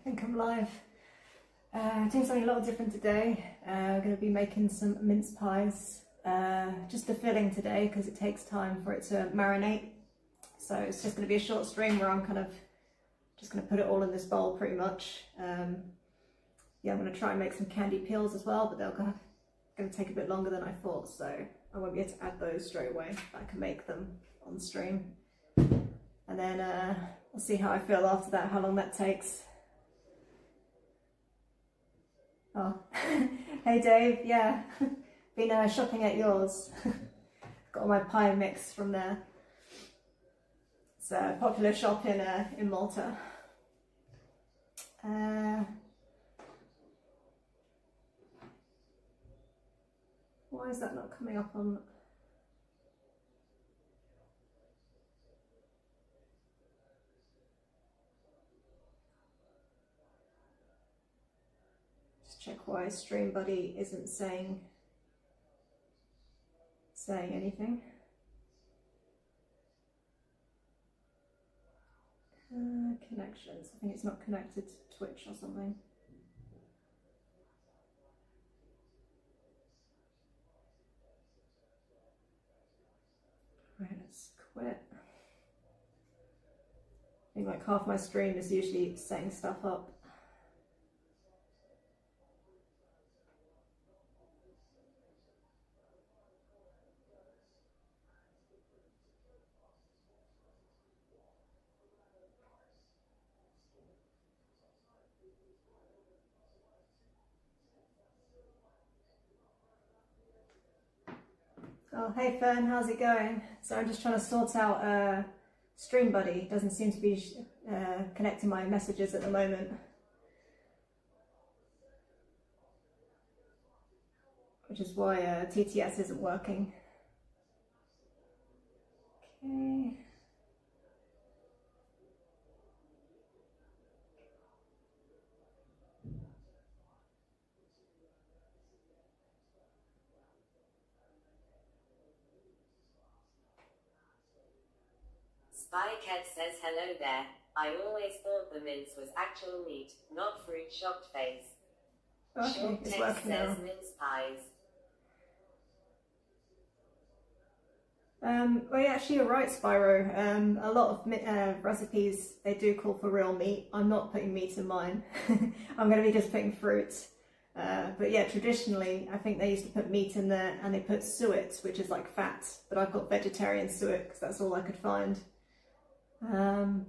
think I'm live. Doing something a little different today. We're going to be making some mince pies. Just the filling today because it takes time for it to marinate. So it's just going to be a short stream where I'm kind of just going to put it all in this bowl pretty much. Yeah, I'm going to try and make some candied peels as well, but they're going to take a bit longer than I thought, so I won't be able to add those straight away. I can make them on stream. And then I'll see how I feel after that, how long that takes. Oh, hey Dave, yeah, been shopping at yours. Got all my pie mix from there. It's a popular shop in Malta. Why is that not coming up on? Check why Stream Buddy isn't saying anything. Connections. I think it's not connected to Twitch or something. Right, let's quit. I think like half my stream is usually setting stuff up. Oh, hey Fern, how's it going? So I'm just trying to sort out Stream Buddy. Doesn't seem to be connecting my messages at the moment. Which is why TTS isn't working. Okay. Spycat says hello there. I always thought the mince was actual meat, not fruit. Shocked face. Okay, Short it's text working now. says mince pies. Well, yeah, actually you're right, Spyro. A lot of recipes, they do call for real meat. I'm not putting meat in mine. I'm going to be just putting fruit. But yeah, traditionally, I think they used to put meat in there and they put suet, which is like fat. But I've got vegetarian suet because that's all I could find. And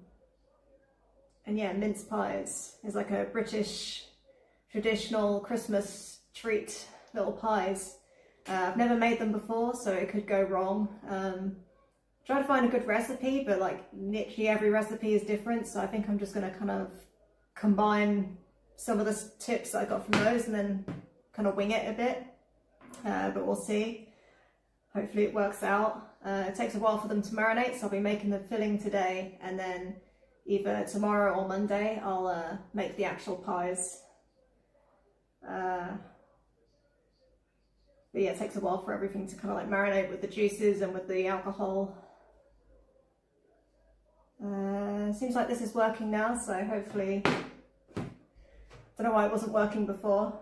yeah, mince pies is like a British traditional Christmas treat, little pies. I've never made them before, so it could go wrong. Try to find a good recipe, but like literally every recipe is different, so I think I'm just going to kind of combine some of the tips that I got from those and then kind of wing it a bit, but we'll see. Hopefully it works out. It takes a while for them to marinate, so I'll be making the filling today, and then either tomorrow or Monday I'll make the actual pies. But yeah, it takes a while for everything to kind of like marinate with the juices and with the alcohol. Seems like this is working now, so hopefully, don't know why it wasn't working before.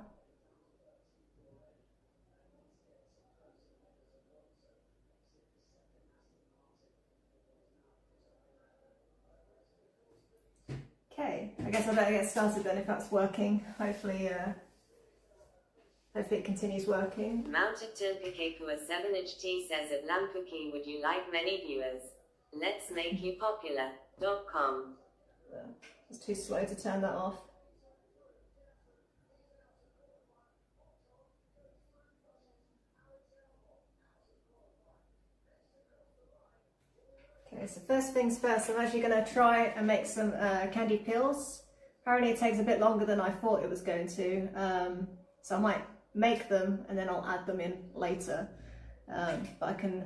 Okay, I guess I better get started then if that's working. Hopefully it continues working. Malta Tilpikekua 7HT says at Lampuki, would you like many viewers? Let's make you popular.com. It's too slow to turn that off. Okay, so first things first, I'm actually going to try and make some candied peels. Apparently it takes a bit longer than I thought it was going to, so I might make them and then I'll add them in later, but I can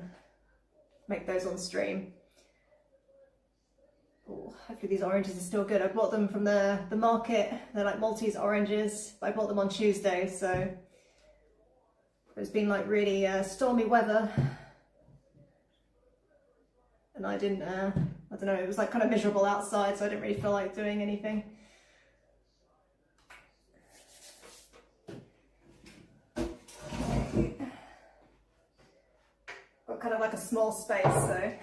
make those on stream. Ooh, hopefully these oranges are still good. I bought them from the market. They're like Maltese oranges, but I bought them on Tuesday, so it's been like really stormy weather. And I didn't, I don't know, it was like kind of miserable outside, so I didn't really feel like doing anything. got kind of like a small space, so.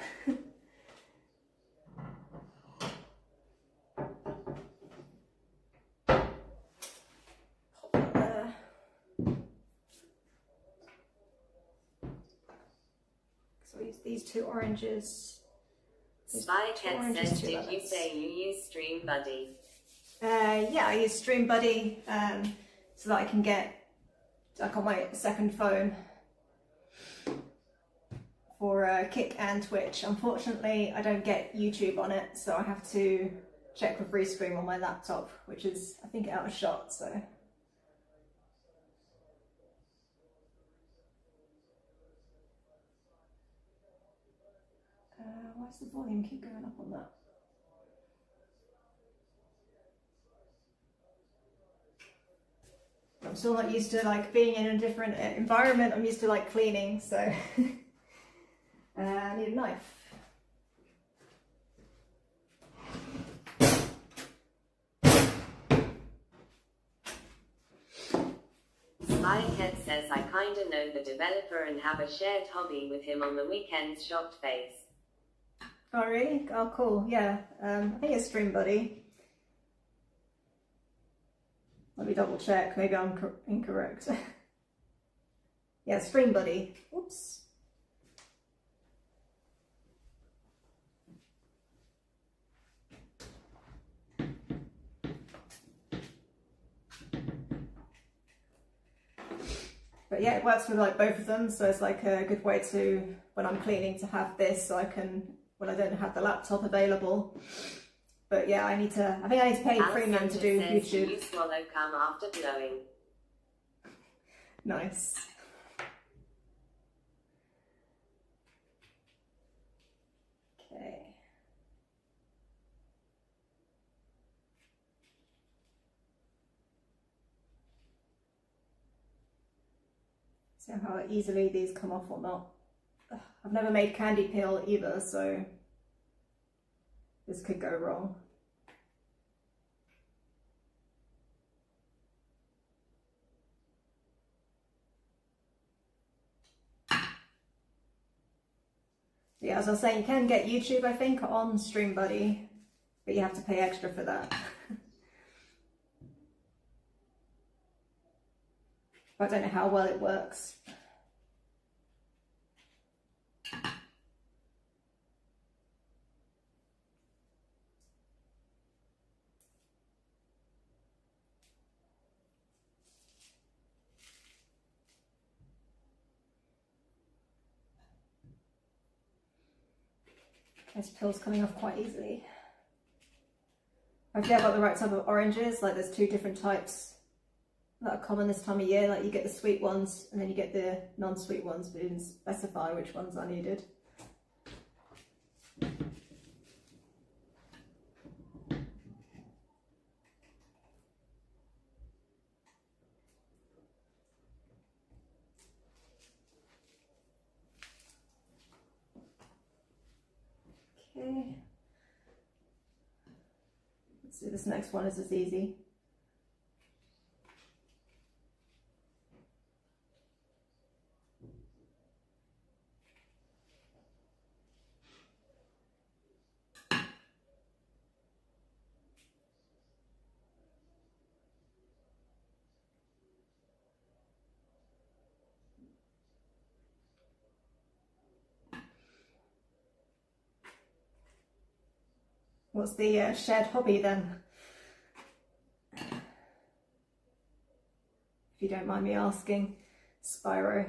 Pop that there. So we use these 2 oranges. Spycat says, did you say you use Stream Buddy? Yeah, I use Stream Buddy so that I can get like on my second phone for Kick and Twitch. Unfortunately, I don't get YouTube on it, so I have to check with Restream on my laptop, which is, I think, out of shot, so. Why does the volume keep going up on that? I'm still not used to like being in a different environment. I'm used to like cleaning, so I need a knife. Spycat says, I kinda know the developer and have a shared hobby with him on the weekends. Shocked face. Oh really? Oh cool, yeah. I think it's Stream Buddy. Let me double check, maybe I'm incorrect. Yeah, Stream Buddy. Oops. But yeah, it works with like both of them, so it's like a good way to, when I'm cleaning, to have this so I can, when I don't have the laptop available. But yeah, I think I need to pay premium to do YouTube. You swallow cum after blowing. Nice. Okay. See how easily these come off or not. Ugh, I've never made candy peel either, so this could go wrong. Yeah, as I was saying, you can get YouTube, I think, on Stream Buddy, but you have to pay extra for that. I don't know how well it works. This peel's coming off quite easily. Hopefully I've got the right type of oranges. Like there's 2 different types that are common this time of year. Like you get the sweet ones and then you get the non-sweet ones, but it didn't specify which ones I needed. Okay. Let's see, this next one is as easy. What's the shared hobby then? If you don't mind me asking, Spyro.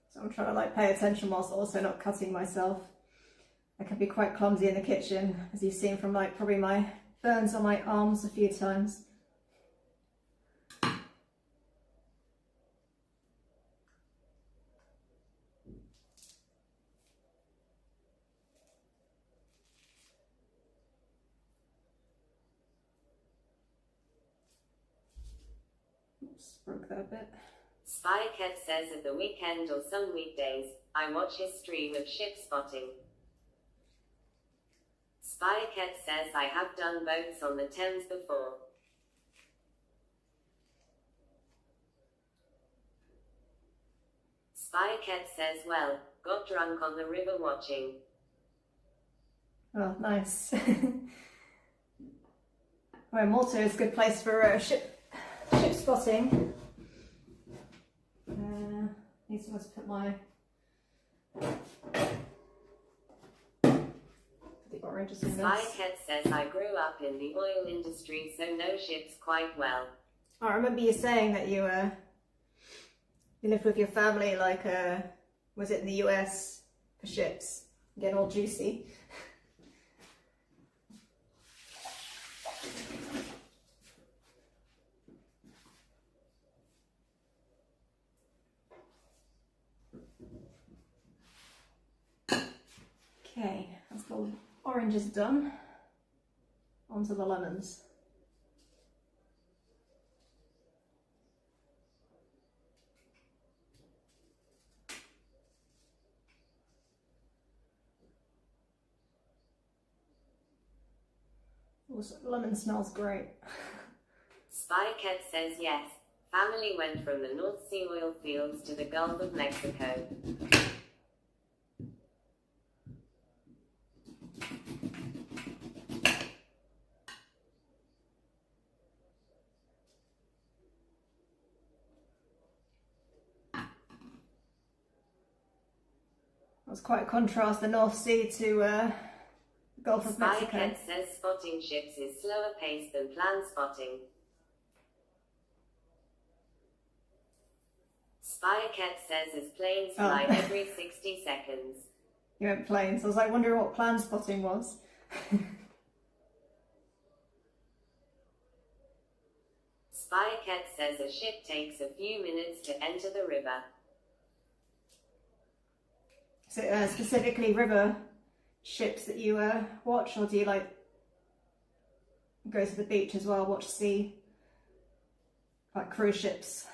So I'm trying to like pay attention whilst also not cutting myself. I can be quite clumsy in the kitchen, as you've seen from like probably my burns on my arms a few times. Oops, broke that a bit. Spycat says at the weekend or some weekdays, I watch his stream of ship spotting. Spycat says I have done boats on the Thames before. Spycat says, well, got drunk on the river watching. Oh, nice. Well, Malta is a good place for ship spotting. Need someone to put the oranges in this. Spycat says I grew up in the oil industry, so know ships quite well. Oh, I remember you saying that you lived with your family, like was it in the US for ships? Getting all juicy. Okay, that's the oranges done. Onto the lemons. Also, lemon smells great. Spycat says yes. Family went from the North Sea oil fields to the Gulf of Mexico. That's quite a contrast, the North Sea to Gulf of Mexico. Spycat says spotting ships is slower paced than planned spotting. Spycat says as planes fly every 60 seconds. You went planes. I was like wondering what plan spotting was. Spycat says a ship takes a few minutes to enter the river. So specifically river ships that you watch, or do you like go to the beach as well, watch sea, like cruise ships?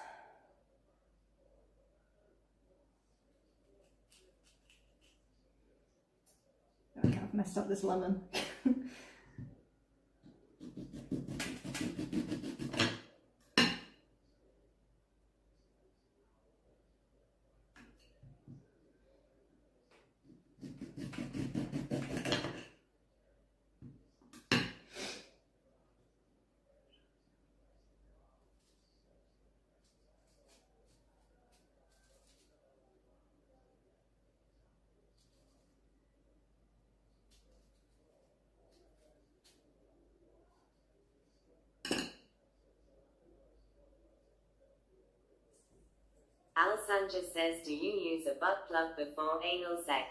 Okay, I've messed up this lemon. Al Sanchez says, do you use a butt plug before anal sex?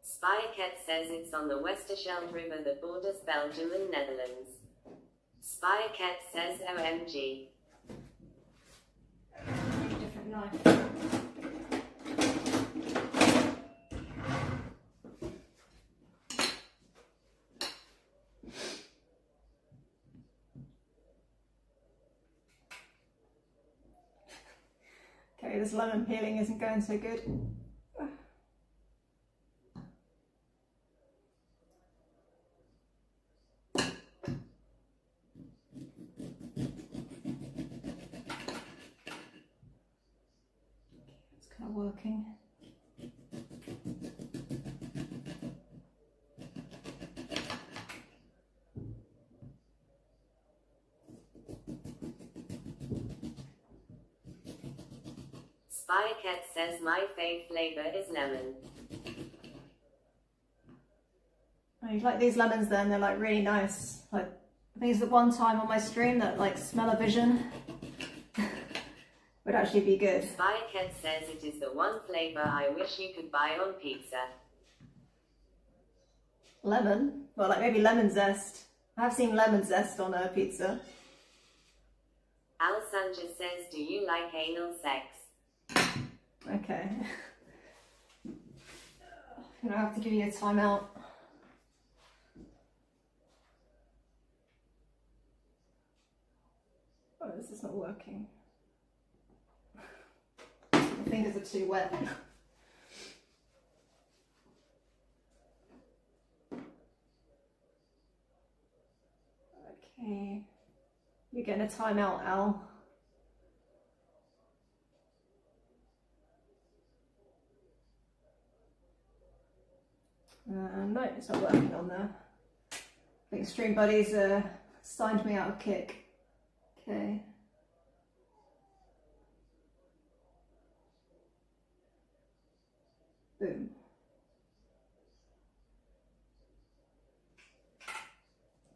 Spycat says it's on the Westerschelde River that borders Belgium and Netherlands. Spycat says OMG. Different knife. Okay, this lemon peeling isn't going so good. It's kind of working. Spycat says my fave flavour is lemon. Oh, you like these lemons then? They're like really nice. Like these at one time on my stream that like smell-o-vision would actually be good. Spycat says it is the one flavour I wish you could buy on pizza. Lemon? Well, like maybe lemon zest. I have seen lemon zest on a pizza. Al Sanchez says, do you like anal sex? Okay. I'm gonna have to give you a timeout. Oh, this is not working. My fingers are too wet. Okay. You're getting a timeout, Al. No, it's not working on there. I think Stream Buddies signed me out of Kick. Okay. Boom.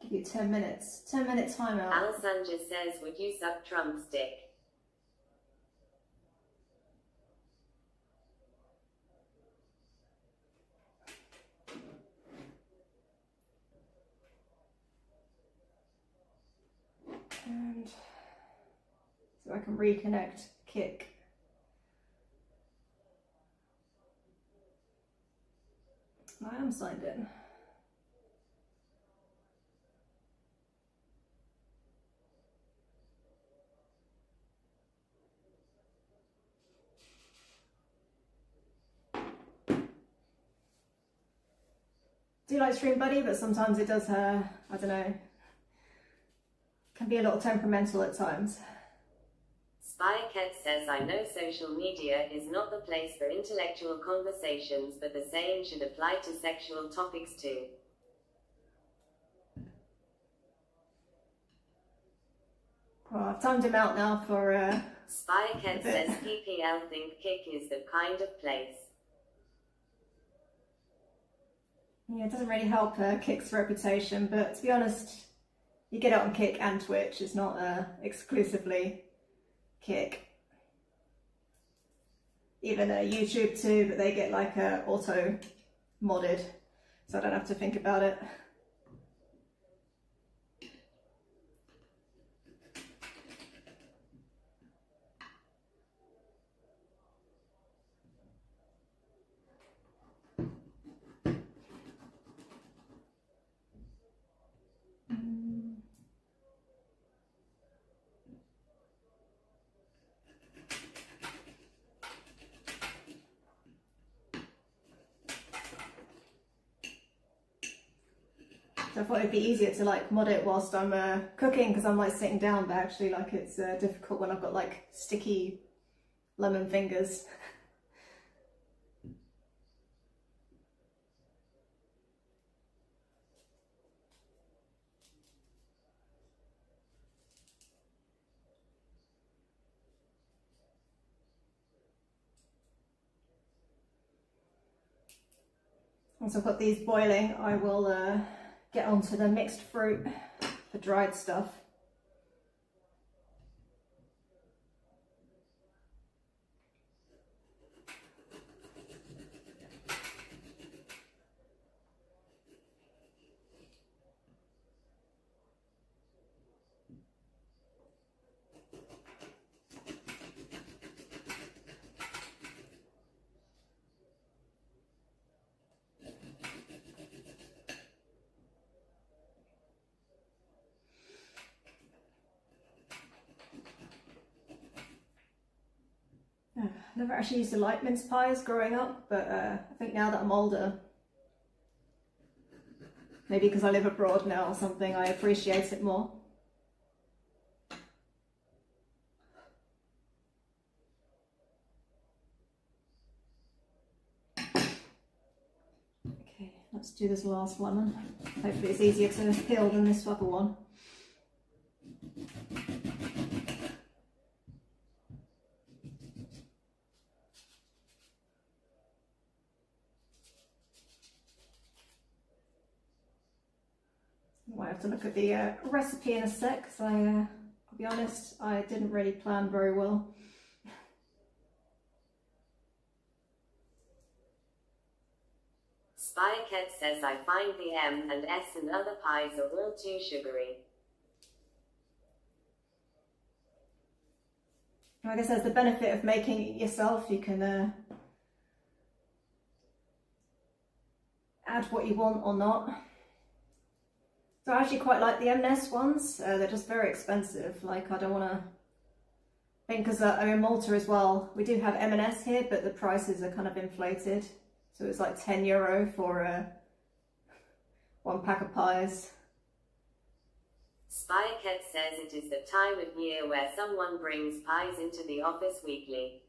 Give you 10 minutes. 10-minute timeout. Al Sanchez says, would you suck Trump's dick? And so I can reconnect Kick. I am signed in. Do like Stream Buddy, but sometimes it does, I don't know, can be a little temperamental at times. Spycat says, I know social media is not the place for intellectual conversations, but the same should apply to sexual topics too. Well, I've timed him out now for Spycat says, PPL think Kick is the kind of place. Yeah, it doesn't really help Kick's reputation, but to be honest, you get it on Kick and Twitch. It's not exclusively Kick. Even YouTube too, but they get like auto modded, so I don't have to think about it. So I thought it'd be easier to like mod it whilst I'm cooking, because I'm like sitting down, but actually like it's difficult when I've got like sticky lemon fingers. Once I've got these boiling, I will get onto the mixed fruit, the dried stuff. Never actually used to like mince pies growing up, but I think now that I'm older, maybe because I live abroad now or something, I appreciate it more. Okay, let's do this last one. Hopefully it's easier to peel than this other one. I have to look at the recipe in a sec, because I'll be honest, I didn't really plan very well. Spycat says, I find the M and S and other pies are all too sugary. I guess there's the benefit of making it yourself. You can add what you want or not. So I actually quite like the M&S ones. They're just very expensive. Like, I don't want to... I think because I'm in Malta as well, we do have M&S here, but the prices are kind of inflated. So it's like €10 for one pack of pies. Spycat says it is the time of year where someone brings pies into the office weekly.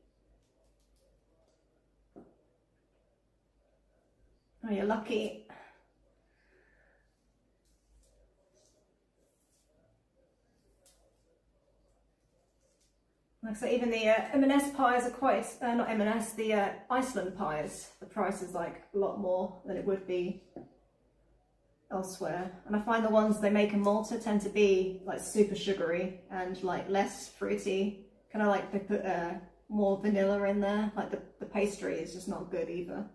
Oh, you're lucky. Like I say, even the M&S pies are quite, not M&S, the Iceland pies, the price is like a lot more than it would be elsewhere. And I find the ones they make in Malta tend to be like super sugary and like less fruity. Kind of like they put more vanilla in there. Like the pastry is just not good either.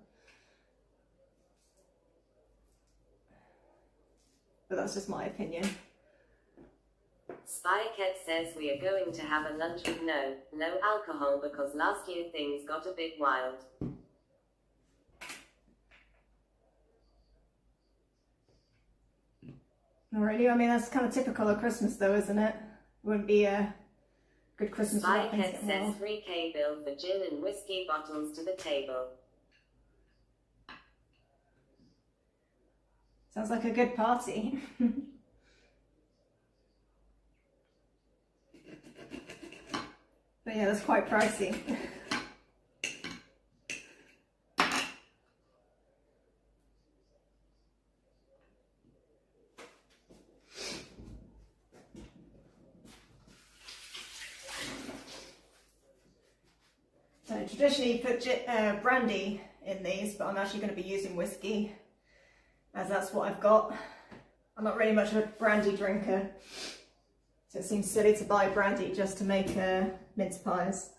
But that's just my opinion. Spycat says we are going to have a lunch with no alcohol because last year things got a bit wild. Alrighty, I mean that's kind of typical of Christmas though, isn't it? Wouldn't be a good Christmas without things Spycat getting says wild. 3k bill for gin and whiskey bottles to the table. Sounds like a good party. But yeah, that's quite pricey. So traditionally you put brandy in these, but I'm actually going to be using whiskey, as that's what I've got. I'm not really much of a brandy drinker, so it seems silly to buy brandy just to make mince pies.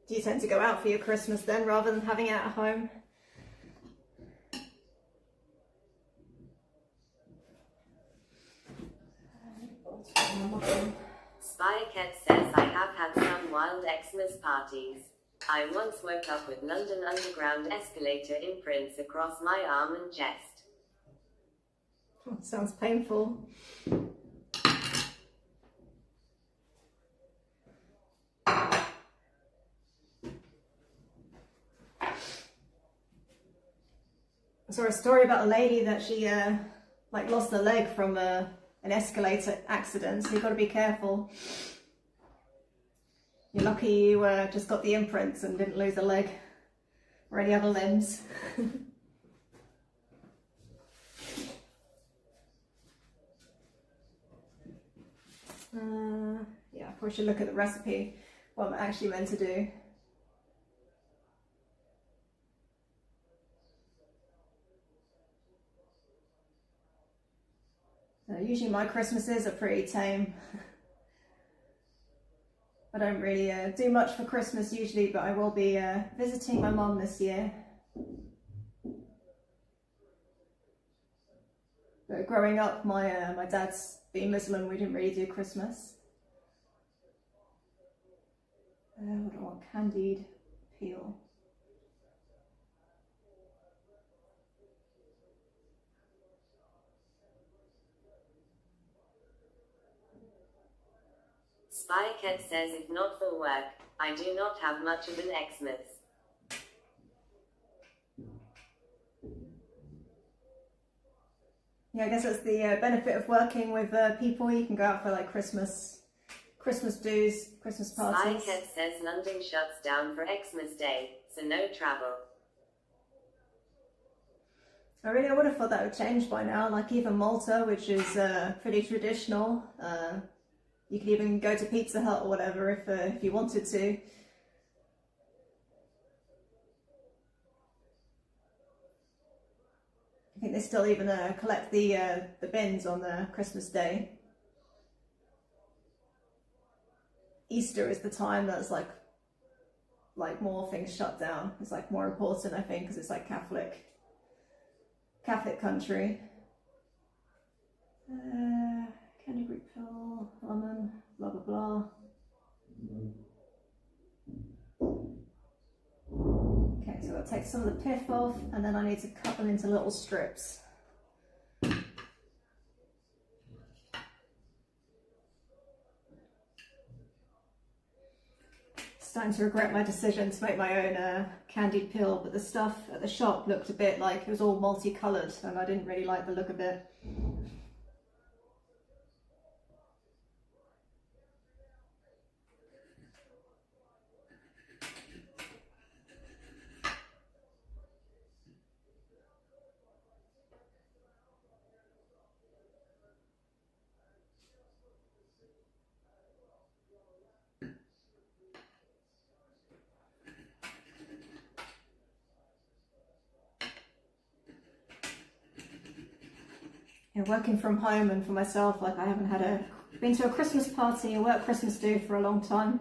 Do you tend to go out for your Christmas then, rather than having it at home? Spycat says I have had some wild Xmas parties. I once woke up with London Underground escalator imprints across my arm and chest. Oh, sounds painful. I saw a story about a lady that she like lost her leg from an escalator accident, so you've got to be careful. You're lucky you just got the imprints and didn't lose a leg or any other limbs. Yeah, I probably should look at the recipe, what I'm actually meant to do. Usually my Christmases are pretty tame. I don't really do much for Christmas usually, but I will be visiting my mum this year. But growing up, my dad's being Muslim, we didn't really do Christmas. What do I want? Candied peel. Spycat says if not for work, I do not have much of an Xmas. Yeah, I guess that's the benefit of working with people. You can go out for like Christmas do's, Christmas parties. Spycat says London shuts down for Xmas Day, so no travel. I would have thought that would change by now. Like even Malta, which is pretty traditional. You could even go to Pizza Hut or whatever if you wanted to. I think they still even collect the bins on the Christmas Day. Easter is the time that's like more things shut down. It's like more important, I think, because it's like Catholic country. Candy root pill, lemon, blah blah blah. Okay, so I'll take some of the pith off, and then I need to cut them into little strips. Starting to regret my decision to make my own candied peel, but the stuff at the shop looked a bit like it was all multicoloured, and I didn't really like the look of it. Working from home and for myself, like I haven't been to a Christmas party or work Christmas do for a long time.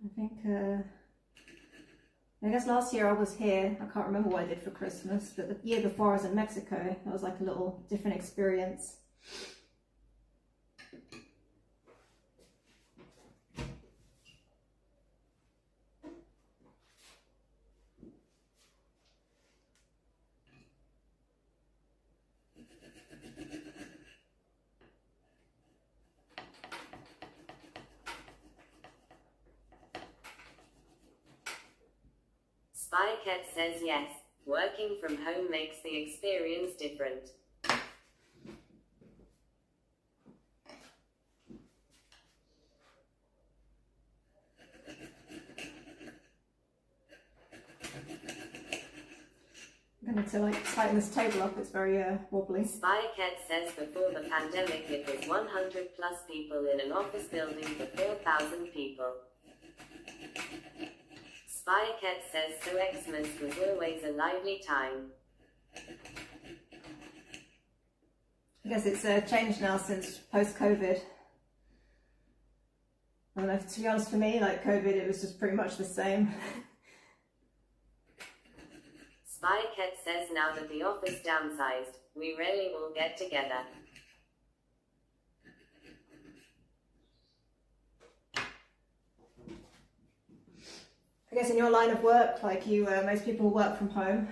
I think, I guess last year I was here. I can't remember what I did for Christmas, but the year before I was in Mexico. That was like a little different experience. Spycat says yes, working from home makes the experience different. I'm going to like tighten this table up, it's very wobbly. Spycat says before the pandemic it was 100 plus people in an office building for 4,000 people. Spycat says so Xmas was always a lively time. I guess it's changed now since post-COVID. I don't know, to be honest, for me, like COVID, it was just pretty much the same. Spycat says now that the office downsized, we rarely will get together. I guess in your line of work, like you, most people work from home.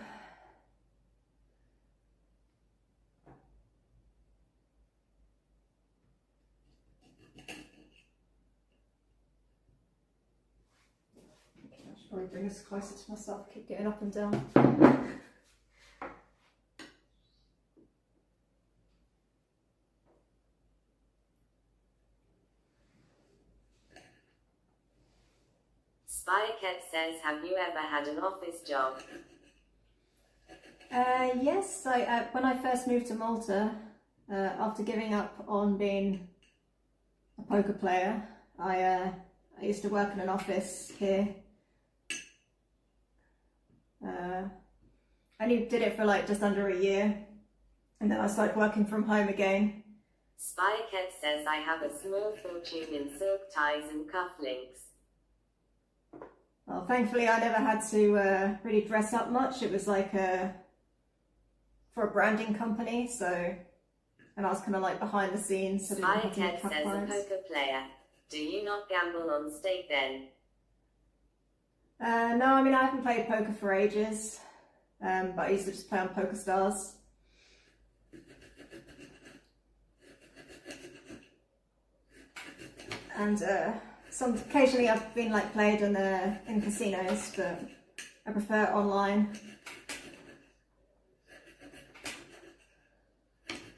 I should probably bring this closer to myself, keep getting up and down. Spycat says, have you ever had an office job? Yes, when I first moved to Malta, after giving up on being a poker player, I used to work in an office here. I only did it for like just under a year, and then I started working from home again. Spycat says, I have a small fortune in silk ties and cufflinks. Well, thankfully I never had to really dress up much. It was like for a branding company, so and I was kind of like behind the scenes. So I didn't have to Spycat says a poker player. Do you not gamble on stake then? No, I mean I haven't played poker for ages, but I used to just play on Poker Stars. And occasionally I've been like played in casinos, but I prefer online.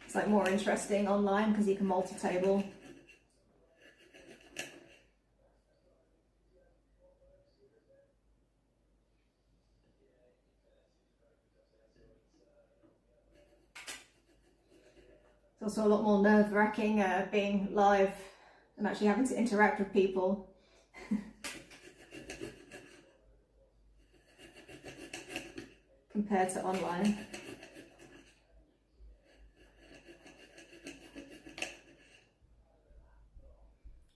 It's like more interesting online because you can multi-table. It's also a lot more nerve-wracking being live and actually having to interact with people. Compared to online.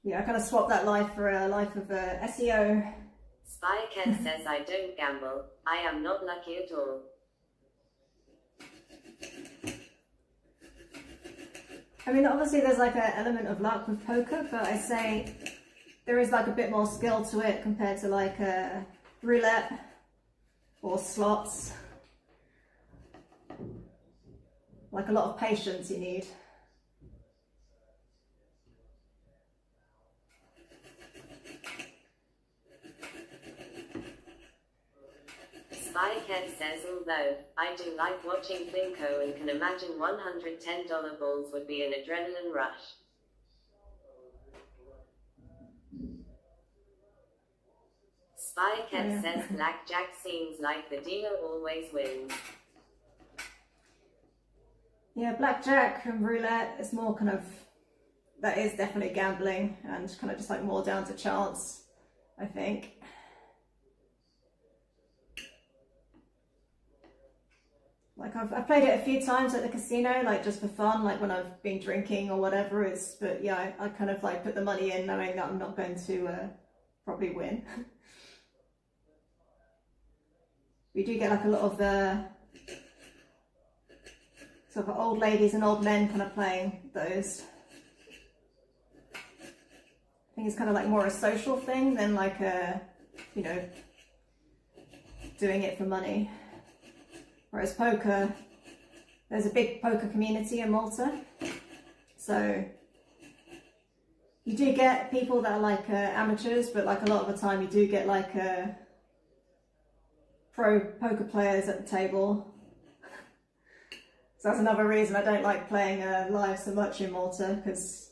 Yeah, I kind of swapped that life for a life of SEO. Spycat says I don't gamble. I am not lucky at all. I mean, obviously there's like an element of luck with poker, but I say there is like a bit more skill to it compared to like roulette or slots. Like a lot of patience you need. Spycat says although I do like watching Bingo and can imagine $110 balls would be an adrenaline rush. Spycat says blackjack seems like the dealer always wins. Yeah, blackjack and roulette is more kind of, that is definitely gambling and kind of just like more down to chance, I think. Like I've played it a few times at the casino, like just for fun, like when I've been drinking or whatever. But yeah, I kind of like put the money in knowing that I'm not going to probably win. We do get like a lot of sort of old ladies and old men kind of playing those. I think it's kind of like more a social thing than like you know, doing it for money. Whereas poker, there's a big poker community in Malta, so you do get people that are like amateurs, but like a lot of the time you do get like pro poker players at the table. So that's another reason I don't like playing live so much in Malta, because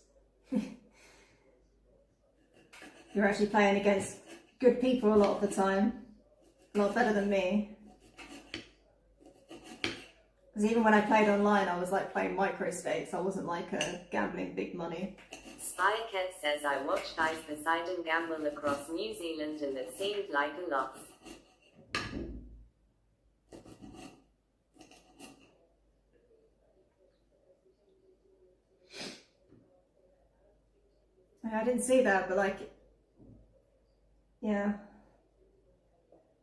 you're actually playing against good people a lot of the time, a lot better than me. Because even when I played online, I was like playing micro stakes. I wasn't like gambling big money. Spycat says I watched guys Poseidon gamble across New Zealand and it seemed like a loss. I didn't see that, but like, yeah.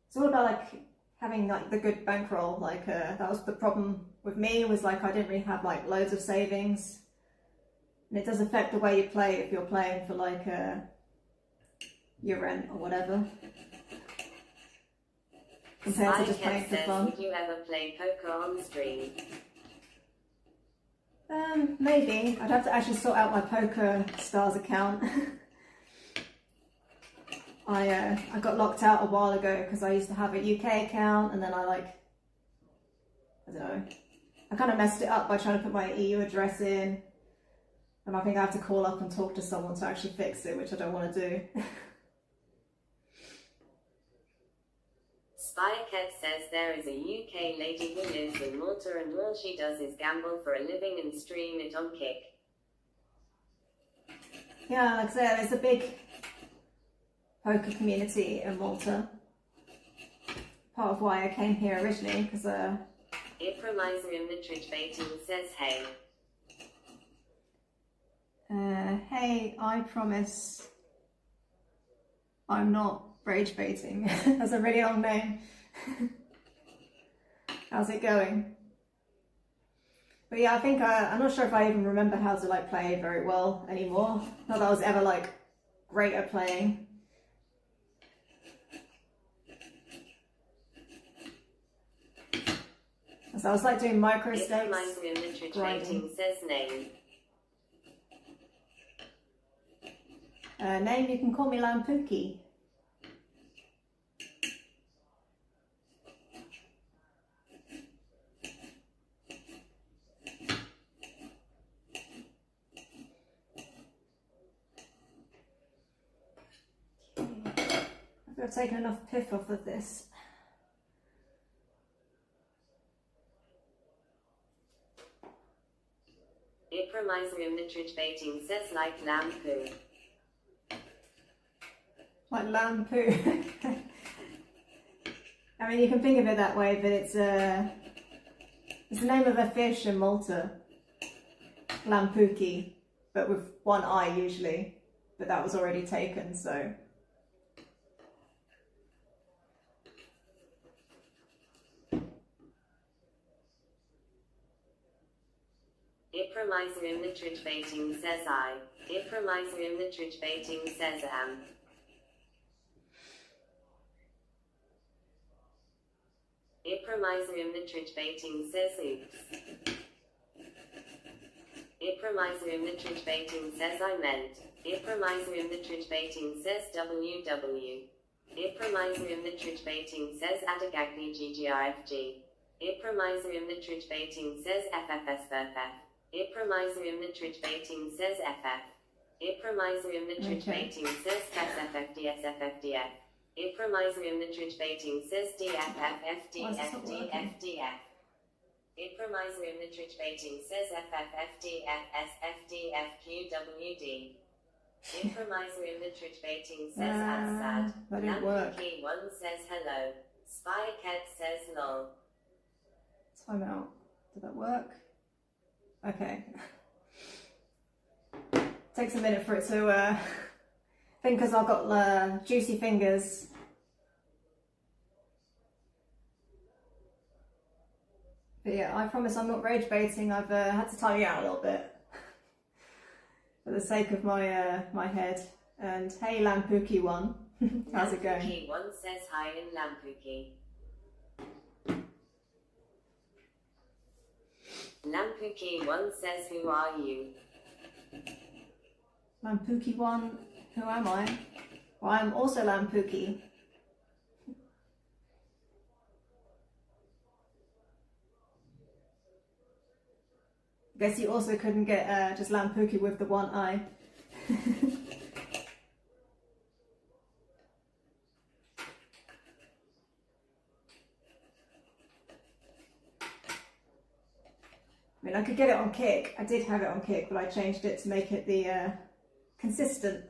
It's all about like having like the good bankroll. Like that was the problem with me, was like I didn't really have like loads of savings, and it does affect the way you play if you're playing for like your rent or whatever, compared to just playing for fun. Would you ever play poker on stream? Maybe. I'd have to actually sort out my Poker Stars account. I got locked out a while ago because I used to have a UK account, and then I don't know, I kind of messed it up by trying to put my EU address in, and I think I have to call up and talk to someone to actually fix it, which I don't want to do. Spycat says there is a UK lady who lives in Malta and all she does is gamble for a living and stream it on Kick. Yeah, like I said, there's a big poker community in Malta. Part of why I came here originally, because Ipramizer in the Trich Baiting says hey. Hey, I promise I'm not rage baiting. That's a really long name. How's it going? But yeah, I think I'm not sure if I even remember how to like play very well anymore. Not that I was ever like great at playing. So I was like doing micro It steaks. reminds me of Literature Rating says name. Name, you can call me Lampuki. I've taken enough pith off of this. It reminds me of Literature Rating says like lamb poo. Like lamb poo. I mean, you can think of it that way, but it's the name of a fish in Malta. Lampuki, but with one eye usually. But that was already taken, so. It reminds me of Literature Rating says I. It reminds me of Literature Rating says am. It reminds me of Literature Rating says oops. It reminds me of Literature Rating says I meant. It reminds me of Literature Rating says WW. It reminds me of Literature Rating says Adagagni GGRFG. It reminds me of Literature Rating says FFSFF. It reminds me of Literature Rating says FF. It reminds me of Literature Rating says FFFDSFFDF. It reminds me of Literature Rating says DFFFDFDFDF. It reminds me of Literature Rating says FFFDFSFDFQWD. It reminds me of Literature Rating says sad. That didn't work. Lampuki1 says hello. Spycat says lol. Time out. Did that work? Okay. Takes a minute for it to, I think because I've got juicy fingers. But yeah, I promise I'm not rage baiting. I've had to tidy out a little bit for the sake of my my head. And hey, Lampuki1, how's it going? Lampuki1 says hi in Lampuki. Lampuki1 says who are you? Lampuki1, who am I? Well, I'm also Lampuki. Guess you also couldn't get just Lampuki with the one eye. I mean, I could get it on Kick. I did have it on Kick, but I changed it to make it the consistent.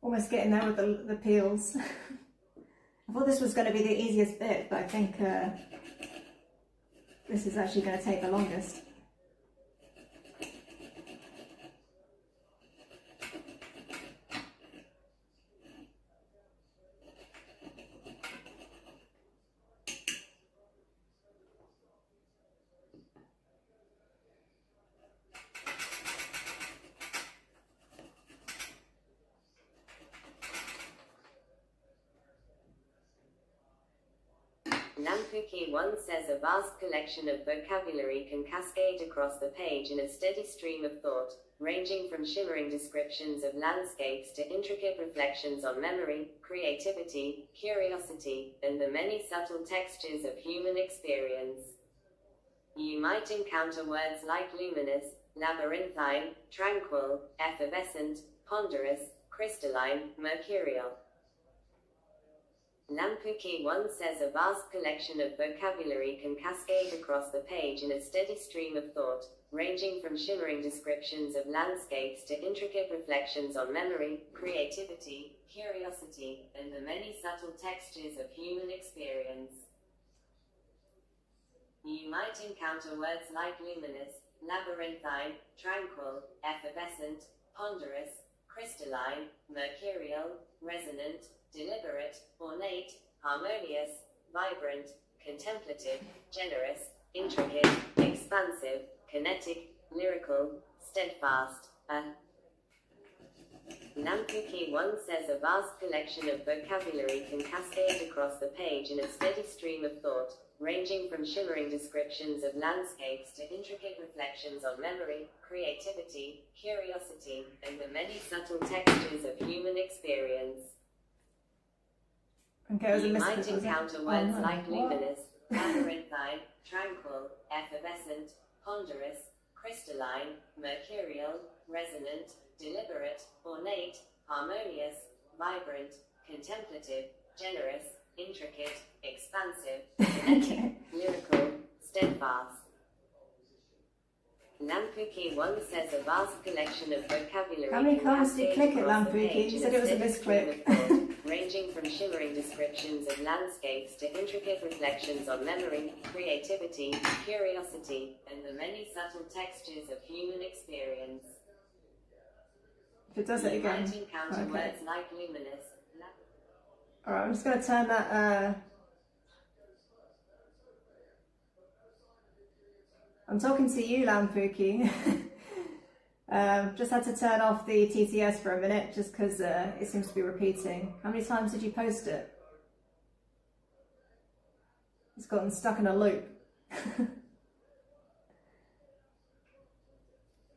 Almost getting there with the peels. I thought this was going to be the easiest bit, but I think this is actually going to take the longest. Lampuki1 says a vast collection of vocabulary can cascade across the page in a steady stream of thought, ranging from shimmering descriptions of landscapes to intricate reflections on memory, creativity, curiosity, and the many subtle textures of human experience. You might encounter words like luminous, labyrinthine, tranquil, effervescent, ponderous, crystalline, mercurial. Lampuki1 says a vast collection of vocabulary can cascade across the page in a steady stream of thought, ranging from shimmering descriptions of landscapes to intricate reflections on memory, creativity, curiosity, and the many subtle textures of human experience. You might encounter words like luminous, labyrinthine, tranquil, effervescent, ponderous, crystalline, mercurial, resonant, deliberate, ornate, harmonious, vibrant, contemplative, generous, intricate, expansive, kinetic, lyrical, steadfast. Lampuki1 says a vast collection of vocabulary can cascade across the page in a steady stream of thought, ranging from shimmering descriptions of landscapes to intricate reflections on memory, creativity, curiosity, and the many subtle textures of human experience. Okay, you might encounter words like luminous, labyrinthine, tranquil, effervescent, ponderous, crystalline, mercurial, resonant, deliberate, ornate, harmonious, vibrant, contemplative, generous, intricate, expansive, kinetic, lyrical, steadfast. Lampuki1 says a vast collection of vocabulary. How many times did you click it, Lampuki? You said it was a misclick. Ranging from shimmering descriptions of landscapes to intricate reflections on memory, creativity, curiosity, and the many subtle textures of human experience. If it does it again. You might encounter words like luminous. Alright, I'm just going to turn that... I'm talking to you, Lampuki. Just had to turn off the TTS for a minute just because it seems to be repeating. How many times did you post it? It's gotten stuck in a loop.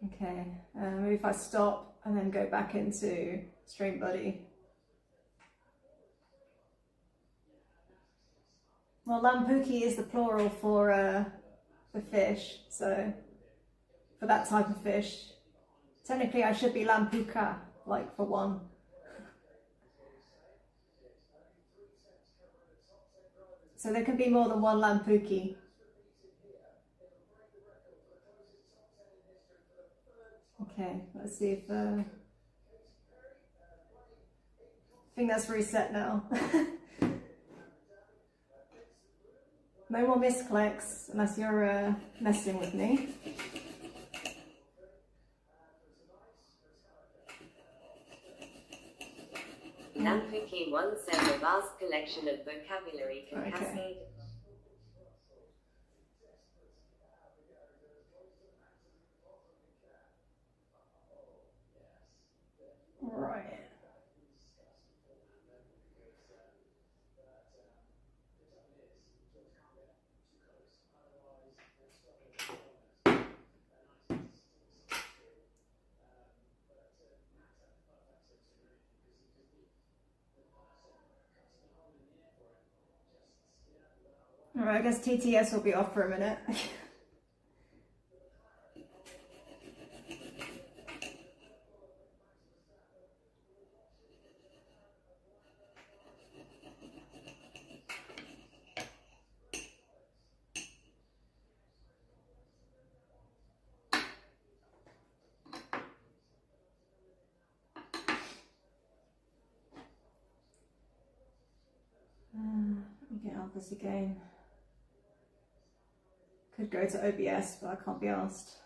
Okay, maybe if I stop and then go back into Stream Buddy. Well, Lampuki is the plural for fish, so for that type of fish. Technically I should be Lampuka, like for one. So there can be more than one Lampuki. Okay, let's see if... I think that's reset now. No more misclicks unless you're messing with me. Lampuki1 says a vast collection of vocabulary can cascade. Right. Alright, I guess TTS will be off for a minute. Let me get out this again. Could go to OBS, but I can't be asked.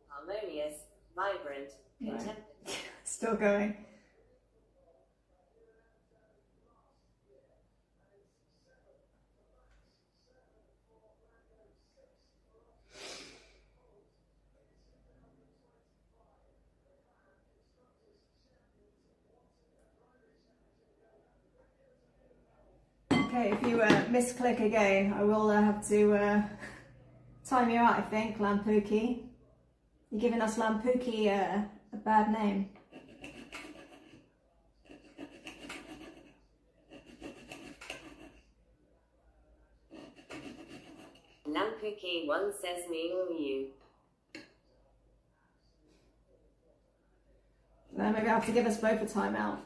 Harmonious, vibrant, contemplative. Still going. Okay, if you misclick again, I will have to time you out, I think, Lampuki. You're giving us Lampuki a bad name. Lampuki1 says me or you. No, maybe I have to give us both a timeout.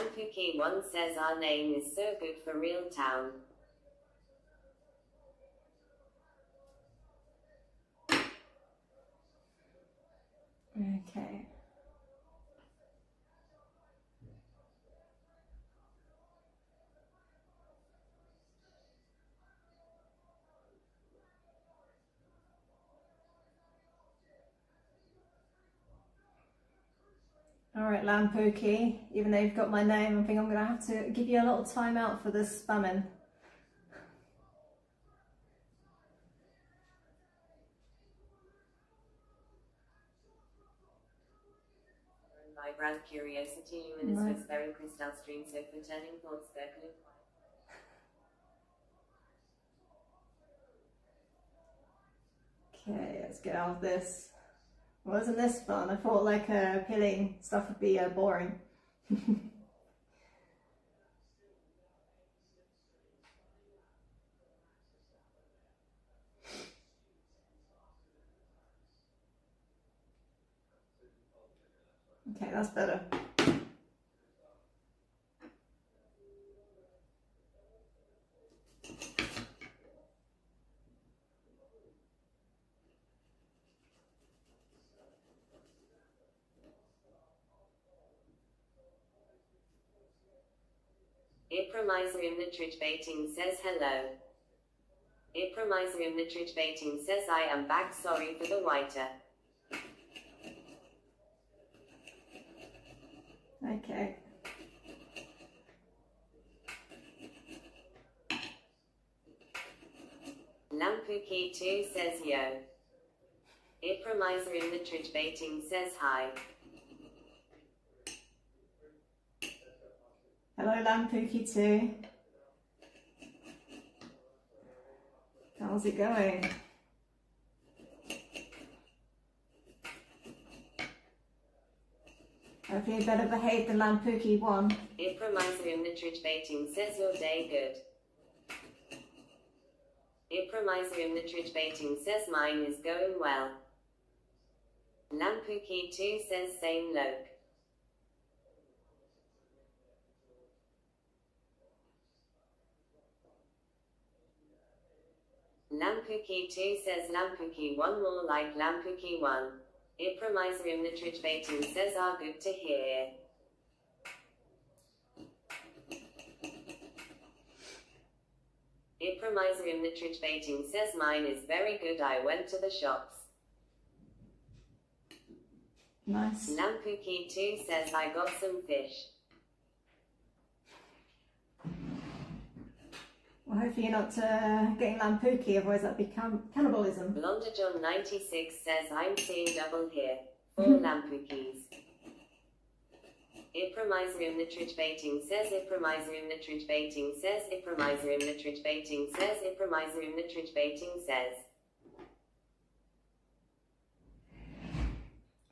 Lampuki1 says our name is so good for real town. Okay. Alright, Lampuki, even though you've got my name, I think I'm going to have to give you a little time out for this spamming. Vibrant curiosity, luminous raspberry crystal stream, so for turning thoughts circling. Okay, let's get out of this. Wasn't this fun? I thought like peeling stuff would be boring. Okay, that's better. Ipromizerium Nitrich Baiting says hello. Ipromizerium Nitrich Baiting says I am back, sorry for the whiter. Okay. Lampuki2 says yo. Ipromizerium Nitrich Baiting says hi. Hello, Lampuki2. How's it going? Hopefully you're better behaved than Lampuki1. Ipromizerium Nitrich Baiting says your day good. Ipromizerium Nitrich Baiting says mine is going well. Lampuki2 says same loke. Lampuki2 says Lampuki1 more like Lampuki1. Ipromizerium Nitrich Baiting says are good to hear. Ipromizerium Nitrich Baiting says mine is very good, I went to the shops. Nice. Lampuki2 says I got some fish. Well, hopefully you're not getting Lampuki, otherwise that'd be cannibalism. Blondajohn96 says I'm seeing double here. 4 Lampukis. Ipromizerium Nitrich Baiting says Ipromizerium Nitrich Baiting says Ipromizerium Nitrich Baiting says Ipromizerium Nitrich Baiting says.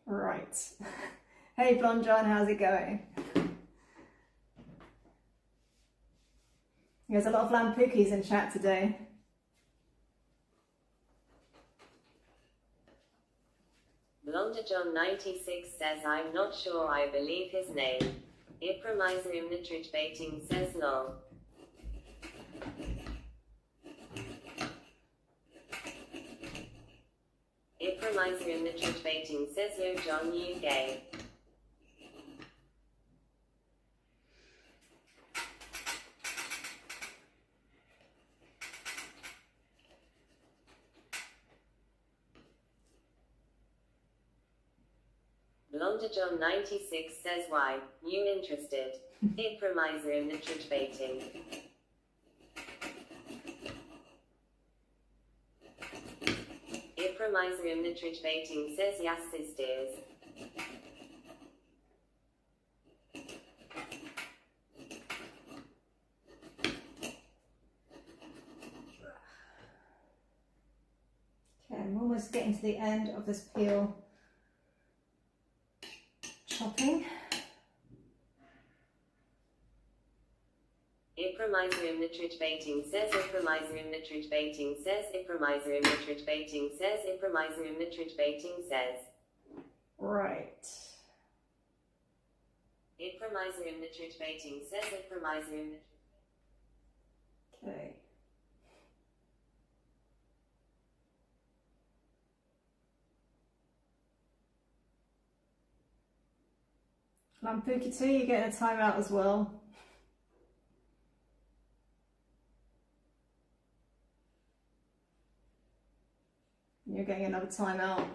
Right. Hey Blonde John, how's it going? There's a lot of Lampukis in chat today. Blondajohn96 says I'm not sure, I believe his name. Ipromizerium Nitrich Baiting says lol. Ipromizerium Nitrich Baiting says yo John you gay. Blondajohn96 says why, you interested? Ipromizerium Nitrich Baiting. Ipromizerium Nitrich Baiting says yes sisters. Okay, I'm almost getting to the end of this peel chopping. Ipromizerium Nitrich Baiting says Ipromizerium Nitrich Baiting says Ipromizerium Nitrich Baiting says Ipromizerium Nitrich Baiting says. Right. Impromiser in the tridge baiting says impromiser in the Okay. Lampuki 2, you're getting a timeout as well. You're getting another timeout.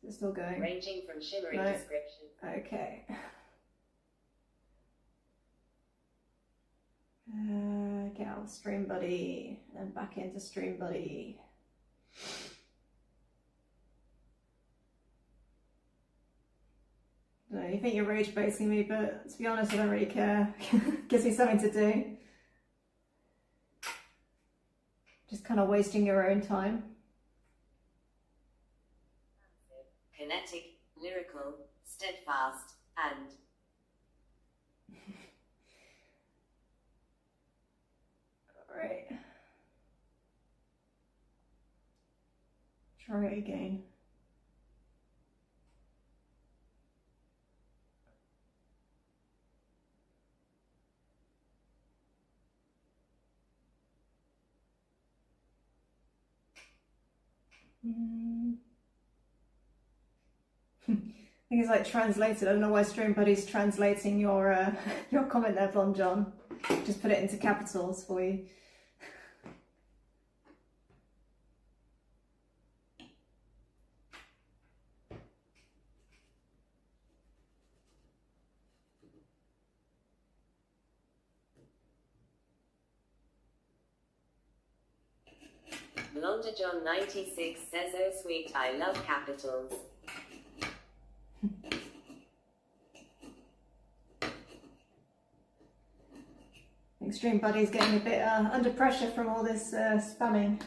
It's still going. Ranging from shimmering No. description. Okay. Get out of Stream Buddy and back into Stream Buddy. No, you think you're rage baiting me, but to be honest, I don't really care. Gives me something to do. Just kind of wasting your own time. Kinetic, lyrical, steadfast, and Alright. Try it again. I think it's like translated. I don't know why Stream Buddy's translating your your comment there, Blonde John. Just put it into capitals for you. Blonde John 96 says, oh sweet, I love capitals. Stream Buddy's getting a bit under pressure from all this spamming.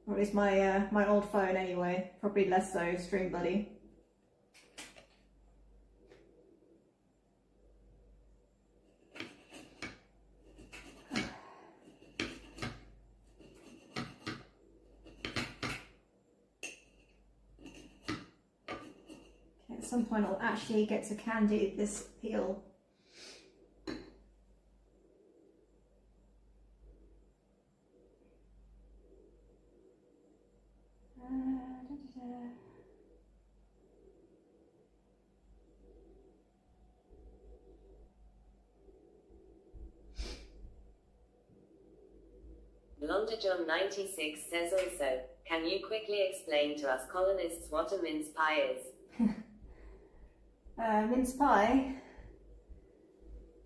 Or at least my my old phone anyway. Probably less so Stream Buddy. At some point I'll actually get to candy this peel. Blonde John 96 says also, can you quickly explain to us colonists what a mince pie is? Mince pie,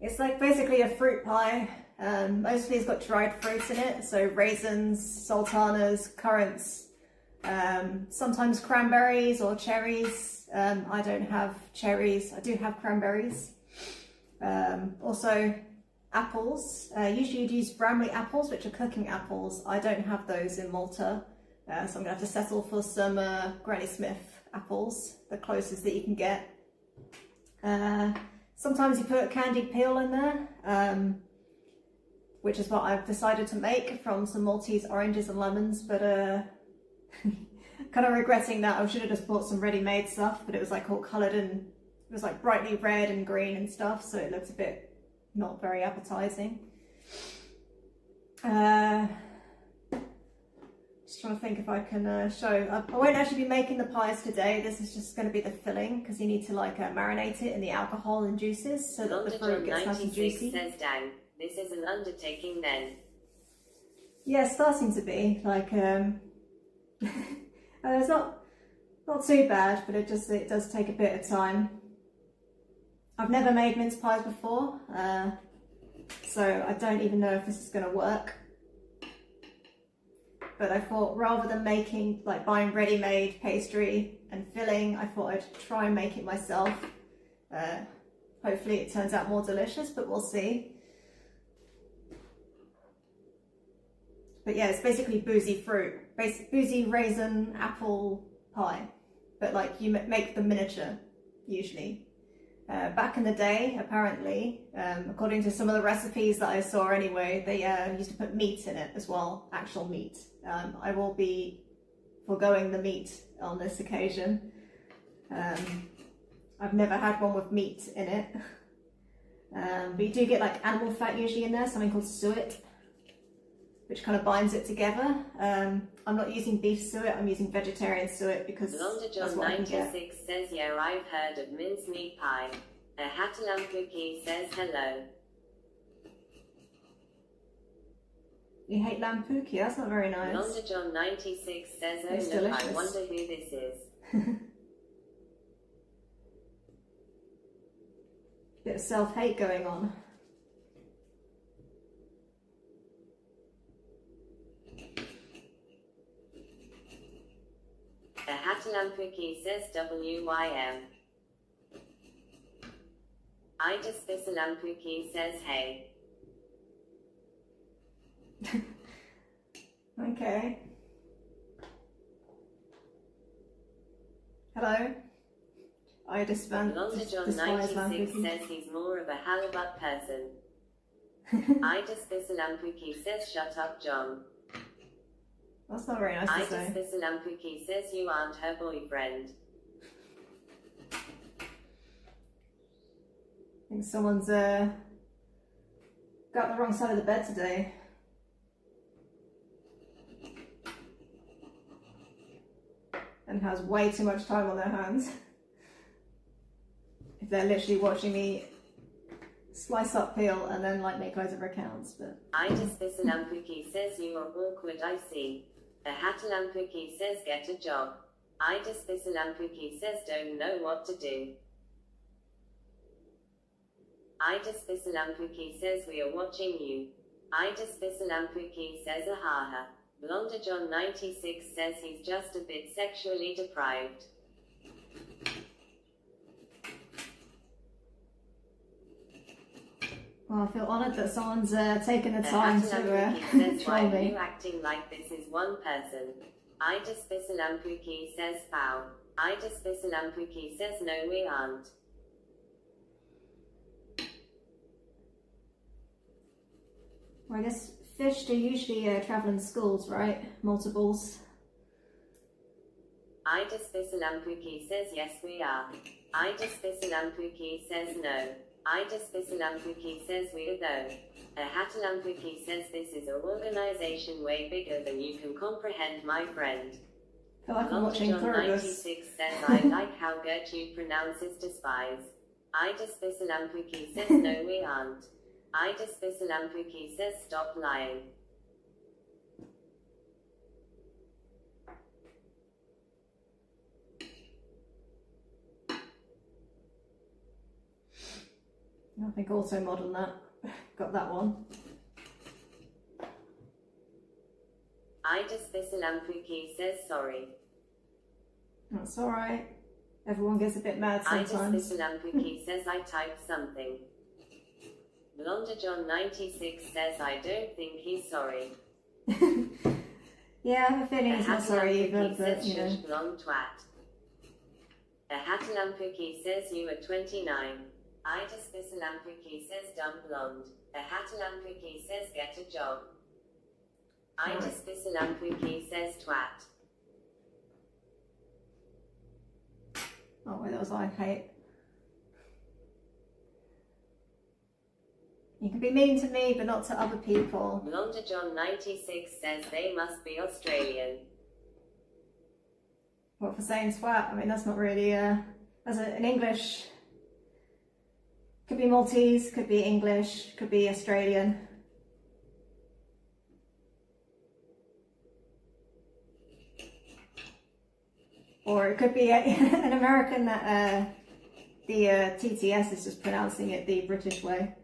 it's like basically a fruit pie. Mostly it's got dried fruits in it, so raisins, sultanas, currants, sometimes cranberries or cherries. I don't have cherries, I do have cranberries. Also apples, usually you'd use Bramley apples, which are cooking apples. I don't have those in Malta, so I'm going to have to settle for some Granny Smith apples, the closest that you can get. Sometimes you put candied peel in there, which is what I've decided to make from some Maltese oranges and lemons, but kind of regretting that. I should have just bought some ready-made stuff, but it was like all coloured and it was like brightly red and green and stuff, so it looks a bit not very appetizing. Just trying to think if I can show. I won't actually be making the pies today. This is just going to be the filling because you need to like marinate it in the alcohol and juices so that the fruit gets nice and juicy. Says, dang, this is an undertaking then. Yeah, it's starting to be like it's not too bad, but it does take a bit of time. I've never made mince pies before, so I don't even know if this is going to work. But I thought rather than buying ready-made pastry and filling, I thought I'd try and make it myself. Hopefully it turns out more delicious, but we'll see. But yeah, it's basically boozy fruit, boozy raisin apple pie, but like you make the miniature usually. Back in the day, apparently, according to some of the recipes that I saw anyway, they used to put meat in it as well, actual meat. I will be foregoing the meat on this occasion. I've never had one with meat in it. But you do get like animal fat usually in there, something called suet, which kind of binds it together. I'm not using beef suet, I'm using vegetarian suet because that's what I can get. John96 says, yeah, I've heard of mincemeat pie. A Hatalampuki says hello. You hate lampuki? That's not very nice. John96 says, oh It's no, delicious. I wonder who this is. Bit of self-hate going on. A Hatalampuki says WYM. Idis Bisalampuki says hey. Okay. Hello. I despise John96 lampuki. says he's more of a halibut person. Idis Bisalampuki says shut up, John. That's not very nice to say. Idis Bisalampuki says you aren't her boyfriend. I think someone's got the wrong side of the bed today. And has way too much time on their hands. If they're literally watching me slice up peel and then like make loads of accounts, but... Idis Bisalampuki says you are awkward, I see. A Hatalampuki says get a job. Idis Bisalampuki says don't know what to do. Idis Bisalampuki says we are watching you. Idis Bisalampuki says ahaha. Blonde John96 says he's just a bit sexually deprived. Well, I feel honoured that someone's taken the time to says, why troll are you me. acting like this is one person? Idis Bisalampuki says foul. Idis Bisalampuki says no we aren't. Well, I guess fish do usually travel in schools, right? Multiples. Idis Bisalampuki says yes we are. Idis Bisalampuki says no. Idis Bisalampuki says we are though. A Hatalampuki says this is an organization way bigger than you can comprehend, my friend. I feel like I'm watching Currants. John96 says I like how Gertrude pronounces despise. Idis Bisalampuki says no we aren't. Idis Bisalampuki says stop lying. I think also modern that. Got that one. Idis Bisalampuki says sorry. That's alright. Everyone gets a bit mad sometimes. Idis Bisalampuki says I typed something. Blonde John96 says I don't think he's sorry. Yeah, I have a feeling he's not sorry either, but you know. Blonde twat. A Hatalampuki says you are 29. Idis Bisalampuki says dumb blonde. A Hatalampuki says get a job. Idis Bisalampuki says twat. Oh wait, that was I hate. You can be mean to me, but not to other people. Blonde John96 says they must be Australian. What for saying twat? I mean, that's not really as an English. Could be Maltese, could be English, could be Australian. Or it could be an American that the TTS is just pronouncing it the British way.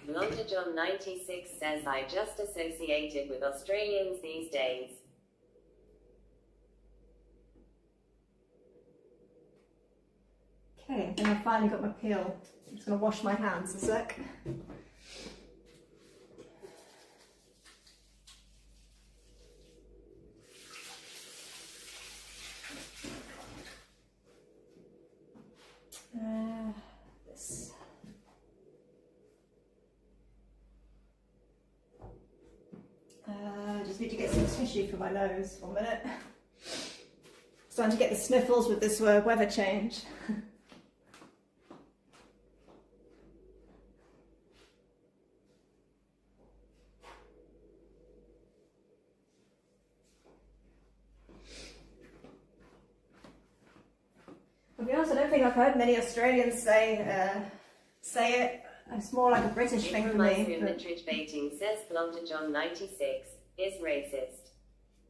Blonde John96 says I just associated with Australians these days. Okay, I think I finally got my peel. I'm just going to wash my hands a sec. This. Just need to get some tissue for my nose. 1 minute. Starting to get the sniffles with this weather change. To be honest, I don't think I've heard many Australians say it. It's more like a British thing for me. The Tridge baiting says Blonde John 96 is racist.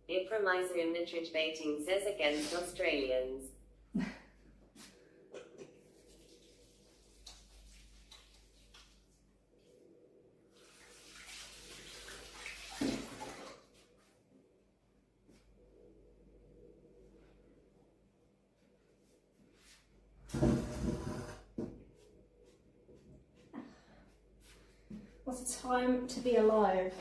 Impromiser the Tridge baiting says against Australians. What a time to be alive.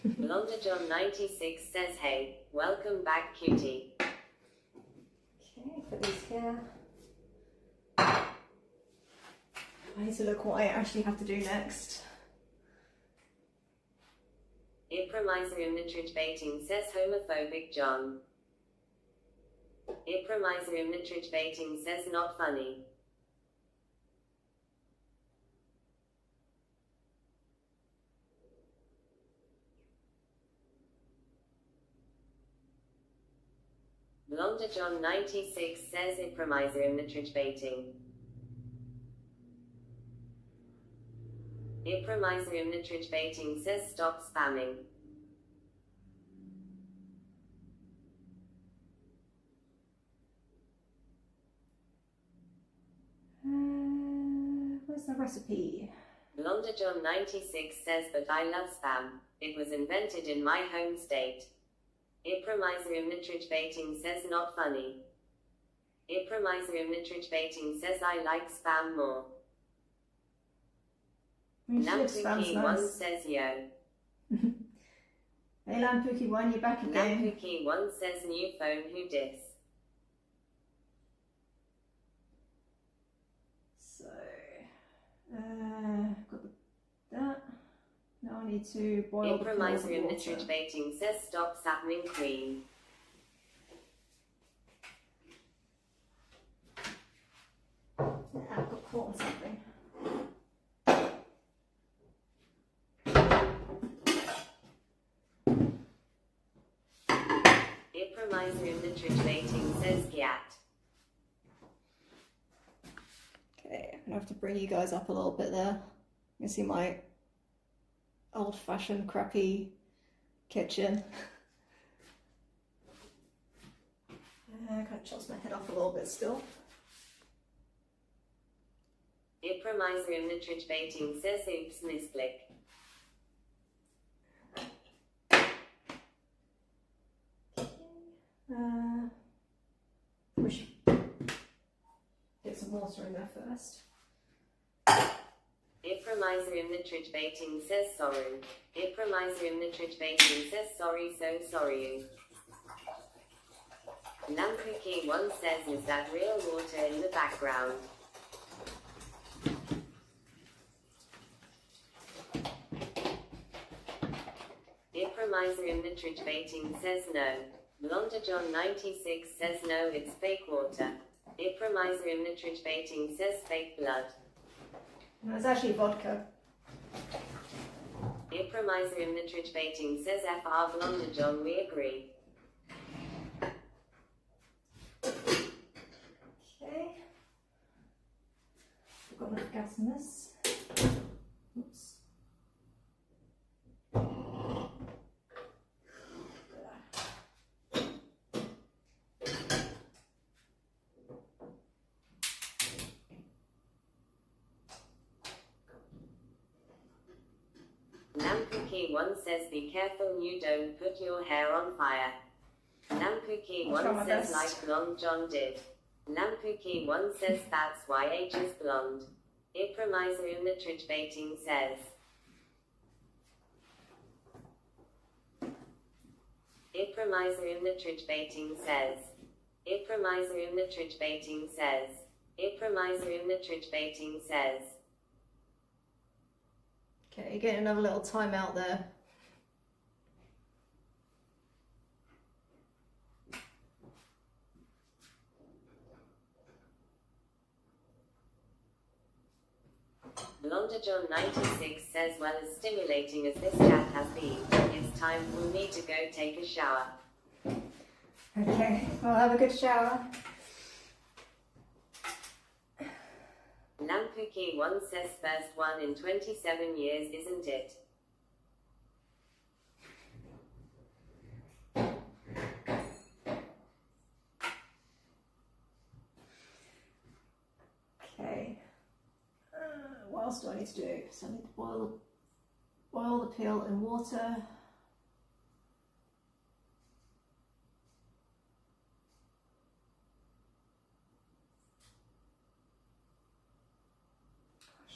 Blonde John 96 says hey, welcome back cutie. Okay, put these here. I need to look what I actually have to do next. Impromiser the Tridge baiting says homophobic John. Impromiser the Tridge baiting says not funny. Blonde John 96 says impromiser the Tridge baiting. Impromiser the Tridge baiting says stop spamming. Where's the recipe? Blonde John 96 says but I love spam. It was invented in my home state. Impromiser the Tridge baiting says not funny. Impromiser the Tridge baiting says I like spam more. Nampuki1 says yo. Hey Nampuki1, you're back again. Nampuki1 says new phone who dis. So, got that. Now I need to boil the Impromiser the Tridge baiting says stop sapling queen. I've got caught on something. Impromiser the Tridge baiting says gyat. Okay, I'm gonna have to bring you guys up a little bit there. You can see my old-fashioned crappy kitchen. Kind of chops my head off a little bit still. Impromiser the Tridge baiting says oops misclick. We should get some water in there first. Impromiser the Tridge baiting says sorry. Impromiser the Tridge baiting says sorry so sorry. Nampuki1 says is that real water in the background. Impromiser the Tridge baiting says no. Blonde John 96 says no it's fake water. Impromiser the Tridge baiting says fake blood. No, it's actually vodka. Impromiser the Tridge baiting says FR Blonde John we agree. Okay. We've got enough gas in this. Oops. Nampuki1 says be careful you don't put your hair on fire. Nampuki1 says like Blonde John did. Nampuki1 says that's why H is blonde. Impromiser the Tridge baiting says. Impromiser the Tridge baiting says. Impromiser the Tridge baiting says. Ipramiser nutribating says. Okay, getting another little timeout there. Blonder John 96 says, well, as stimulating as this chat has been, it's time for me to go take a shower. Okay, I'll have a good shower. Lampuki 1 says, first one in 27 years, isn't it? Okay. What else do I need to do? So I need to boil the peel in water.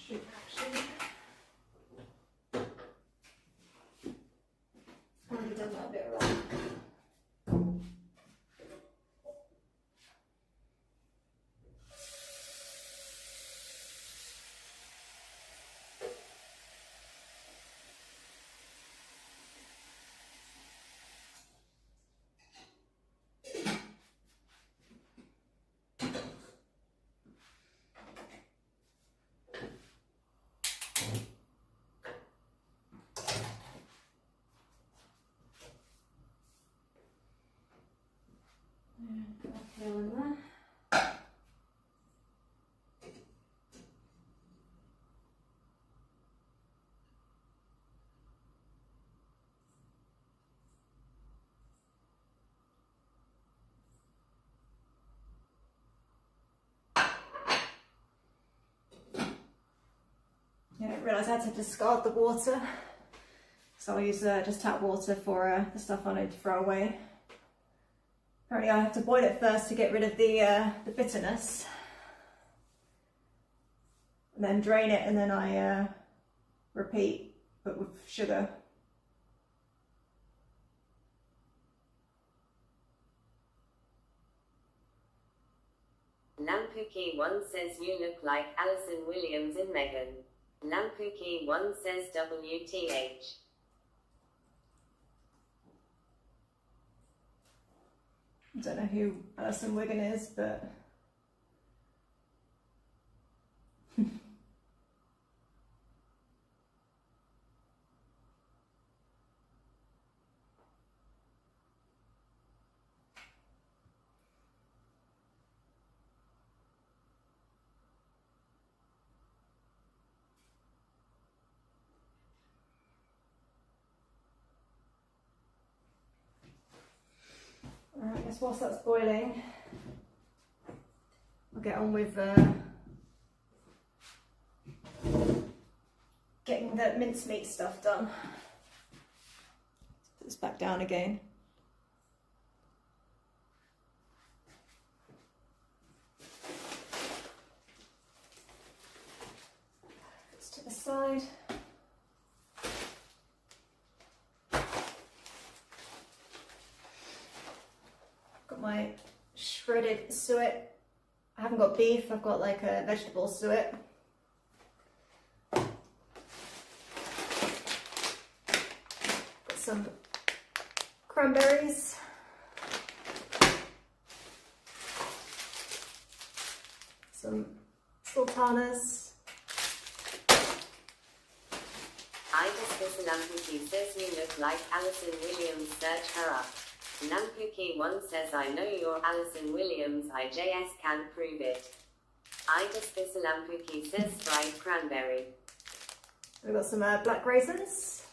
Shoot, actually. I've already done that a bit wrong. Peel in there. I didn't realise I had to discard the water, so I'll use just tap water for the stuff I need to throw away. Apparently I have to boil it first to get rid of the bitterness, and then drain it, and then I repeat, but with sugar. Lampuki 1 says, you look like Alison Williams in Megan. Lampuki 1 says, WTH. I don't know who Alison Wigan is, but I guess whilst that's boiling, I'll get on with getting the mincemeat stuff done. Put this back down again. It's to the side. My shredded suet. I haven't got beef, I've got like a vegetable suet. Got some cranberries. Some sultanas. I just Lampuki says, you look like Alison Williams, search her up. Lampuki 1 says, I know you're Alison Williams, IJS can prove it. I just Lampuki says, fried cranberry. We've got some black raisins.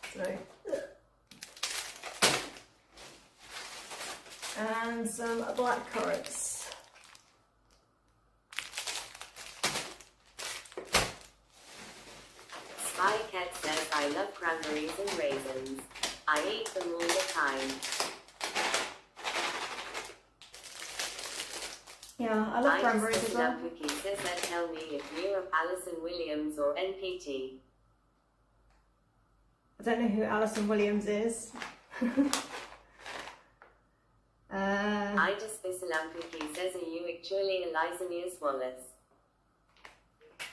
And some black currants. Spy Cat says, I love cranberries and raisins. I eat them all the time. Yeah, I love cranberries as well. Lampuki says that, tell me if you're Alison Williams or NPT. I don't know who Alison Williams is. I just Lampuki says, are you actually Eliza Wallace?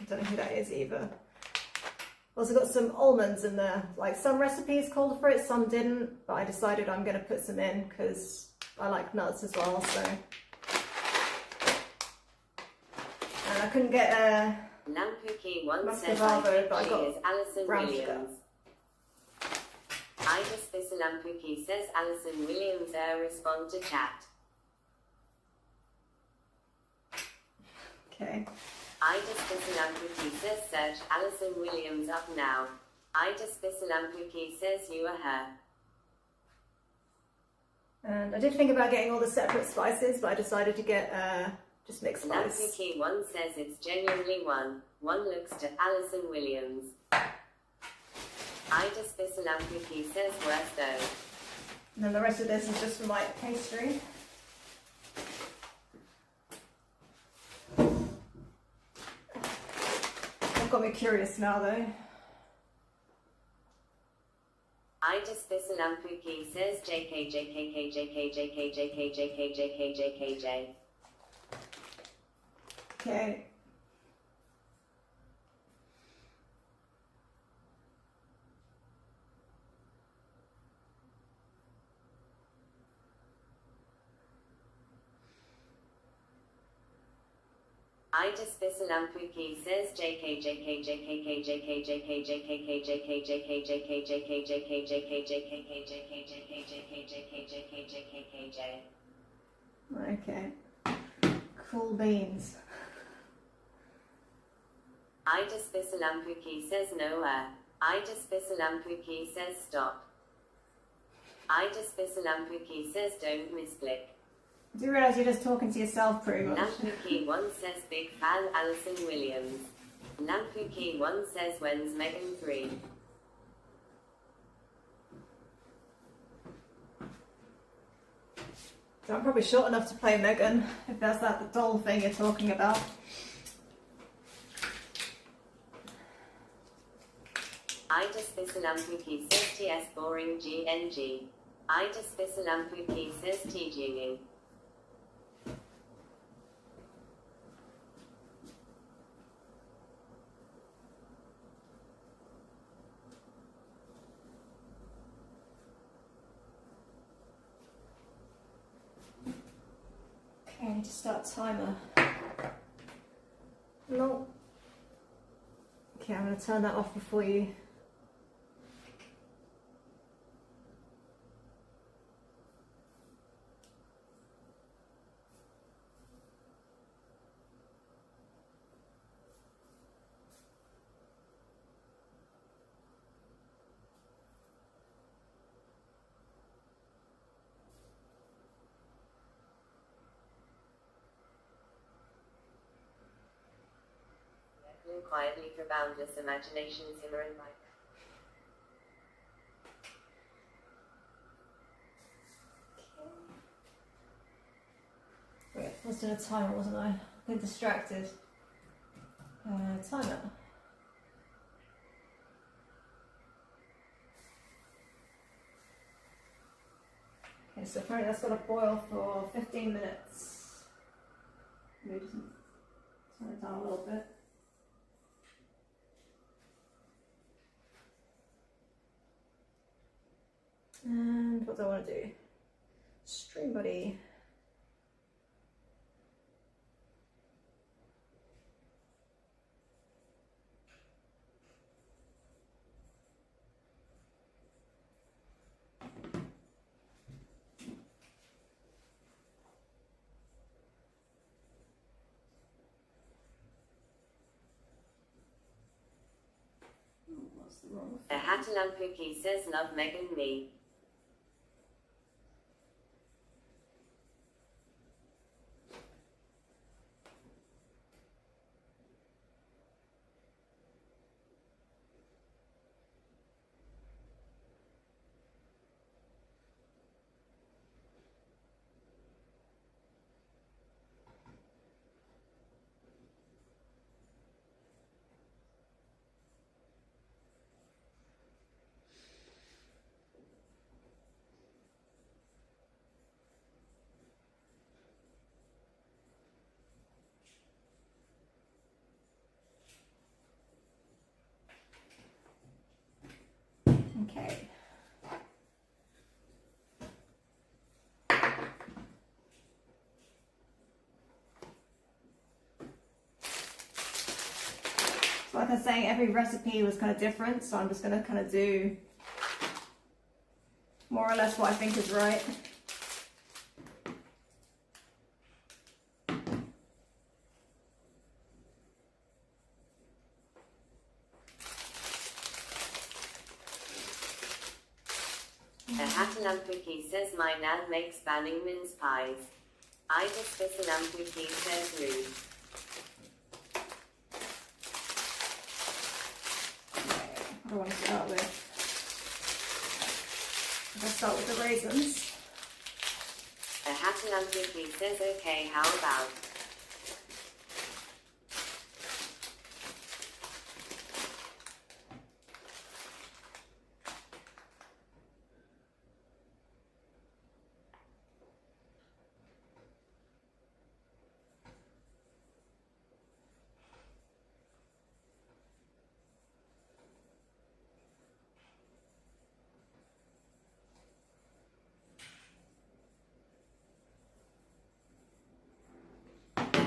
I don't know who that is either. Also got some almonds in there. Like some recipes called for it, some didn't, but I decided I'm going to put some in because I like nuts as well. So, and I couldn't get a Lampuki one says Muscovado, but I got is Alison brown Williams. sugar. I just this Lampuki says Alison Williams respond to chat. Okay. I just this Lampuki says search Alison Williams up now. I just this Lampuki says you are her. And I did think about getting all the separate spices, but I decided to get just mixed spice. Lampuki one says it's genuinely one. One looks to Alison Williams. I just this Lampuki says worse though. And then the rest of this is just for my pastry. I've got me curious now though. I just this Lampuki says JK JK JK JK JK JK JK JK J. Okay. I just this Lampuki says JK JK JK JK JK JK JK JK JK JK JK JK JK JK JK JK JK JK J. Okay. Cool beans. I just this Lampuki says nowhere. I just this Lampuki says stop. I just this Lampuki says don't misclick. I do realise you're just talking to yourself pretty much. Lampuki one says big fan Alison Williams. Lampuki one says when's Megan 3. So I'm probably short enough to play Megan, if that's that doll thing you're talking about. I just this Lampuki says TS boring GNG. I just this Lampuki says TGing. Okay, I need to start timer. No. Okay, I'm going to turn that off before you. Quietly for boundless imagination simmer and like. Wait, I was doing a timer, wasn't I? I've been distracted. Timer. Okay, so apparently that's got to boil for 15 minutes. Maybe just turn it down a little bit. And what do I want to do? Stream buddy. What's the wrong? Hatalampuki says love Megan me. Okay. So like I was saying, every recipe was kind of different, so I'm just going to kind of do more or less what I think is right. A Hatalampuki says my nan makes banning mince pies. I just Bisalampuki says rude. What do I want to start with? I'll start with the raisins. A Hatalampuki says okay, how about?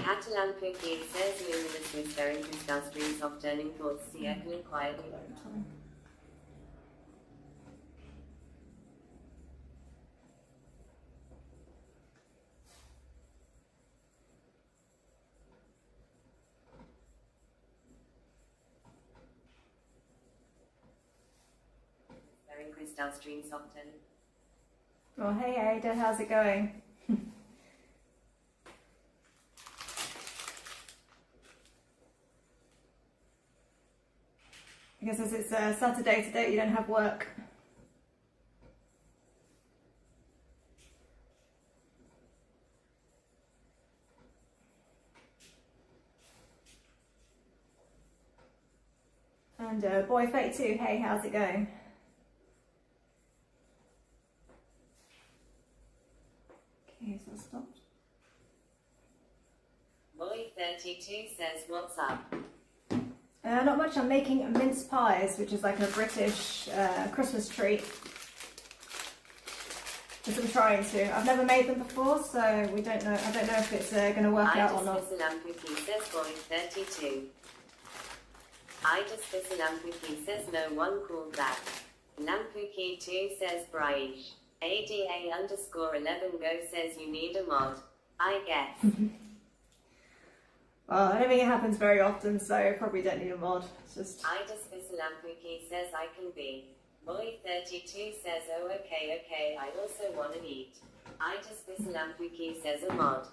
Hatalampuki says luminous with very disgusting of turning towards the ethnic quietly. Very crystal streams of turning. Oh, hey Ada, how's it going? I guess as it's Saturday today, you don't have work. And Boy Fate too, hey, how's it going? Okay, so I stopped. Boy 32 says what's up? Not much. I'm making mince pies, which is like a British Christmas treat. Just I'm trying to. I've never made them before, so we don't know. I don't know if it's going to work out or not. Bisalampuki says Boy 32. I just Bisalampuki says no one called that. Lampuki 2 says Braish. ADA _ 11 go says you need a mod. I guess. Well, I don't think it happens very often, so I probably don't need a mod. It's just... I just Bisalampuki says I can be. Boy 32 says oh okay, I also want to eat. I just Bisalampuki says a mod.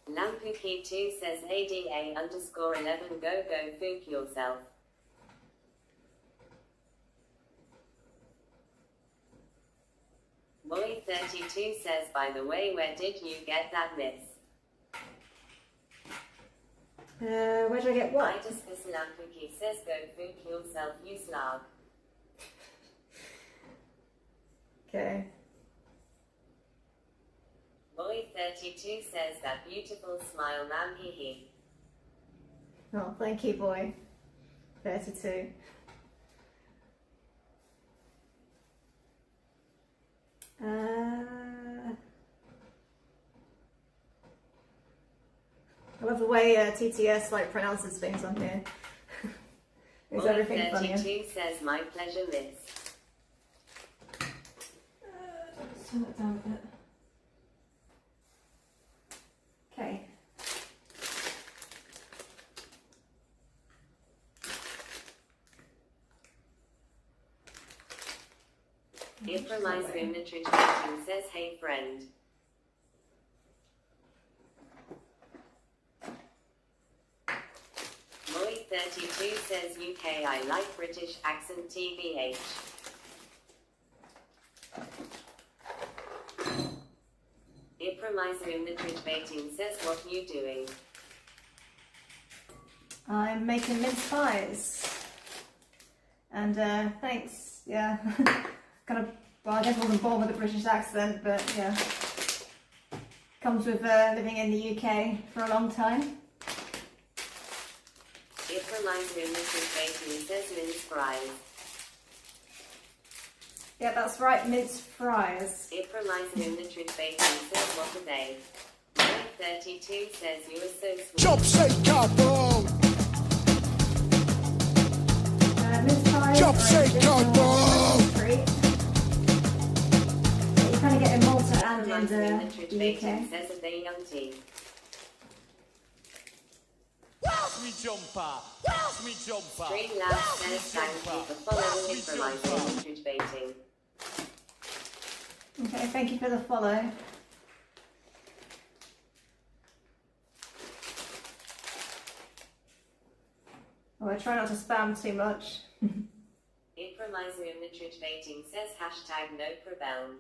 Lampuki 2 says ADA _ 11 go fook yourself. Boy 32 says by the way where did you get that miss? Where did I get what? I just Bisalampuki says go fook yourself you slug. Okay. Boy 32 says that beautiful smile ma'am hee hee. Oh, thank you, Boy 32. I love the way TTS like pronounces things on here. Is Boy everything 32 funny? says my pleasure miss. Let's turn that down a bit. Okay. Iframai's Ruminatory Tradition says hey friend. Boy 32 says UK I like British accent TBH. Iframai's Ruminatory Tradition says what you doing? I'm making mince pies. And thanks, yeah. Kind of, well, I guess I wasn't born with a British accent, but yeah. Comes with living in the UK for a long time. It reminds me of Mrs. Baking says mince fries. Yeah, that's right, mince fries. It reminds me of Mrs. Baking says what are they? Mike 32 says you are so sweet. Chop shake couple. Mince fries Chop are a shake traditional couple. treat. You kind of get in Malta and in Reminds me of Mrs. the Baking UK. says of their young tea. Where's me jumper? Where's me jumper? Streamlabs says thank you for following. It reminds me of Mrs. Baking. Okay, thank you for the follow. Oh, I try not to spam too much. It reminds me of Mrs. Baking says hashtag no rebel.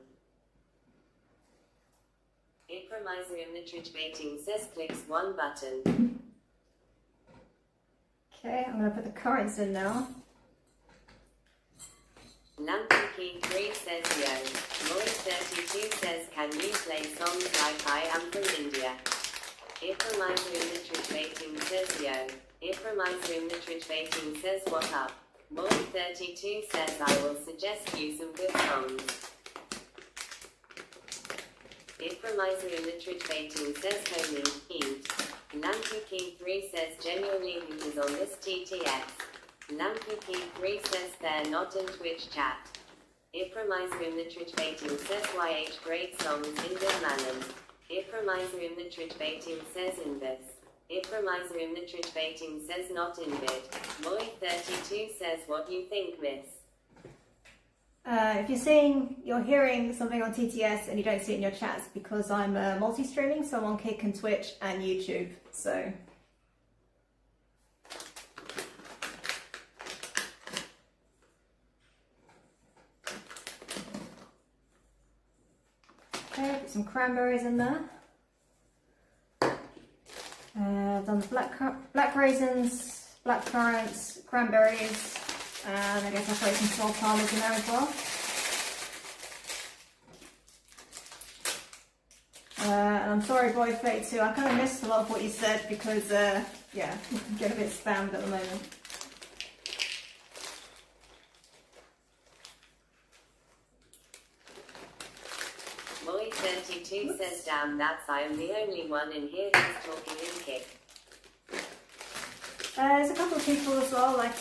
It reminds me of Mrs. Baking says clicks one button. Okay, I'm going to put the currants in now. Lampuki 3 says yo. Roy 32 says can you play songs like I am from India? It reminds me of Mrs. Baking says yo. It reminds me of Mrs. Baking says what up? Roy 32 says I will suggest you some good songs. It reminds me of Mrs. Baking says homie, eat. Lampuki 3 says genuinely who is on this TTS? Lampuki 3 says they're not in Twitch chat. It reminds me of Mrs. Baking says YH great songs in good manners. It reminds me of Mrs. Baking says in this. It reminds me of Mrs. Baking says not in bid. Moy 32 says what you think, miss. If you're hearing something on TTS and you don't see it in your chats, because I'm multi-streaming, so I'm on Kick and Twitch and YouTube, so. Okay, put some cranberries in there. I've done the black raisins, black currants, cranberries, and I guess I'll throw some sultanas in there as well. And I'm sorry, boy 32, I kind of missed a lot of what you said because, yeah, I'm getting a bit spammed at the moment. Moy 32 says damn that's I am the only one in here who's talking in Kick. There's a couple of people as well, like,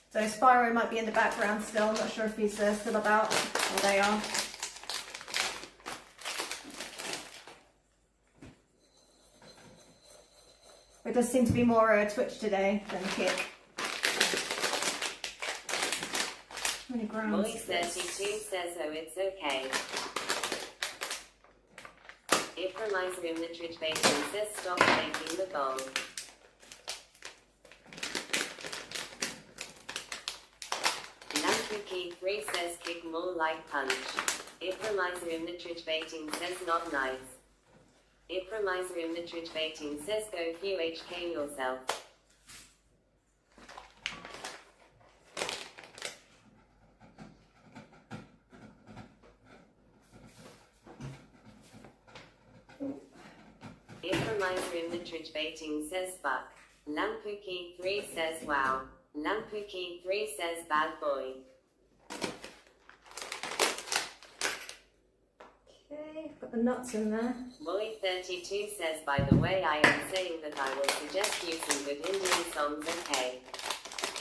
so Spyro might be in the background still, I'm not sure if he's still about, or they are. It does seem to be more Twitch today than Kick. How many grams Moy is this? 32 says oh it's okay. It reminds me of Mrs. Baking says stop making the bowl. Lampuki 3 says kick more like punch. It reminds me of Mrs. Baking says not nice. It reminds me of Mrs. Baking says go QHK yourself. It reminds me of Mrs. Bating says fuck. Lampuki 3 says wow. Lampuki 3 says bad boy. Okay, got the nuts in there. Moy 32 says by the way I am saying that I will suggest you some good Indian songs, okay?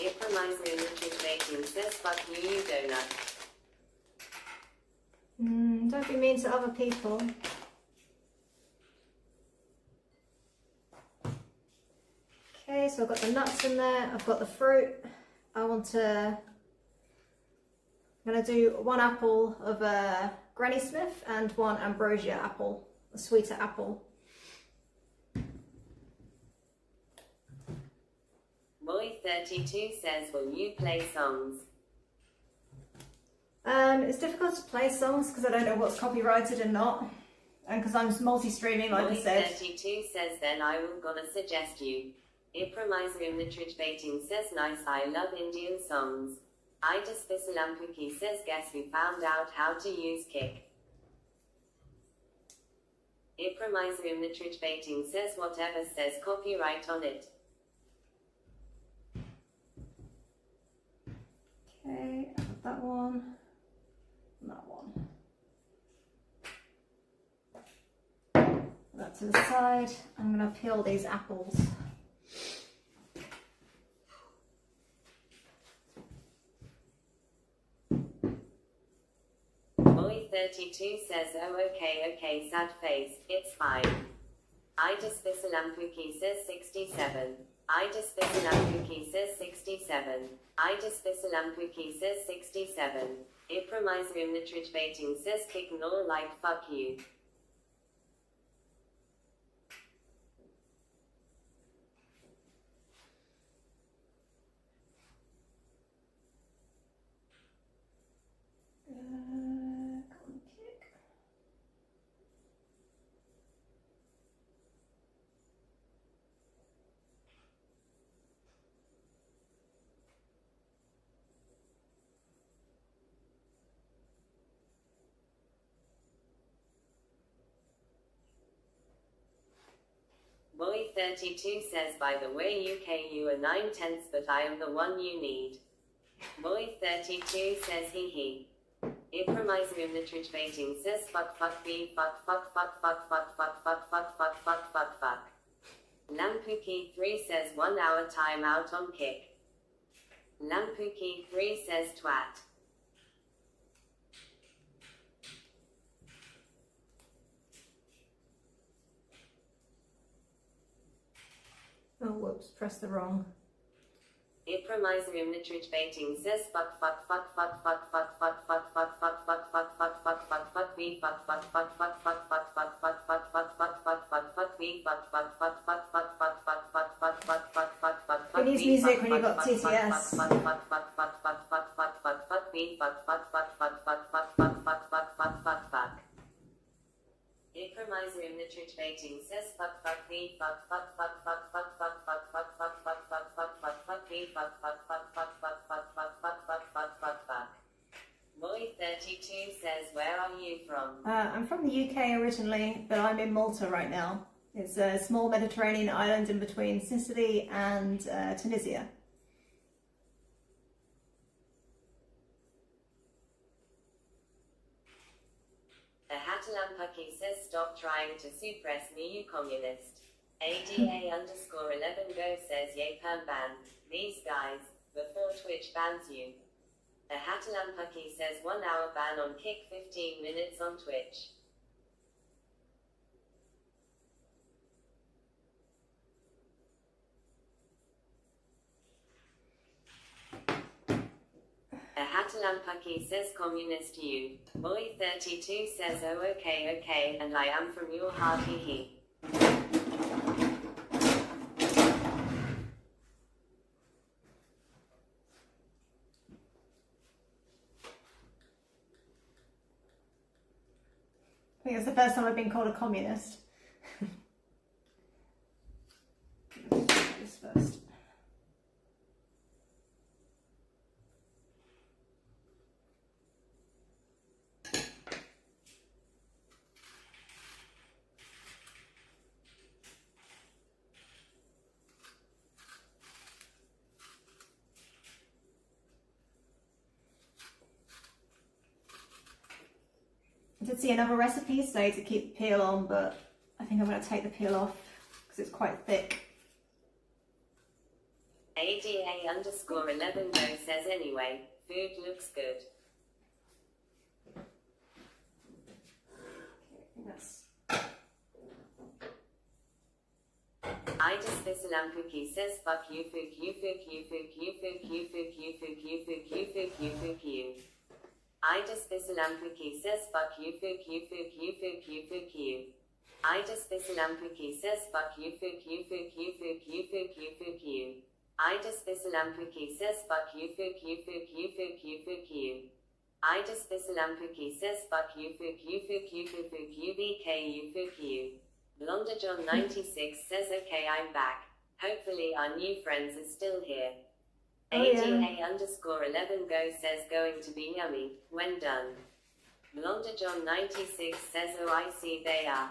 It reminds me of Mrs. Bating says fuck you you donut. Don't be mean to other people. Okay, so I've got the nuts in there, I've got the fruit. I'm going to do 1 apple of Granny Smith and 1 ambrosia apple, a sweeter apple. Moy 32 says will you play songs? It's difficult to play songs because I don't know what's copyrighted and not. And because I'm multi-streaming, like I said. Moy 32 says then I will gonna suggest you. It reminds me of Mrs. Bating says nice I love Indian songs. Idis Lampuki says guess who found out how to use Kick. Ipromiserium the tridge baiting says whatever says copyright on it. Okay, I've got that one and that one. Put that to the side. I'm going to peel these apples. Boy32 says, oh okay, sad face, it's fine. Ida Spisalampuki says 67. Ida Spisalampuki says 67. Ida Spisalampuki says 67. Ipromiserium the tridge baiting says kick no like fuck you. Boy32 says, by the way UK you are 9/10, but I am the one you need. Boy32 says hee hee. Ipromiserium the tridge baiting says fuck be fuck. Lampuki3 says 1 hour time out on kick. Lampuki3 says twat. Oh, whoops, pressed the wrong. Ipromiserium the tridge baiting says fuck me Who needs music when you've got TTS? Ipromiserium the tridge baiting says fuck me Boy32 says, where are you from? I'm from the UK originally, but I'm in Malta right now. It's a small Mediterranean island in between Sicily and Tunisia. The Hatalampaki says, stop trying to suppress me, you communist. ADA_11 go says, yay perm ban, these guys, before Twitch bans you. The Hatalampaki says 1 hour ban on kick, 15 minutes on Twitch. A Hatalampaki says communist you. Boy32 says oh okay, and I am from your heart hee hee. I think it's the first time I've been called a communist. This first. I did see another recipe say to keep the peel on, but I think I'm going to take the peel off because it's quite thick. ADA_11 go says anyway, food looks good. Ida Spisalampuki says fuck you fook you. Ida Spisalampuki says fuck you fook you. Ida Spisalampuki says fuck you fook you. Ida Spisalampuki says fuck you fook you. Ida Spisalampuki says fuck you fook you BK you. Blonda John 96 says okay I'm back. Hopefully our new friends are still here. ADA_11 go says going to be yummy when done. Blonda John 96 says oh I see they are.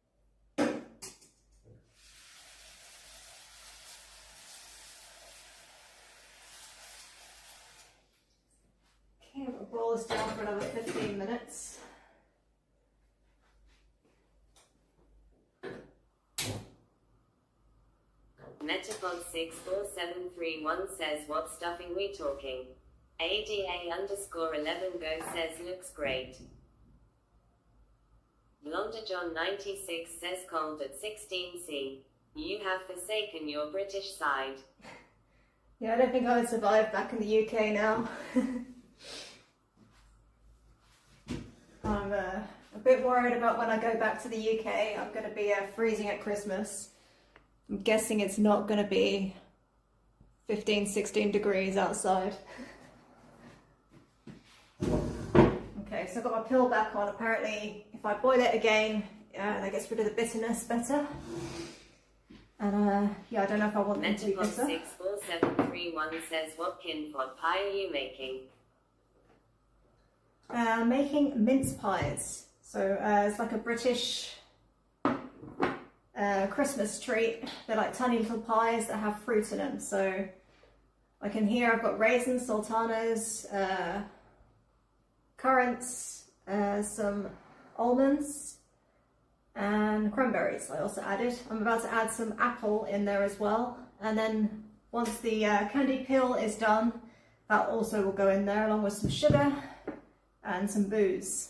boil this down for another 15 minutes. Metapod64731 says, what stuffing we talking? ADA_11 go says, looks great. Blonder John 96 says, cold at 16C. You have forsaken your British side. Yeah, I don't think I would survive back in the UK now. I'm a bit worried about when I go back to the UK. I'm going to be freezing at Christmas. I'm guessing it's not going to be 15, 16 degrees outside. Okay, so I've got my pill back on. Apparently, if I boil it again, that gets rid of the bitterness better. And yeah, I don't know if I want them to be bitter. Metapod64731 says, what kin pot pie are you making? Making mince pies. So it's like a British Christmas treat. They're like tiny little pies that have fruit in them. So like in here I've got raisins, sultanas, currants, some almonds and cranberries I also added. I'm about to add some apple in there as well, and then once the candied peel is done, that also will go in there along with some sugar and some booze.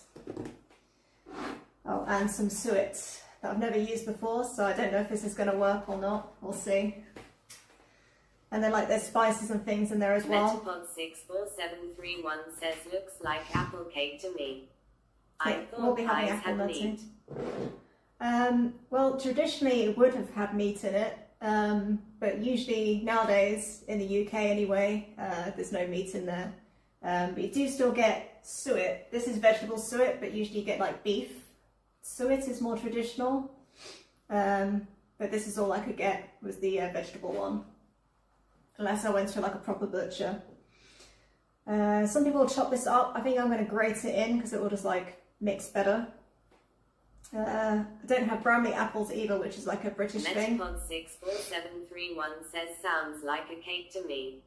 Oh, and some suet that I've never used before, so I don't know if this is going to work or not. We'll see. And then like there's spices and things in there as well. Metapod64731 says, looks like apple cake to me. Yeah, I thought we'll be having pies apple had nut meat. Well, traditionally it would have had meat in it, but usually nowadays, in the UK anyway, there's no meat in there. But you do still get suet. This is vegetable suet, but usually you get like beef. Suet is more traditional, but this is all I could get was the vegetable one, unless I went to like a proper butcher. Some people chop this up. I think I'm going to grate it in because it will just like mix better. I don't have Bramley apples either, which is like a British thing. Metapod64731 says, sounds like a cake to me.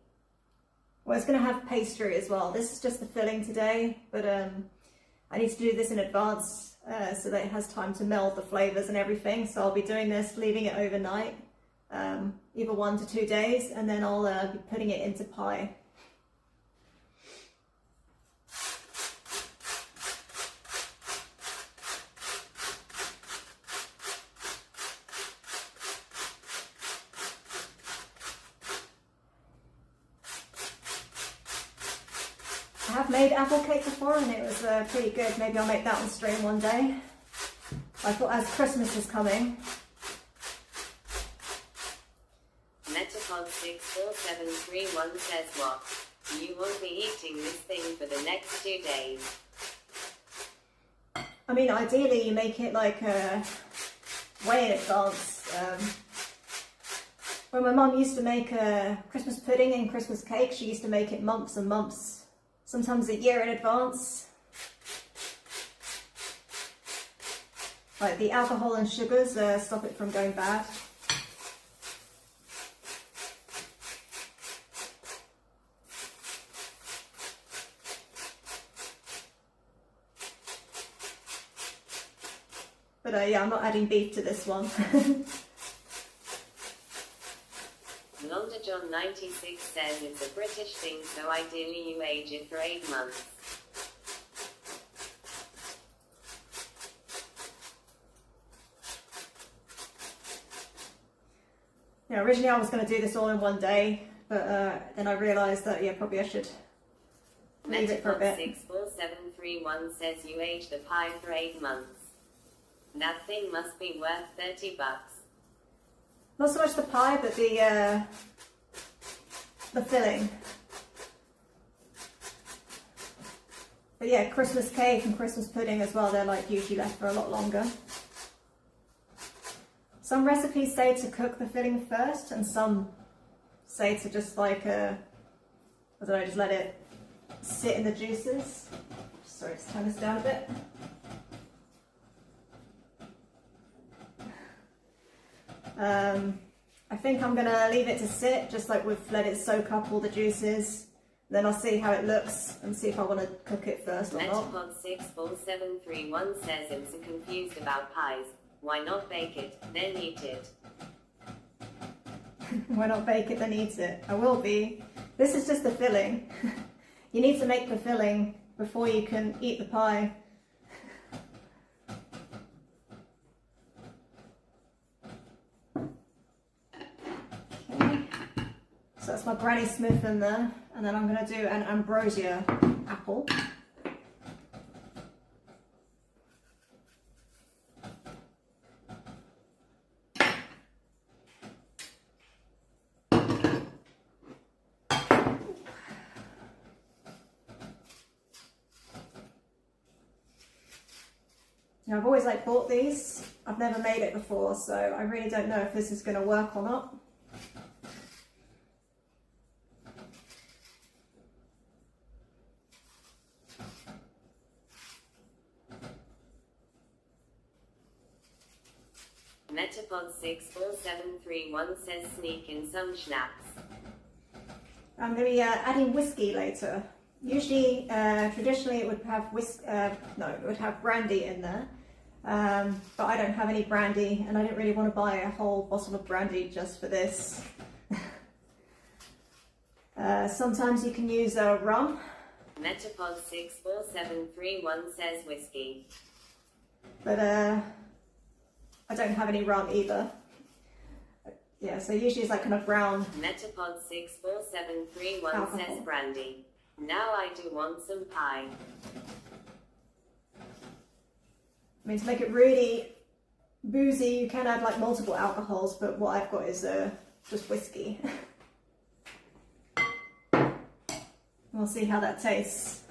Well, it's going to have pastry as well. This is just the filling today, but I need to do this in advance so that it has time to meld the flavours and everything. So I'll be doing this, leaving it overnight, either 1 to 2 days, and then I'll be putting it into pie. I have made apple cake before and it was pretty good. Maybe I'll make that on stream one day. I thought as Christmas is coming. Metapod64731 says, what? You won't be eating this thing for the next 2 days. I mean, ideally you make it like way in advance. When my mum used to make Christmas pudding and Christmas cake, she used to make it months and months. Sometimes a year in advance. Like the alcohol and sugars stop it from going bad. But yeah, I'm not adding beef to this one. Blonder John 96 says it's a British thing, so ideally you age it for 8 months. Yeah, originally I was going to do this all in one day, but then I realised that, yeah, probably I should leave it for a bit. Metapod64731 says you age the pie for 8 months. That thing must be worth $30. Not so much the pie, but the filling. But yeah, Christmas cake and Christmas pudding as well, they're like usually left for a lot longer. Some recipes say to cook the filling first, and some say to just like, I don't know, just let it sit in the juices. Sorry, let's turn this down a bit. I think I'm going to leave it to sit, just like we've let it soak up all the juices. And Then I'll see how it looks and see if I want to cook it first or not. Metapod64731 says I'm so confused about pies. Why not bake it, then eat it? Why not bake it then eat it? I will be. This is just the filling. You need to make the filling before you can eat the pie. Okay. So that's my Granny Smith in there. And then I'm going to do an ambrosia apple. Now I've always bought these. I've never made it before, so I really don't know if this is going to work or not. Metapod64731 says sneak in some schnapps. I'm going to be adding whiskey later. Usually, traditionally it would have it would have brandy in there, but I don't have any brandy, and I didn't really want to buy a whole bottle of brandy just for this. Sometimes you can use rum. Metapod64731 says whiskey. But I don't have any rum either. Yeah, so usually it's kind of brown. Metapod64731 alcohol. says brandy. Now I do want some pie. I mean, to make it really boozy, you can add multiple alcohols, but what I've got is just whiskey. We'll see how that tastes.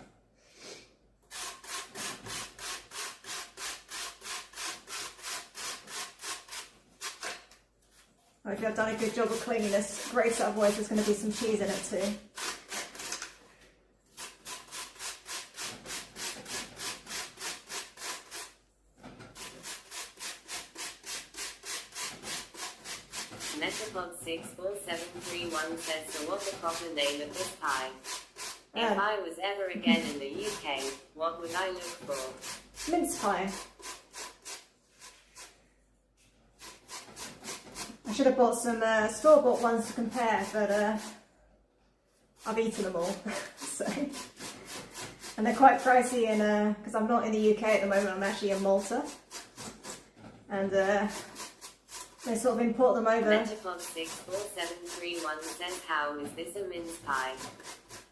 Hopefully I've done a good job of cleaning this grate, otherwise there's going to be some cheese in it too. Metapod64731 says, so what's the proper name of this pie? If I was ever again in the UK, what would I look for? Mince pie. I should have bought some store-bought ones to compare, but I've eaten them all. So, and they're quite pricey, because I'm not in the UK at the moment, I'm actually in Malta. And they sort of import them over. Metapod64731 says, how is this a mince pie?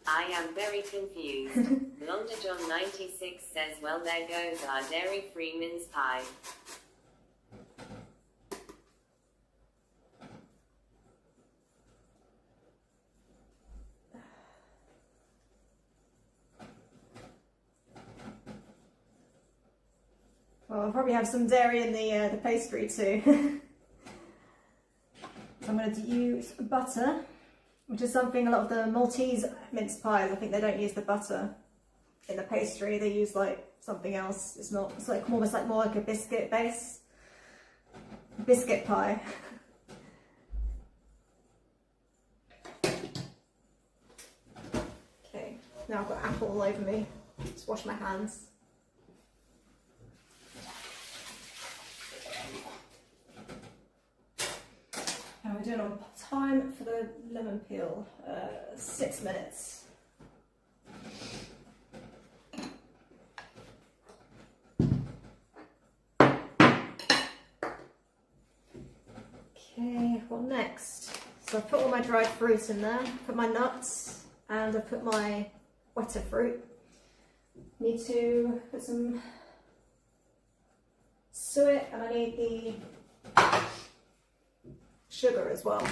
I am very confused. Blonder John 96 says, well, there goes our dairy-free mince pie. Well, I'll probably have some dairy in the pastry too. So I'm going to use butter, which is something a lot of the Maltese mince pies, I think they don't use the butter in the pastry. They use something else. It's not. It's almost more like a biscuit base. Biscuit pie. Okay. Now I've got apple all over me. Just wash my hands. And we're doing on time for the lemon peel, 6 minutes. Okay, what next? So I've put all my dried fruit in there, put my nuts, and I've put my wetter fruit. Need to put some suet, and I need the sugar as well.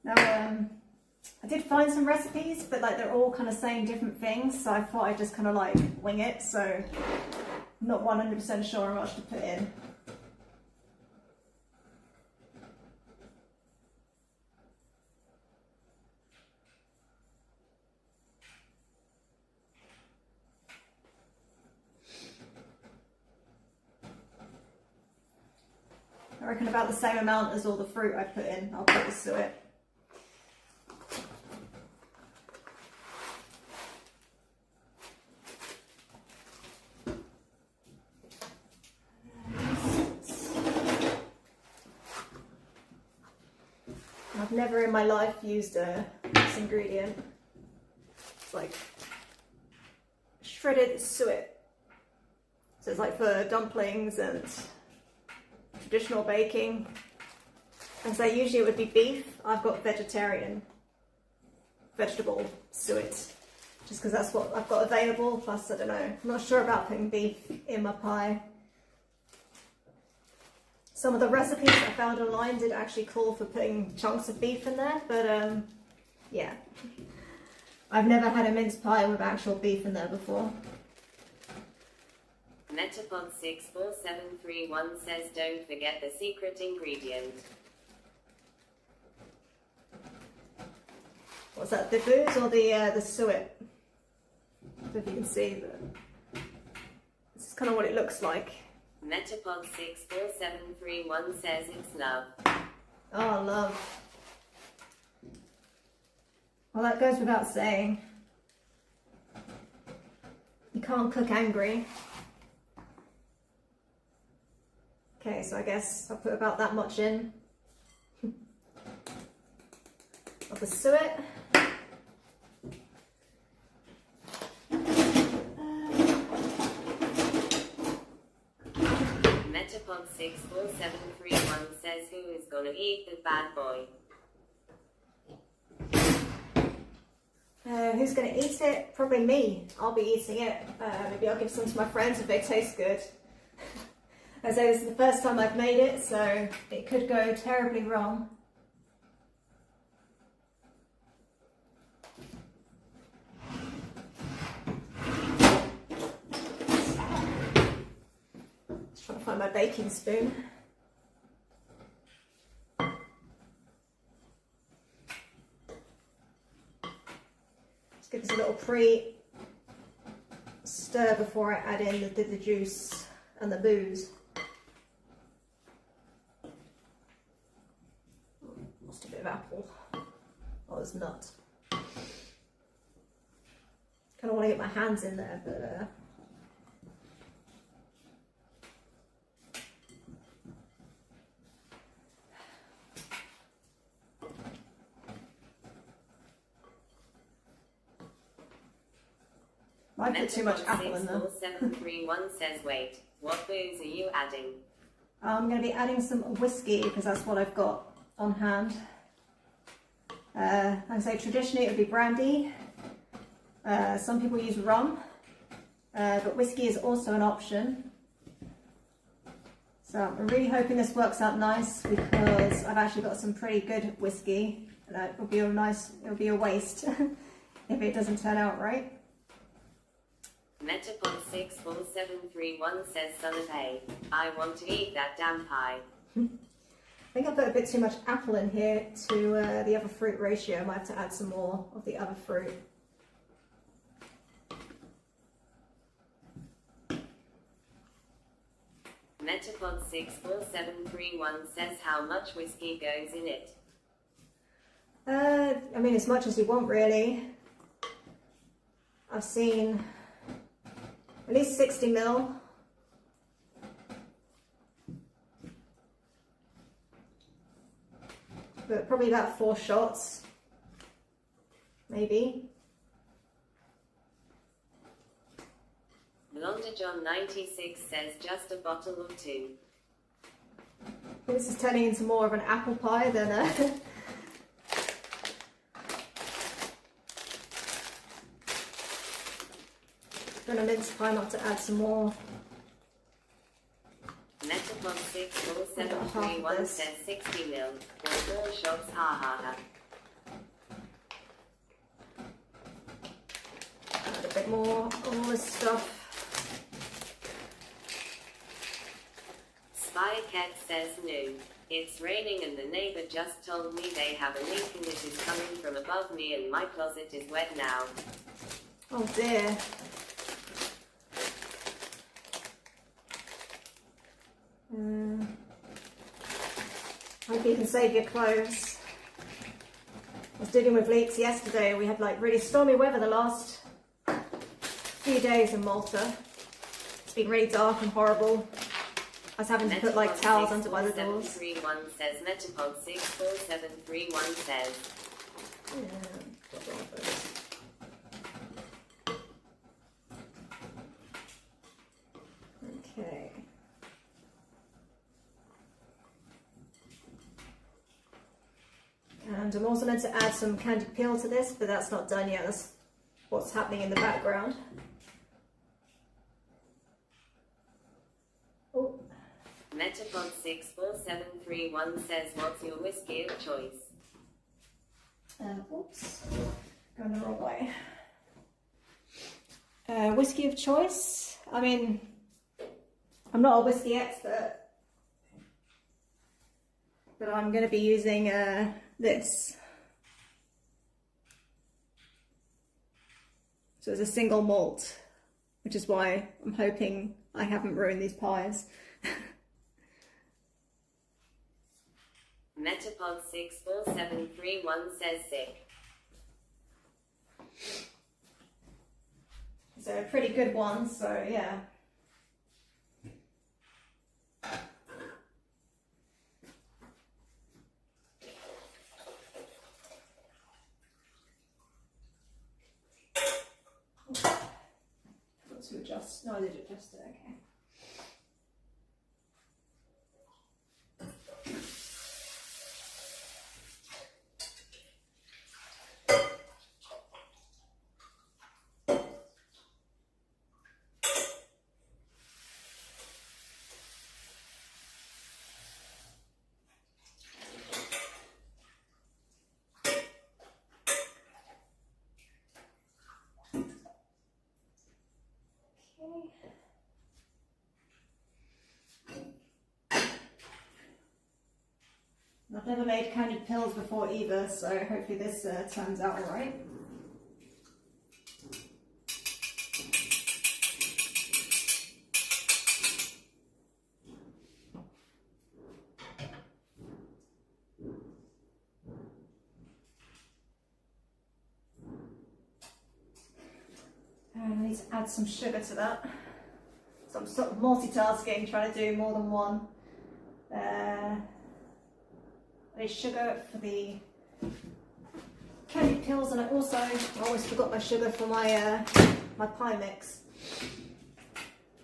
Now, I did find some recipes, but they're all kind of saying different things, so I thought I'd just kind of wing it, so I'm not 100% sure how much to put in. I reckon about the same amount as all the fruit I put in. I'll put the suet. never in my life used this ingredient. It's like shredded suet. So it's like for dumplings and traditional baking. And so usually it would be beef. I've got vegetarian vegetable suet, just because that's what I've got available. Plus, I don't know, I'm not sure about putting beef in my pie. Some of the recipes I found online did actually call for putting chunks of beef in there, but yeah. I've never had a mince pie with actual beef in there before. Metapod64731 says don't forget the secret ingredient. What's that, the booze or the suet? I don't know if you can see that. This is kind of what it looks like. Metapod64731 says it's love. Oh, love. Well, that goes without saying. You can't cook angry. Okay, so I guess I'll put about that much in of the suet. Metapod64731 says who is gonna eat the bad boy? Who's going to eat it? Probably me. I'll be eating it. Maybe I'll give some to my friends if they taste good. As I say, this is the first time I've made it, so it could go terribly wrong. Just trying to find my baking spoon. Give us a little pre-stir before I add in the juice and the booze. Lost a bit of apple. Oh, there's nut. Kind of want to get my hands in there, but I put too much apple in there. 731 says wait, what booze are you adding? I'm going to be adding some whiskey because that's what I've got on hand. I'd say traditionally it would be brandy. Some people use rum, but whiskey is also an option. So I'm really hoping this works out nice because I've actually got some pretty good whiskey. And it'll be a waste if it doesn't turn out right. Metapod64731 says son of A, I want to eat that damn pie. I think I put a bit too much apple in here to the other fruit ratio. I might have to add some more of the other fruit. Metapod64731 says how much whiskey goes in it. I mean, as much as you want, really. I've seen at least 60 ml. But probably about 4 shots, maybe. Blonda John 96 says just a bottle or 2. This is turning into more of an apple pie than a mince pie, not to add some more. Metapod64731 says 60 ml, or 4 shots, ha ha ha. Add a bit more of all this stuff. Spy Cat says no. It's raining and the neighbor just told me they have a leak and it is coming from above me and my closet is wet now. Oh dear. Hope you can save your clothes. I was dealing with leaks yesterday. We had like really stormy weather the last few days in Malta. It's been really dark and horrible. was having to put like towels under by the doors. 64731 says Metapod 64731 says. Okay. And I'm also meant to add some candied peel to this, but that's not done yet. That's what's happening in the background. Oh. Metapod 64731 says, what's your whiskey of choice? Oops, going the wrong way. Whiskey of choice? I mean, I'm not a whiskey expert, but I'm going to be using this. So it's a single malt, which is why I'm hoping I haven't ruined these pies. Metapod 64731 says sick. So a pretty good one, so yeah. Got to adjust. No, I did adjust it, okay. I've never made candied pills before either, so hopefully this turns out alright. And I need to add some sugar to that. So I'm sort of multitasking, trying to do more than one. I need sugar for the candied pills, and I always forgot my sugar for my my pie mix.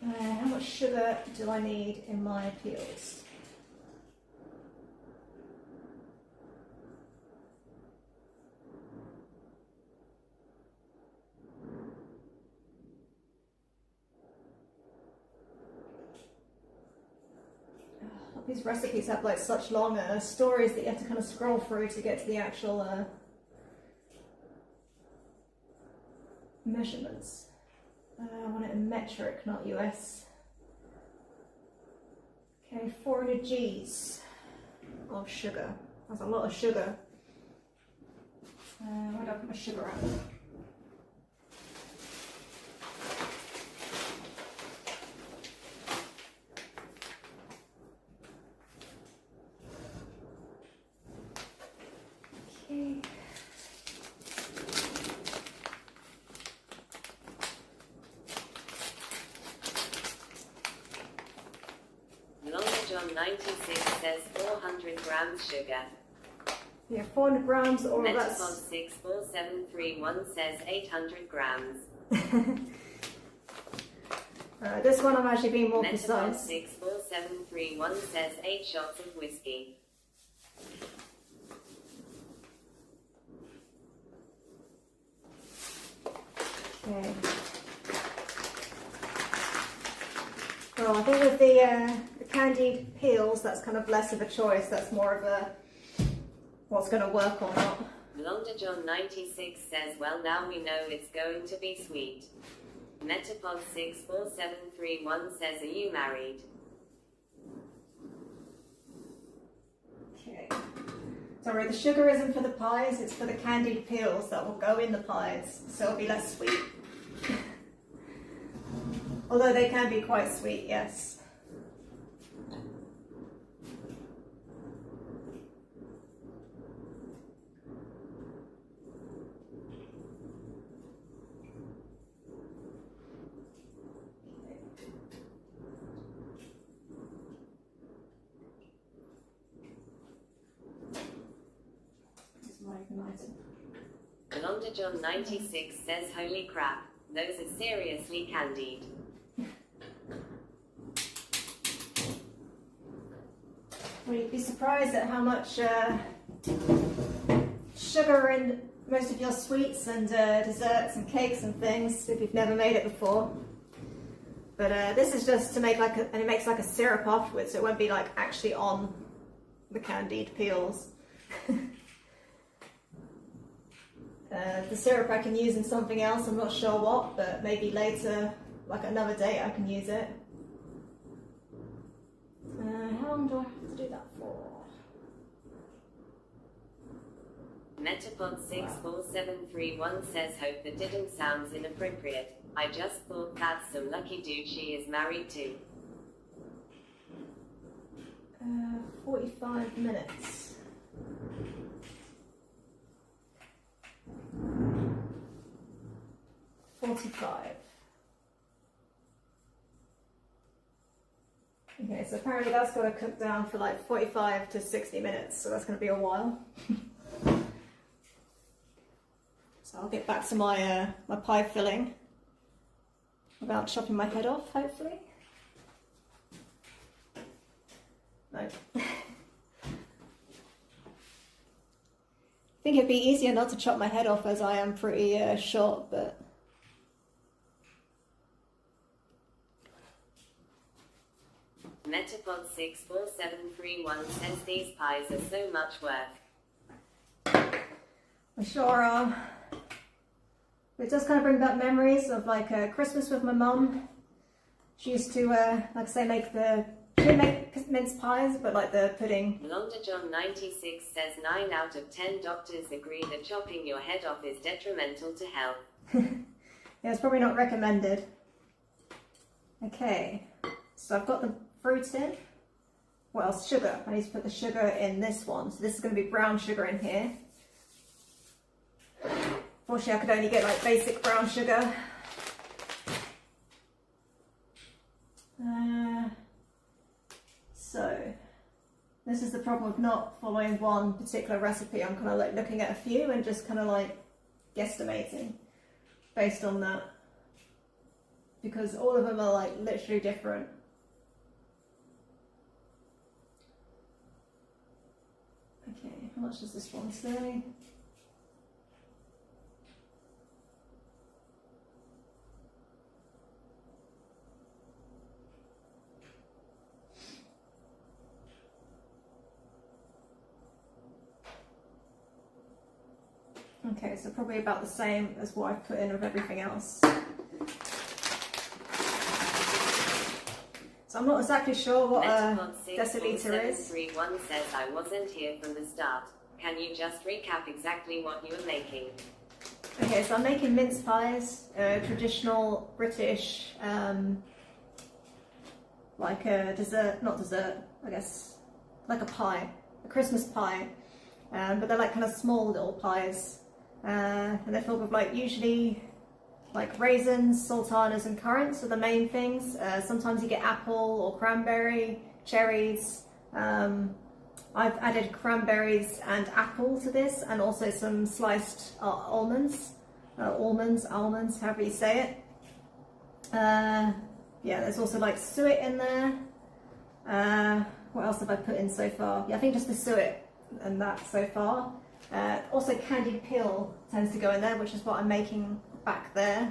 How much sugar do I need in my peels? These recipes have like such long stories that you have to kind of scroll through to get to the actual measurements. I want it in metric, not US. Okay, 400 Gs of sugar. That's a lot of sugar. Where do I put my sugar at? John 96 says 400 grams sugar. Yeah, 400 grams, or Metapod that's... 64731 says 800 grams. This one I'm actually being more Metapod precise. 64731 says 8 shots of whiskey. Okay. Well, I think with the candied peels, that's kind of less of a choice. That's more of a what's going to work or not. Londa John 96 says, well, now we know it's going to be sweet. Metapod 64731 says, are you married? Okay. Sorry, the sugar isn't for the pies, it's for the candied peels that will go in the pies, so it'll be less sweet. Although they can be quite sweet, yes. Blonde John 96 says, holy crap, those are seriously candied. Well, you'd be surprised at how much sugar in most of your sweets and desserts and cakes and things if you've never made it before. But this is just to make and it makes like a syrup afterwards, so it won't be like actually on the candied peels. The syrup I can use in something else, I'm not sure what, but maybe later, like another day, I can use it. How long do I have to do that for? Metapod 64731 says, hope that didn't sounds inappropriate. I just thought that's some lucky dude she is married to. 45 minutes. Okay, so apparently that's got to cook down for like 45 to 60 minutes, so that's going to be a while. So I'll get back to my my pie filling without chopping my head off, hopefully. No. I think it'd be easier not to chop my head off as I am pretty short, but... Metapod 64731 says these pies are so much work. They sure are. It does kind of bring back memories of like Christmas with my mum. She used to, like I say, she didn't make mince pies, but like the pudding. Blonde John 96 says 9 out of 10 doctors agree that chopping your head off is detrimental to health. Yeah, it's probably not recommended. Okay, so I've got the fruit in. What else? Sugar. I need to put the sugar in this one. So this is going to be brown sugar in here. Fortunately, I could only get like basic brown sugar. So this is the problem with not following one particular recipe. I'm kind of like looking at a few and just kind of like guesstimating based on that, because all of them are like literally different. Okay, how much does this one say? Okay, so probably about the same as what I've put in with everything else. So I'm not exactly sure what a deciliter is. 731 says, I wasn't here from the start. Can you just recap exactly what you were making? Okay, so I'm making mince pies, traditional British, like a dessert, not dessert, I guess, like a pie, a Christmas pie. But they're like kind of small little pies. And they're filled with like usually like raisins, sultanas and currants are the main things. Sometimes you get apple or cranberry, cherries. I've added cranberries and apple to this, and also some sliced almonds, almonds, however you say it. Yeah, there's also like suet in there. What else have I put in so far? Yeah, I think just the suet and that so far. Also candied peel tends to go in there, which is what I'm making back there.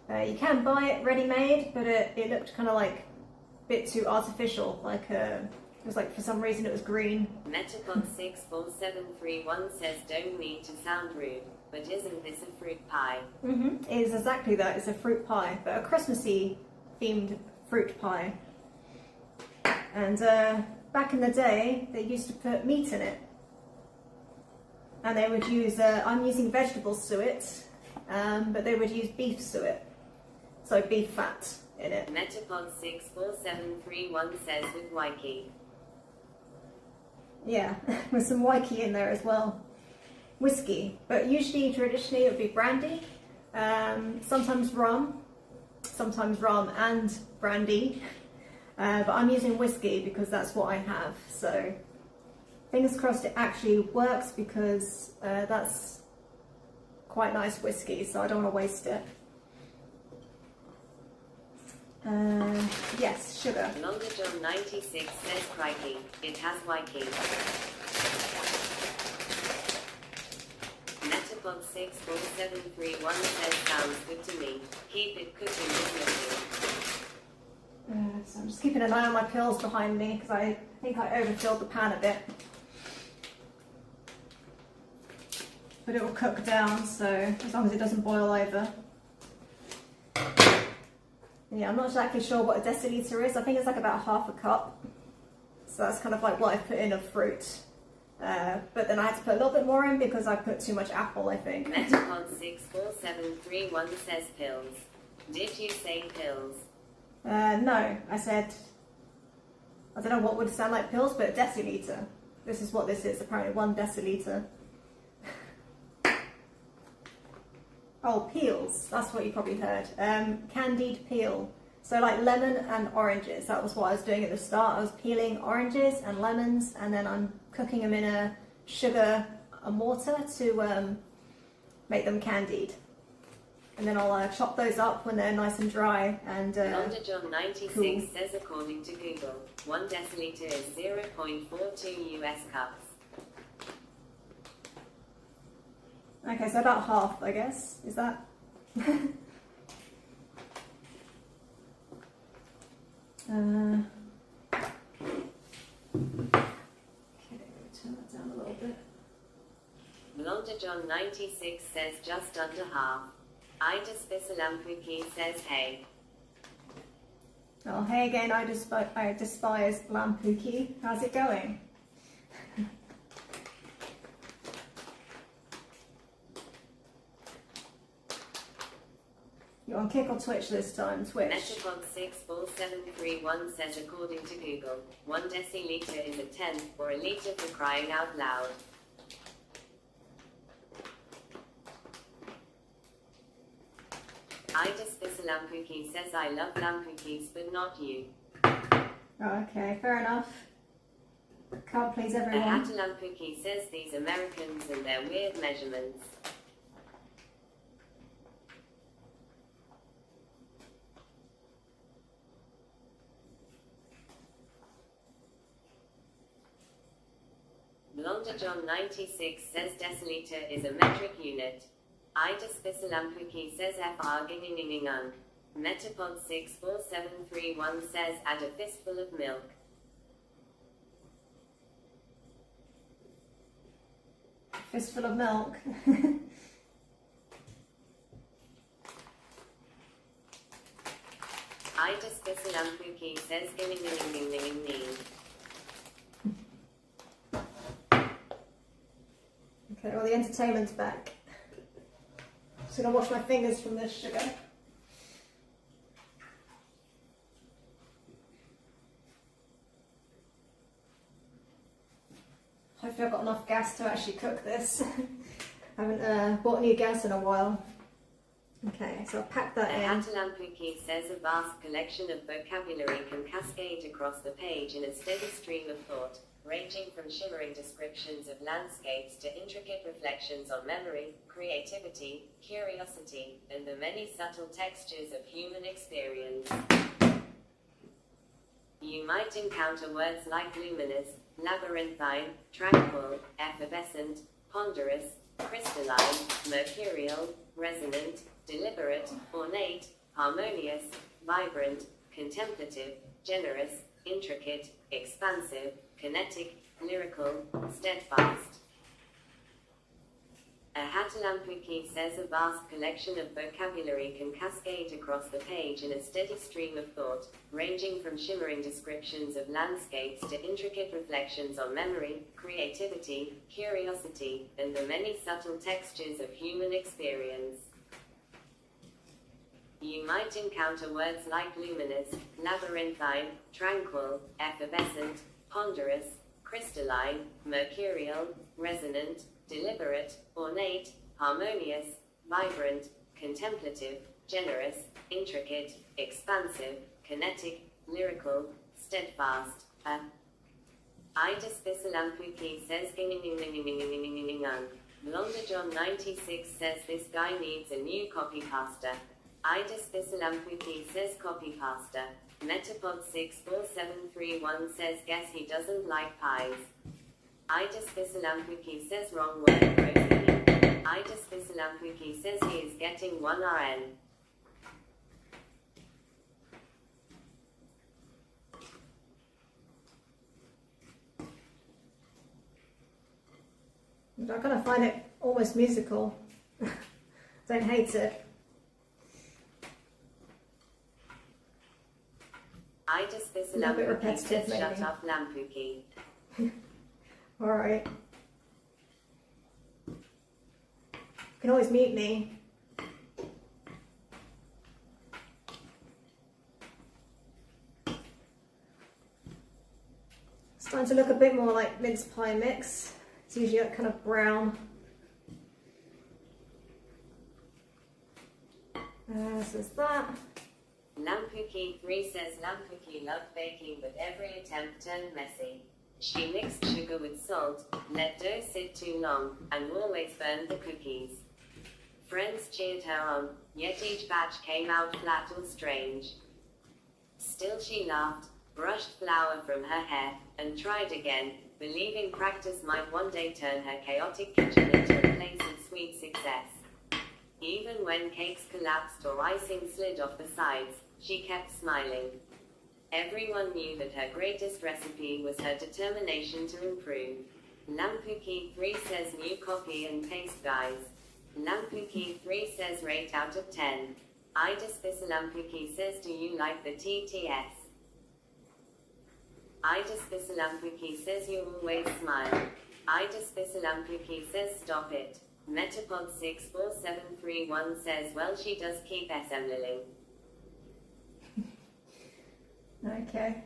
You can buy it ready-made, but it looked kind of like a bit too artificial, like it was like for some reason it was green. Metapod 64731 says, don't mean to sound rude, but isn't this a fruit pie? It is exactly that, it's a fruit pie, but a Christmassy themed fruit pie. And back in the day they used to put meat in it. And they would use, I'm using vegetable suet, but they would use beef suet, so beef fat in it. Metapod 64731 says with Waikiki. Yeah, with some Waikiki in there as well. Whiskey, but usually, traditionally, it would be brandy, sometimes rum and brandy, but I'm using whiskey because that's what I have, so... Fingers crossed it actually works, because that's quite nice whiskey, so I don't want to waste it. Yes, sugar. Longer John 96 says crikey, it has wikey. Metapod 64731 says sounds good to me. Keep it cooking with looking. So I'm just keeping an eye on my pills behind me because I think I overfilled the pan a bit. But it will cook down, so as long as it doesn't boil over. Yeah, I'm not exactly sure what a deciliter is. I think it's like about half a cup. So that's kind of like what I put in of fruit. But then I had to put a little bit more in because I put too much apple, I think. Metapod 64731 says pills. Did you say pills? No, I said, I don't know what would sound like pills, but a deciliter. This is what this is, apparently 1 deciliter. Oh, peels, that's what you probably heard. Candied peel. So like lemon and oranges, that was what I was doing at the start. I was peeling oranges and lemons, and then I'm cooking them in a mortar to make them candied. And then I'll chop those up when they're nice and dry. And Longer John 96 cool. says according to Google, 1 deciliter is 0.42 US cups. Okay, so about half, I guess. Is that? Okay, turn that down a little bit. Longer John 96 says just under half. Ida Spisalampuki says hey. Oh, hey again, I despise Lampuki. How's it going? You're on Kick or Twitch this time? Twitch. Metapod 64731 says according to Google, 1 deciliter is a tenth or a litre for crying out loud. Ida Spisalampuki says I love lampukis but not you. Okay, fair enough. Can't please everyone. Ahatalampuki says these Americans and their weird measurements. Blonder John 96 says deciliter is a metric unit. Ida Spisalampuki says FR gingingingingung. Metapod 64731 says add a fistful of milk. Fistful of milk. Ida Spisalampuki says ginginginginginginginging. Okay, well the entertainment's back. Just gonna wash my fingers from this sugar. Hopefully I've got enough gas to actually cook this. I haven't bought new gas in a while. Okay, so I'll pack that in. Ahatalampuki says a vast collection of vocabulary can cascade across the page in a steady stream of thought, ranging from shimmering descriptions of landscapes to intricate reflections on memory, creativity, curiosity, and the many subtle textures of human experience. You might encounter words like luminous, labyrinthine, tranquil, effervescent, ponderous, crystalline, mercurial, resonant, deliberate, ornate, harmonious, vibrant, contemplative, generous, intricate, expansive, kinetic, lyrical, steadfast. Ahatalampuki says a vast collection of vocabulary can cascade across the page in a steady stream of thought, ranging from shimmering descriptions of landscapes to intricate reflections on memory, creativity, curiosity, and the many subtle textures of human experience. You might encounter words like luminous, labyrinthine, tranquil, effervescent, ponderous, crystalline, mercurial, resonant, deliberate, ornate, harmonious, vibrant, contemplative, generous, intricate, expansive, kinetic, lyrical, steadfast. Ida Spisalampuki says gingingingingingingingingingingang. Blonder John 96 says this guy needs a new copy pasta. Idis Bisalampuki says copy pasta. Metapod 64731 says guess he doesn't like pies. Idis Bisalampuki says wrong word Rosalie. Idis Bisalampuki says he is getting 1 RN. I'm gonna find it almost musical. Don't hate it. Idis A bit Bisalampuki repetitive, says shut maybe. up Lampuki. Alright. You can always mute me. It's starting to look a bit more like mince pie mix. It's usually like kind of brown. So there's that. Lampuki 3 says Lampuki loved baking but every attempt turned messy. She mixed sugar with salt, let dough sit too long, and always burned the cookies. Friends cheered her on, yet each batch came out flat or strange. Still she laughed, brushed flour from her hair, and tried again, believing practice might one day turn her chaotic kitchen into a place of sweet success. Even when cakes collapsed or icing slid off the sides, she kept smiling. Everyone knew that her greatest recipe was her determination to improve. Lampuki 3 says new copy and paste guys. Lampuki 3 says rate out of 10. Idis Bisalampuki says do you like the TTS? Idis Bisalampuki says you always smile. Idis Bisalampuki says stop it. Metapod 64731 says well she does keep assembling. Okay.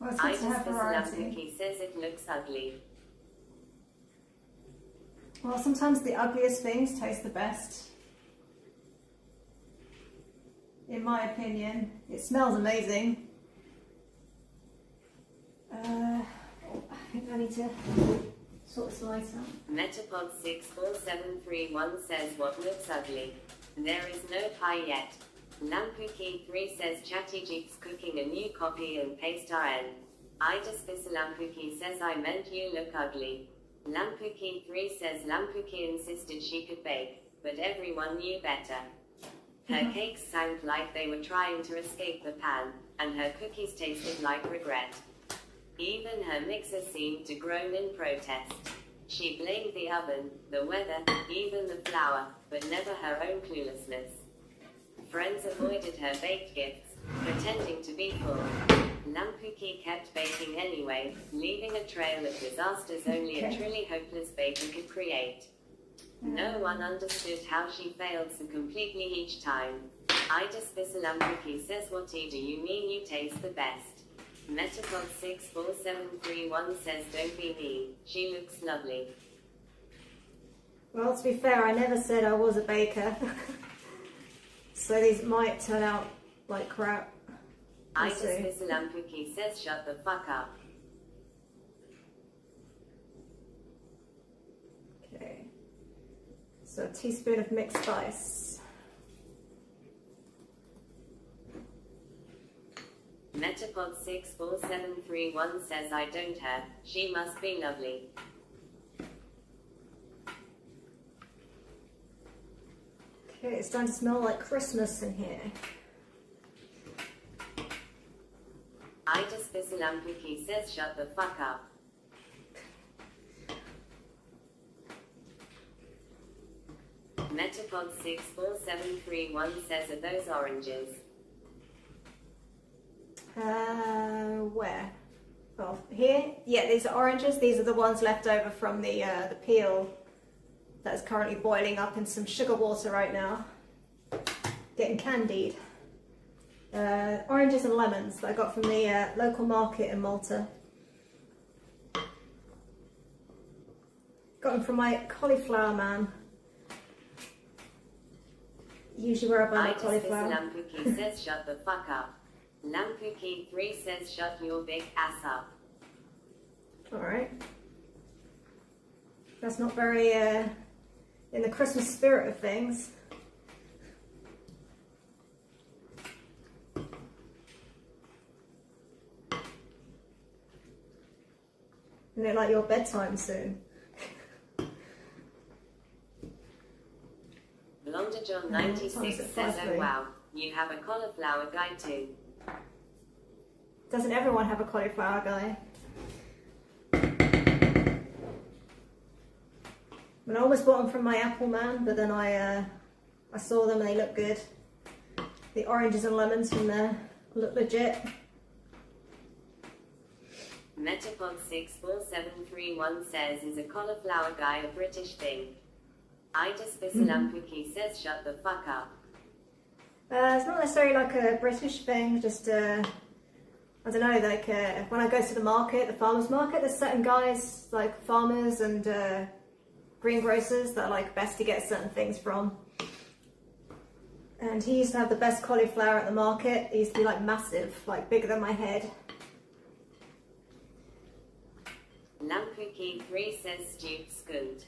Well, it's good Idis to have variety. Bisalampuki says it looks ugly. Well, sometimes the ugliest things taste the best. In my opinion. It smells amazing. I think I need to sort this light out. Metapod 64731 says what looks ugly. There is no pie yet. Lampuki 3 says Chattyjeek's cooking a new copy and paste RN. Idis Bisalampuki says I meant you look ugly. Lampuki 3 says Lampuki insisted she could bake, but everyone knew better. Her cakes sank like they were trying to escape the pan, and her cookies tasted like regret. Even her mixer seemed to groan in protest. She blamed the oven, the weather, even the flour, but never her own cluelessness. Friends avoided her baked gifts, pretending to be full. Lampuki kept baking anyway, leaving a trail of disasters only a truly hopeless baker could create. No one understood how she failed so completely each time. Idis Bisalampuki says what do you mean you taste the best? Metapod 64731 says don't be mean, she looks lovely. Well, to be fair, I never said I was a baker. So these might turn out like crap. We'll Idis see. Bisalampuki says shut the fuck up. Okay. So a teaspoon of mixed spice. Metapod 64731 says I don't her, she must be lovely. Okay, it's starting to smell like Christmas in here. Idis Bisalampuki says shut the fuck up. Metapod 64731 says are those oranges? Where? Oh, here? Yeah, these are oranges. These are the ones left over from the peel that is currently boiling up in some sugar water right now. Getting candied. Oranges and lemons that I got from the local market in Malta. Got them from my cauliflower man. Usually where I buy my Idis cauliflower. Bisalampuki says shut the fuck up. Lampuki 3 says shut your big ass up. Alright. That's not very in the Christmas spirit of things. Isn't it like your bedtime soon? Blonde John 96 says, oh wow, you have a cauliflower guy too. Doesn't everyone have a cauliflower guy? I almost bought them from my Apple man, but then I saw them and they look good. The oranges and lemons from there look legit. Metapod64731 says, is a cauliflower guy a British thing? Ida Spisalampuki says, shut the fuck up. It's not necessarily like a British thing, just I don't know, like when I go to the market, the farmer's market, there's certain guys, like farmers and greengrocers, that are like best to get certain things from. And he used to have the best cauliflower at the market. He used to be like massive, like bigger than my head. Lampuki3 says, stewed skund.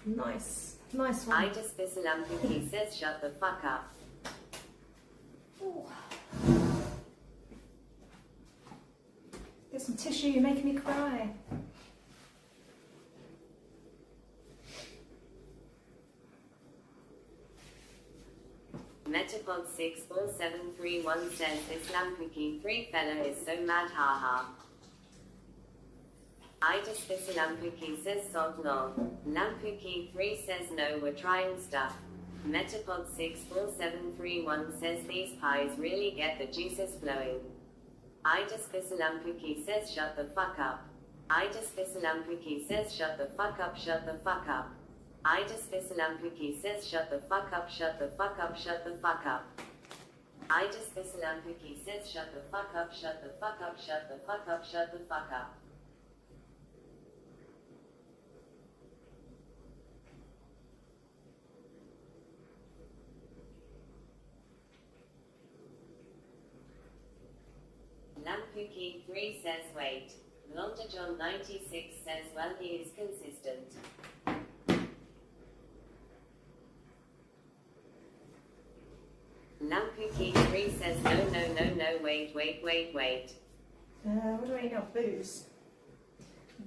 Nice, nice one. Ida Spisalampuki says, shut the fuck up. Ooh. Get some tissue, you're making me cry. Metapod64731 says, this Lampuki3 fella is so mad, haha. Ida Spisalampuki says, sod lol. Lampuki3 says, no, we're trying stuff. Metapod64731 says, these pies really get the juices flowing. Ida Spisalampuki says, shut the fuck up. Ida Spisalampuki says, shut the fuck up, shut the fuck up. Ida Spisalampuki says, shut the fuck up, shut the fuck up, shut the fuck up. Ida Spisalampuki says, shut the fuck up, shut the fuck up, shut the fuck up, shut the fuck up. Lampuki3 says, wait. Blonde John 96 says, well, he is consistent. Lampuki3 says, no, wait. What do I need now? Booze.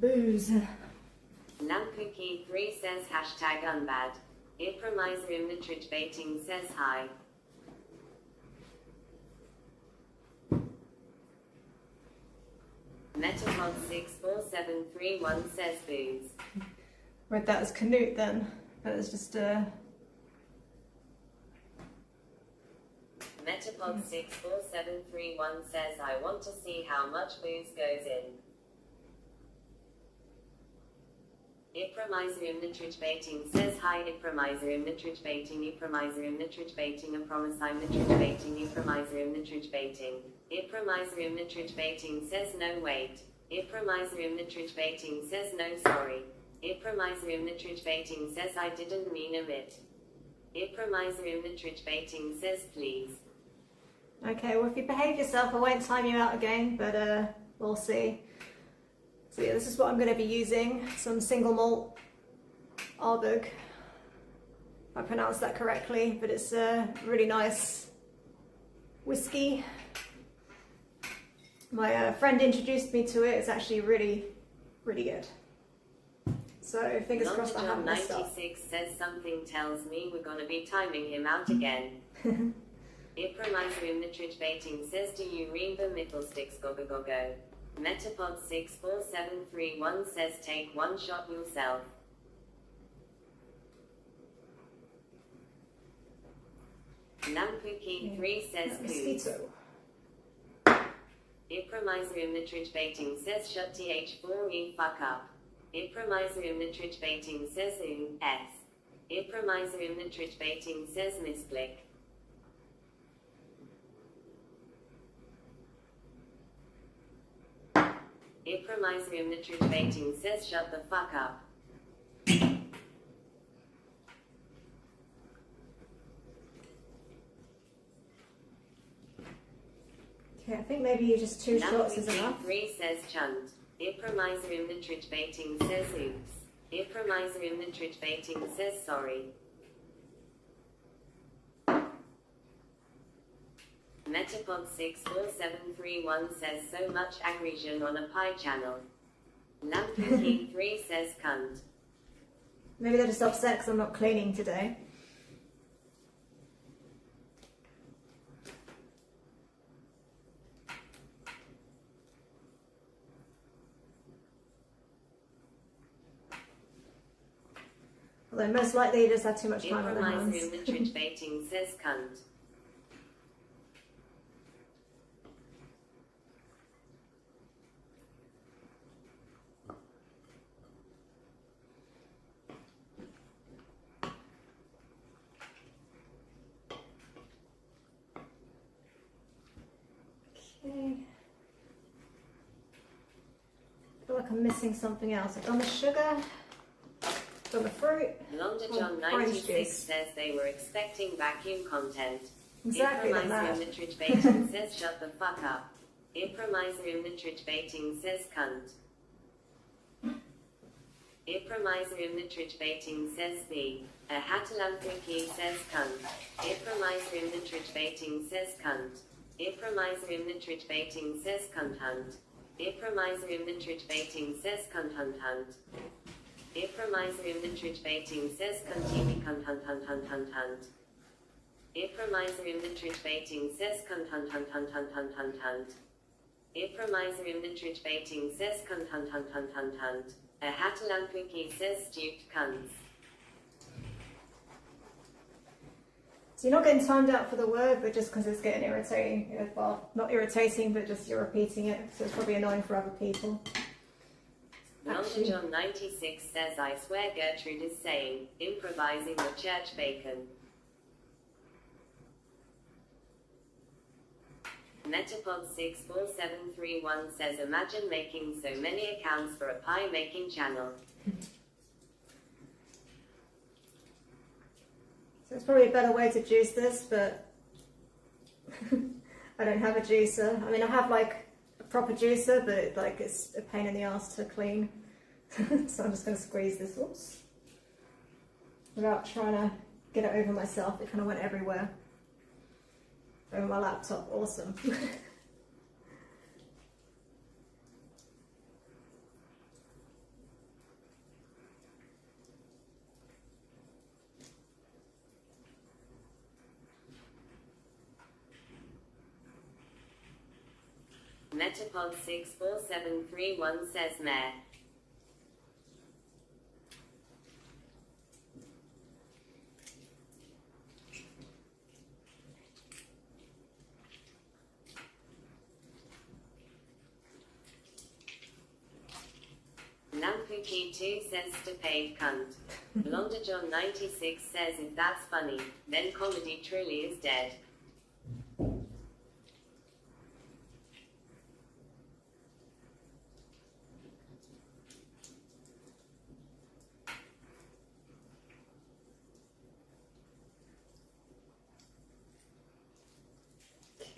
Booze. Lampuki3 says, hashtag unbad. Ipramizer Mitrich Baiting says, hi. Metapod64731 says, booze. Read that as Canute then. That was just Metapod64731 says, I want to see how much booze goes in. Ipramizer Nitrich Baiting says, hi. Ipramizer Nitrich Baiting. Ipramizer Nitrich Baiting. A promise I'm Nitrich Baiting. Ipramizer Nitrich Baiting. Ipramizer Nitrich Baiting says, no, wait. Ipramizer Nitrich Baiting says, no, sorry. Ipramizer Nitrich Baiting says, I didn't mean omit. Ipramizer Nitrich Baiting says, please. okay, well if you behave yourself I won't time you out again, but we'll see. So yeah, this is what I'm going to be using, some single malt Arbug, if I pronounced that correctly, but it's a really nice whiskey. My friend introduced me to it, it's actually really, really good. So fingers crossed I haven't messed up. 96 says, something tells me we're going to be timing him out again. Ipramizer Nitrich Baiting says, do you remember Mittelsticks go. Metapod64731 says, take one shot yourself. Lampuki3 says, Mosquito. Ipramizer Nitrich Baiting says, shut th4 fuck up. Ipramizer Nitrich Baiting says, s. Ipramizer Nitrich Baiting says, misblick. Ipramizer Nitrich Baiting says, shut the fuck up. Okay, I think maybe just 2 shots is enough. 3 says chunt. Impromiser the tridge baiting says oops. Impromiser the tridge baiting says sorry. Metapod 64731 says so much aggression on a pie channel. Lampuki 3 says cunt. Maybe they're just upset because I'm not cleaning today. Although most likely you just had too much time on their hands. Impromiser the tridge baiting says cunt. Okay. I feel like I'm missing something else. I've done the sugar, done the fruit. Londa John 96 says they were expecting vacuum content. Exactly like Impromiser that. in the tridge baiting says shut the fuck up. Impromiser in the tridge baiting says cunt. Impromiser in the tridge baiting says the. A Hatalampuki says cunt. Impromiser in the tridge baiting says cunt. Impromiser in the tridge baiting says cunt hunt. Impromiser in the tridge baiting says cunt hunt hunt. Impromiser in the tridge baiting says cuntini cunt hunt hunt hunt hunt hunt. Impromiser in the tridge baiting says cunt hunt hunt hunt hunt hunt hunt hunt. Impromiser in the tridge baiting says cunt hunt hunt hunt hunt hunt. A Hatalampuki says stupid cunts. So you're not getting timed out for the word, but just because it's getting irritating. Well, not irritating, but just you're repeating it, so it's probably annoying for other people. Londa John 96 says I swear Gertrude is saying, improvising the church bacon. Metapod 64731 says imagine making so many accounts for a pie making channel. So it's probably a better way to juice this, but I don't have a juicer. I mean, I have like a proper juicer, but it's a pain in the ass to clean. So I'm just going to squeeze this, oops, without trying to get it over myself. It kind of went everywhere. Over my laptop, awesome. Metapod 64731 says meh. Lampuki 2 says stupid cunt. Londa John 96 says if that's funny, then comedy truly is dead.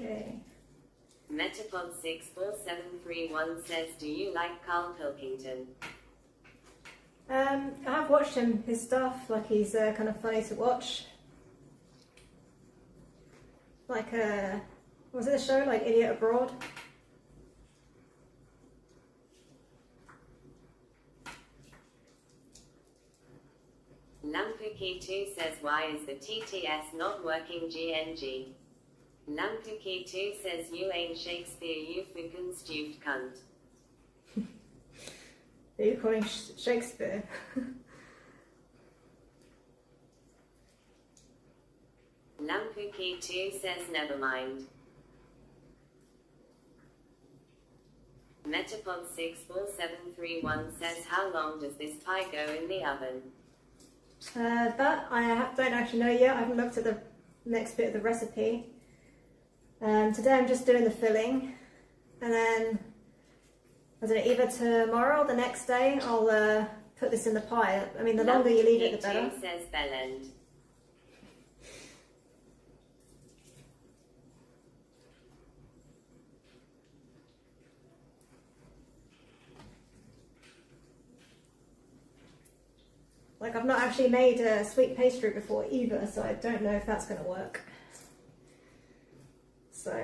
Okay. Metapod 64731 says do you like Carl Pilkington? I have watched his stuff, like he's kind of funny to watch. Like, was it a show, like Idiot Abroad? Lampuki 2 says why is the TTS not working GNG? Lampuki 2 says you ain't Shakespeare you fucking stupid cunt. Are you calling Shakespeare? Lampuki 2 says never mind. Metapod 64731 says how long does this pie go in the oven? That I don't actually know yet. I haven't looked at the next bit of the recipe. Today I'm just doing the filling, and then I don't know, either tomorrow or the next day I'll put this in the pie. I mean, the longer you leave it, the better. Lampuki 2 says bellend. Like, I've not actually made a sweet pastry before either, so I don't know if that's going to work. So,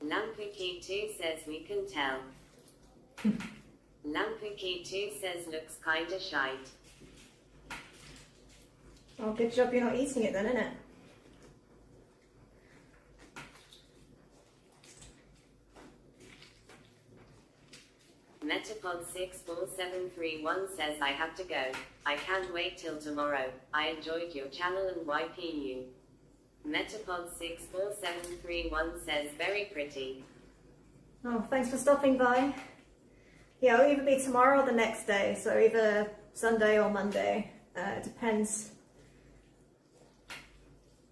Lampuki2 says we can tell. Lampuki2 says looks kinda shite. oh, good job you're not eating it then, innit? Metapod64731 says I have to go. I can't wait till tomorrow. I enjoyed your channel and YPU. Metapod64731 says very pretty. Oh, thanks for stopping by. Yeah, it'll either be tomorrow or the next day, so either Sunday or Monday. It depends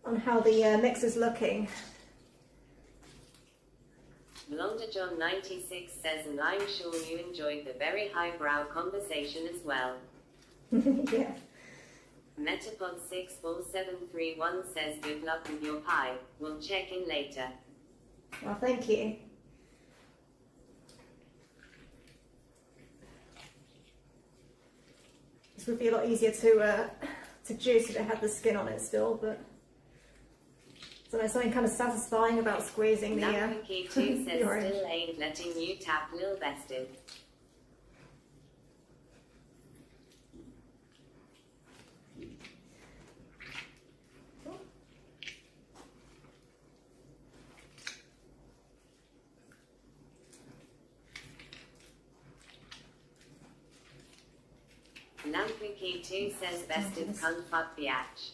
on how the mix is looking. Blondajohn96 says, and I'm sure you enjoyed the very highbrow conversation as well. Yeah. Metapod64731 says, good luck with your pie. We'll check in later. Well, thank you. This would be a lot easier to juice if it had the skin on it still, but so there's something kind of satisfying about squeezing the Lampuki2 says, orange. still ain't letting you tap Lil Festive. Lampuki2 says, Festive cunt fuck biatch.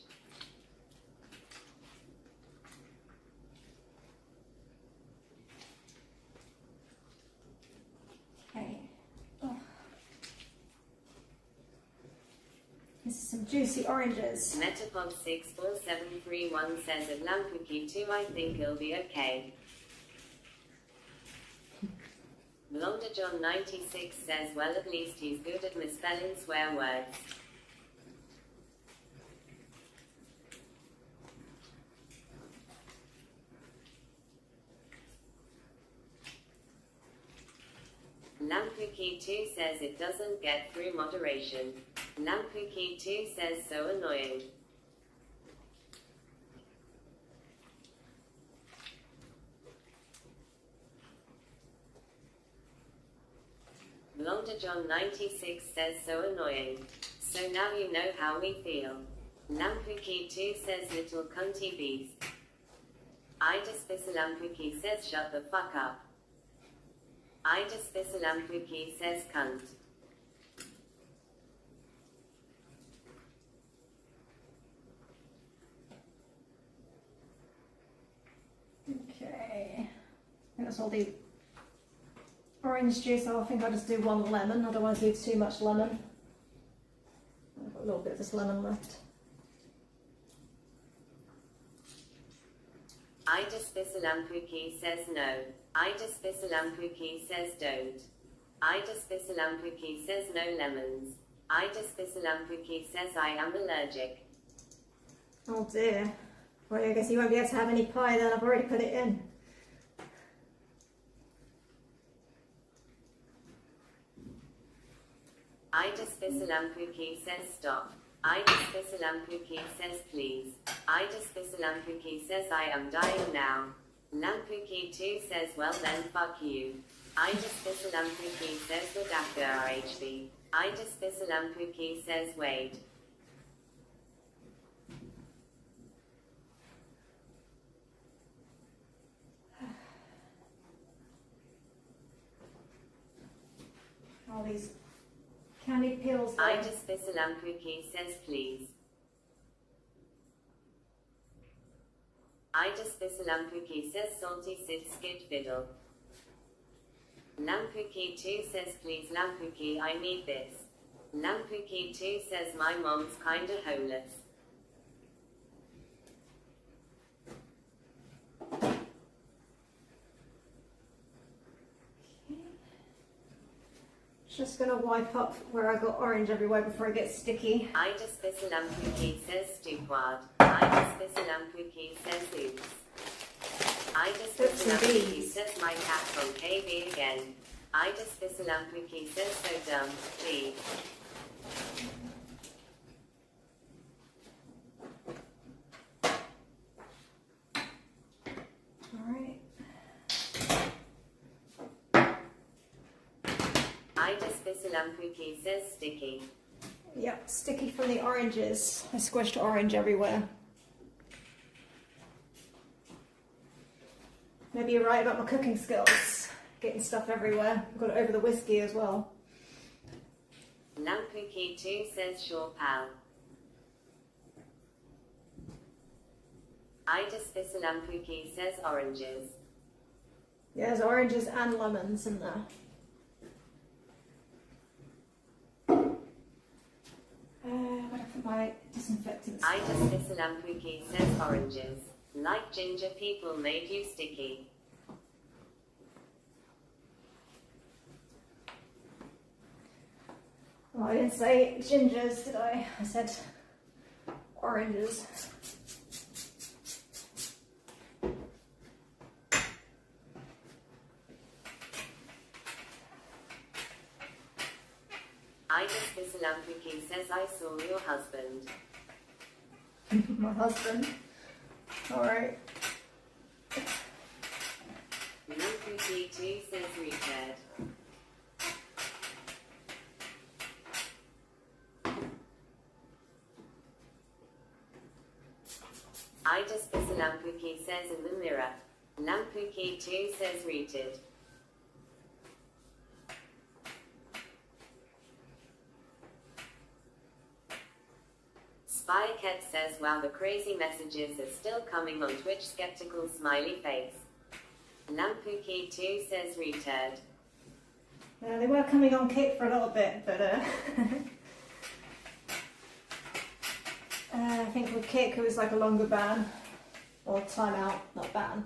Okay. Oh. This is some juicy oranges. Metapod64731 says, at Lampuki2 I think he'll be okay. Blondajohn96 says, well at least he's good at misspelling swear words. Lampuki2 says it doesn't get through moderation. Lampuki2 says so annoying. Blondajohn96 says so annoying. So now you know how we feel. Lampuki2 says little cunty beast. I despise Lampuki says shut the fuck up. I despise Lampuki says cunt. Okay. I think that's all the orange juice. I think I'll just do one lemon. I don't want to do too much lemon. I've got a little bit of this lemon left. I despise Lampuki says no. I despise Lampuki says don't. I despise Lampuki says no lemons. I despise Lampuki says I am allergic. Oh dear. Well, I guess you won't be able to have any pie then. I've already put it in. I despise Lampuki says stop. I despise Lampuki says please. I despise Lampuki says I am dying now. Lampuki2 says well then fuck you. I despise Lampuki says the Dapper RHB. I despise Lampuki says wait. All these candied peels. I despise Lampuki says please. I despise Lampuki says salty sit skid fiddle. Lampuki2 says please Lampuki I need this. Lampuki2 says my mom's kinda homeless. Just gonna wipe up where I got orange everywhere before it gets sticky. I despise Lampuki says stupid. I despise Lampuki says oops. I despise Lampuki says my cat from KB again. I just Lampuki says so dumb. D. Alright. I just Lampuki says sticky. Yep, sticky from the oranges. I squished orange everywhere. Maybe you're right about my cooking skills. Getting stuff everywhere. I've got it over the whiskey as well. Lampuki 2 says sure pal. I just Lampuki says oranges. Yeah, there's oranges and lemons in there. What I put my disinfectant? I just Lampuki says oranges. Like ginger people made you sticky. Well, I didn't say gingers, did I? I said oranges. I just Lampuki says I saw your husband. My husband. Alright. Lampuki 2 says repaired. I just Lampuki says in the mirror. Lampuki 2 says rooted. Spycat says wow, the crazy messages are still coming on Twitch, skeptical smiley face. Lampuki 2 says returned. They were coming on kick for a little bit, but I think with kick it was like a longer ban. Or timeout, not ban.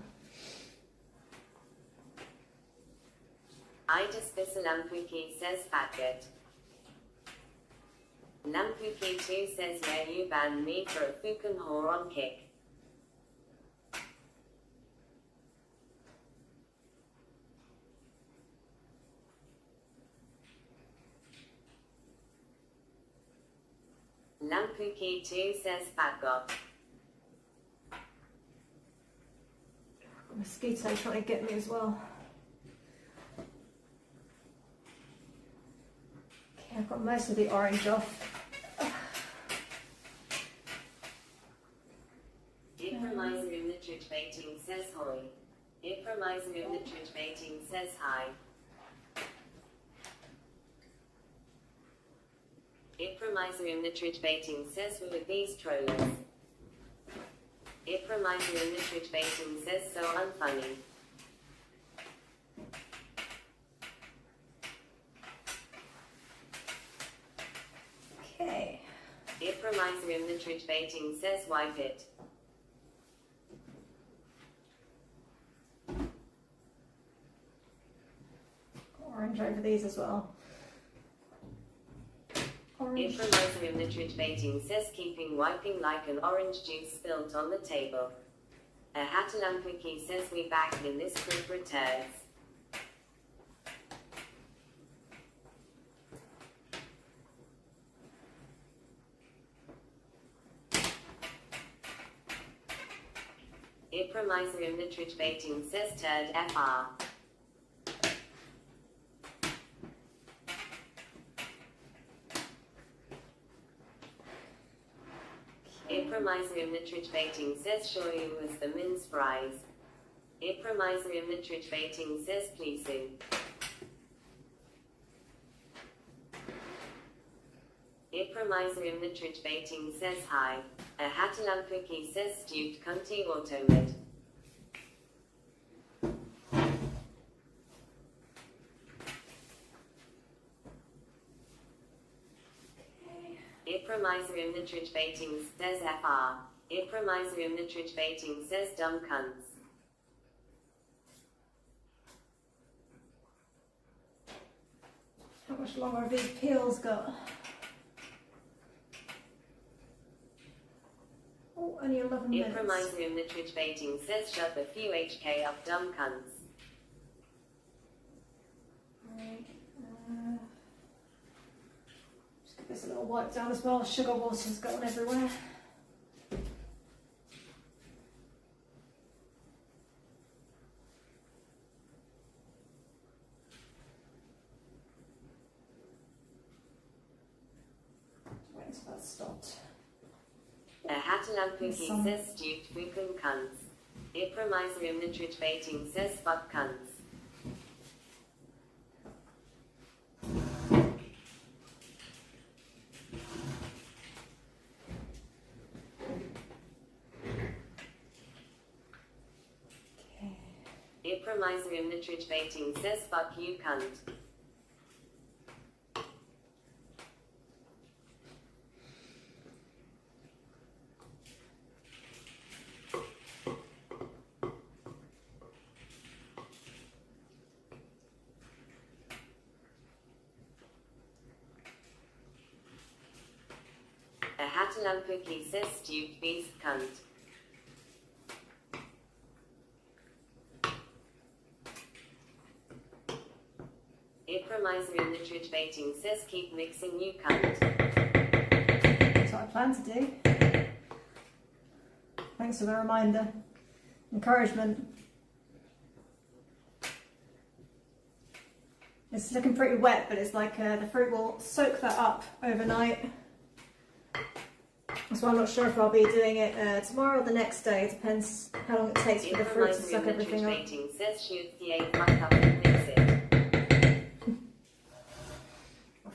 I just Lampuki says packet. Lampuki 2 says yeah, you banned me for a fucking whore on kick. Lampuki 2 says pagot. Mosquito trying to get me as well. Okay, I've got most of the orange off. Impromiser in the Twitch baiting says hoy. Impromiser in the Twitch baiting says hi. Impromiser in the Twitch baiting says who are these trollers? Impromiser in the Twitch baiting says so unfunny. Okay. Impromiser in the Twitch baiting says wipe it. Orange over these as well. Orange. Impromiser in the Twitch baiting says keeping wiping like an orange juice spilt on the table. A Hatalampuki says we back in this group returns. Impromiser in the Twitch baiting says turd FR. Impromiser in the Twitch baiting says sure you was the mince fries. Impromiser in the Twitch baiting says pleasing. Impromiser in the Twitch baiting says hi. A Hatalampuki says stupid cunty automate. Impromiser in the Twitch baiting says FR. Impromiser in the Twitch baiting says dumb cunts. How much longer have these peels got? Oh, only 11 minutes. Impromiser in the Twitch baiting says shut the few HK up dumb cunts. wipe down as well. Sugar water's going everywhere. Wait until that's stopped. Hattelampuki says stewed fukum cunts. Ipromizerium nitrate says fuck cunts. Ipromizerium nitrate says fuck you cunt. Hattelampuki says stewed beast cunt. Ipromizerium nitrate says keep mixing you cunt. That's what I plan to do. Thanks for the reminder. Encouragement. It's looking pretty wet, but it's like the fruit will soak that up overnight. That's why I'm not sure if I'll be doing it tomorrow or the next day. It depends how long it takes for the fruit to suck everything up. Says shoot the fuck up and mix it.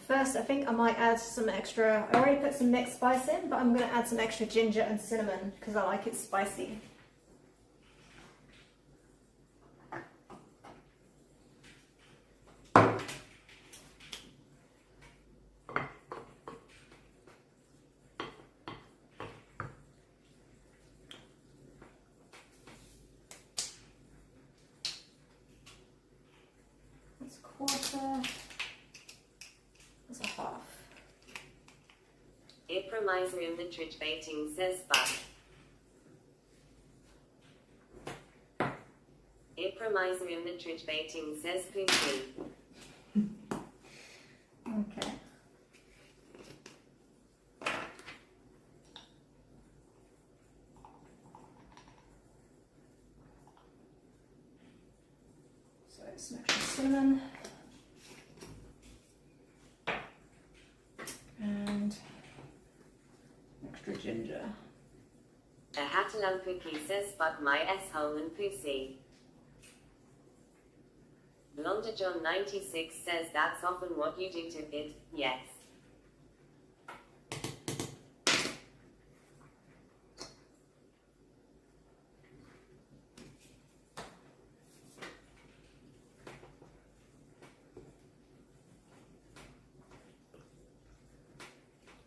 First, I think I might add some extra. I already put some mixed spice in, but I'm going to add some extra ginger and cinnamon because I like it spicy. That's a quarter. That's a half. Ipromizerium nitrate says fuck. Ipromizerium nitrate says pussy. Okay. So some extra cinnamon. And extra ginger. A Hattelampuki says fuck my asshole and pussy. Blonde John 96 says that's often what you do to it, yes.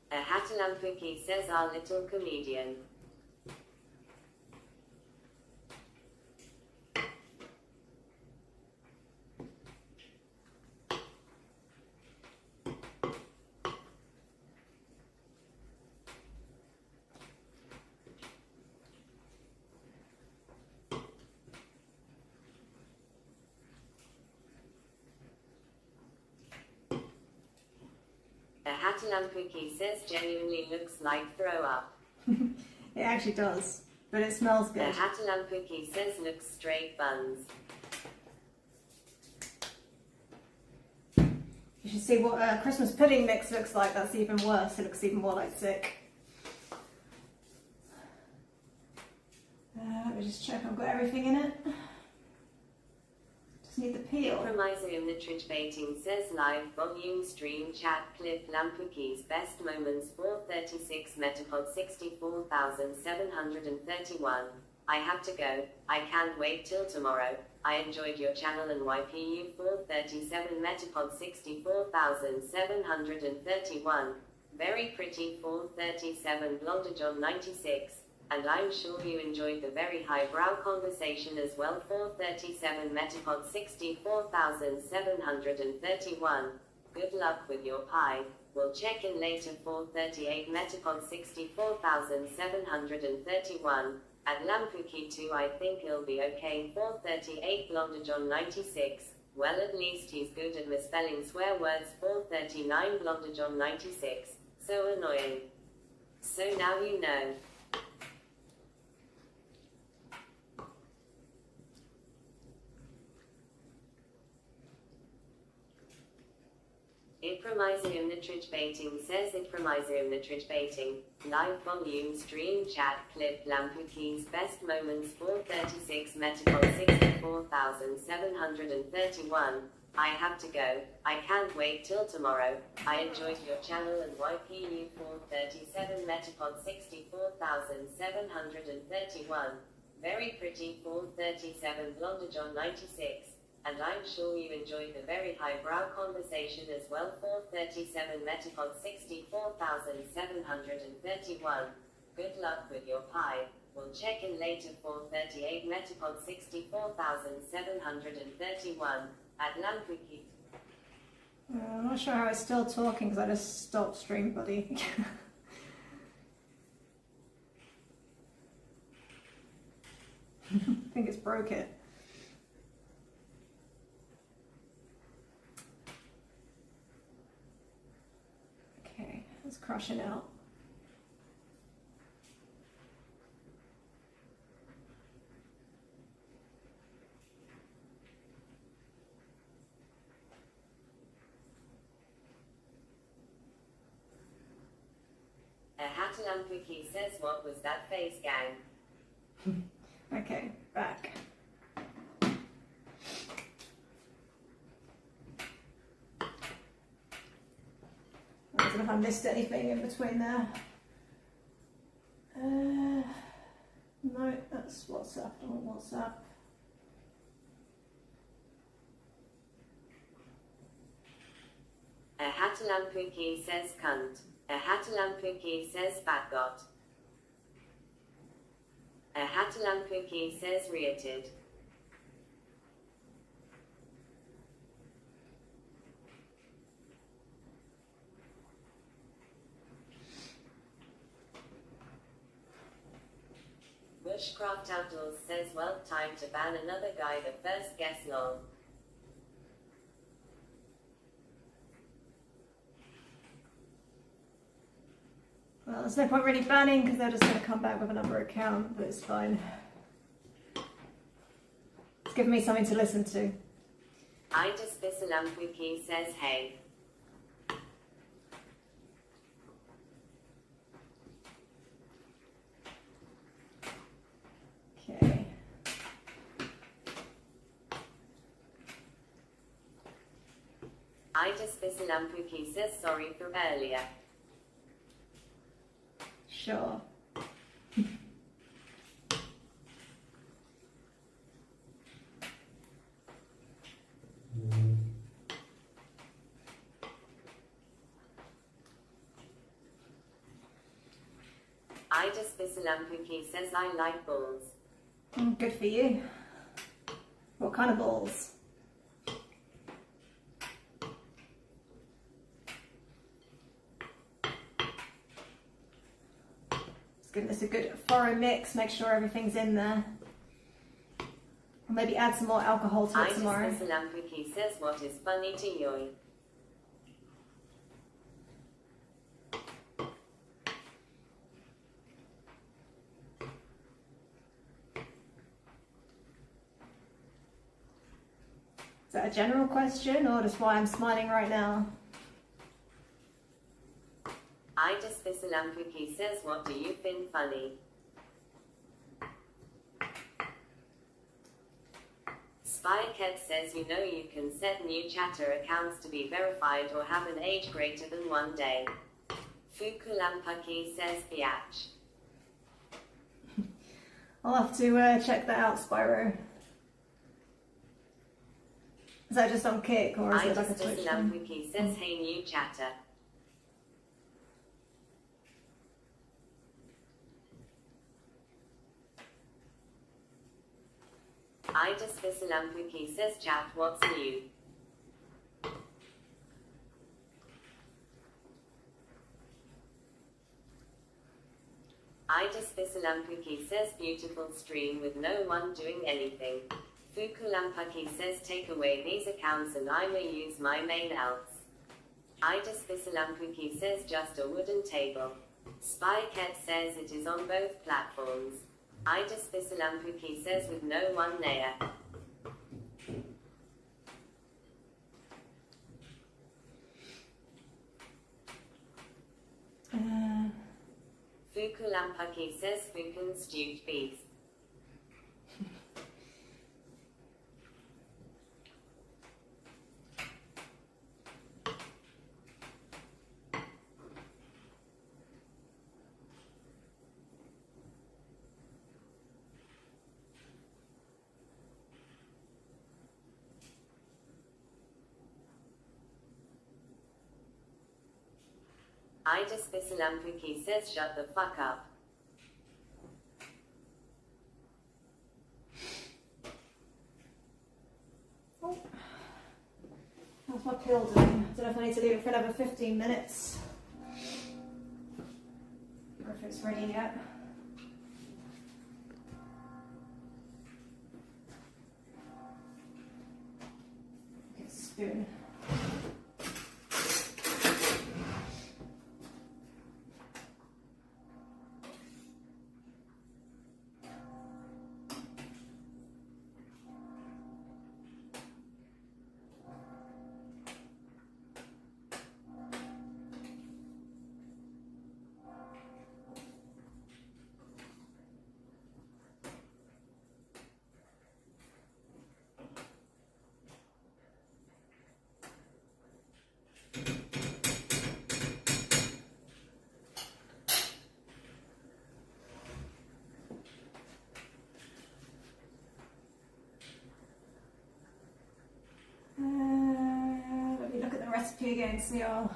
A Hattelampuki says our little comedian. A Hattelampuki says genuinely looks like throw up. It actually does, but it smells A good. Hattelampuki says looks straight buns. You should see what a Christmas pudding mix looks like. That's even worse. It looks even more like sick. Let me just check I've got everything in it. Just need the peel. Ipromizerium nitrate says live volume stream chat clip Lampuki's best moments 436 Metapod 64,731. I have to go. I can't wait till tomorrow. I enjoyed your channel and YPU 437 Metapod 64,731. Very pretty 437 Blonde John 96. And I'm sure you enjoyed the very highbrow conversation as well 437 Metapod 64,731. Good luck with your pie. We'll check in later 438 Metapod 64,731. At Lampuki 2 I think he'll be okay 438 Blonde John 96. Well at least he's good at misspelling swear words 439 Blonde John 96. So annoying. So now you know. Ipromysium nitrate baiting says Ipromysium nitrate baiting. Live volume stream chat clip Lampuki's best moments 436 Metapod 64,731. I have to go. I can't wait till tomorrow. I enjoyed your channel and YPU 437 Metapod 64,731. Very pretty 437 Blonde John 96. And I'm sure you enjoyed the very highbrow conversation as well. 437 Metapod 64,731. Good luck with your pie. We'll check in later. 438 Metapod 64,731 at Lampuki. I'm not sure how it's still talking because I just stopped stream, buddy. I think it's broke it. Okay, let's crush it out. Lampuki says, what was that face, gang? Okay, back. I don't know if I missed anything in between there. No, that's WhatsApp. I want WhatsApp. A Hatalampuki says cunt. A Hatalampuki says fatgot. A Hatalampuki says reated. Bushcraft Outdoors says, well, time to ban another guy, the first guess lol. Well, there's no point really banning because they're just going to come back with another account, but it's fine. It's giving me something to listen to. I just Bisalampuki says, hey. Okay. I just Bisalampuki says sorry for earlier. Sure. I just Bisalampuki says I like balls. Good for you. What kind of balls? Give this a good thorough mix, make sure everything's in there. Or maybe add some more alcohol to it tomorrow. I just Lampuki says, what is funny to you? Is that a general question or just why I'm smiling right now? I just Bisalampuki says, what do you find funny? Spycat says, you know you can set new chatter accounts to be verified or have an age greater than 1 day. Fukulampaki says, biatch. I'll have to check that out, Spyro. Is that just on Kick or is it like a Twitch thing? Lampuki says, hey new chatter. I just Bisalampuki says, chat, what's new? I just Bisalampuki says, beautiful stream with no one doing anything. Fukulampaki says, take away these accounts and I may use my main else. Ida Spisalampuki says just a wooden table. Spycat says it is on both platforms. Ida Spisalampuki says with no one layer. Fukulampaki says Fukan stewed beef. Ida Spisalampuki says shut the fuck up. Oh. How's my pill doing? I don't know if I need to leave it for another 15 minutes. Or if it's ready yet. Get a spoon. Let me look at the recipe again, see how.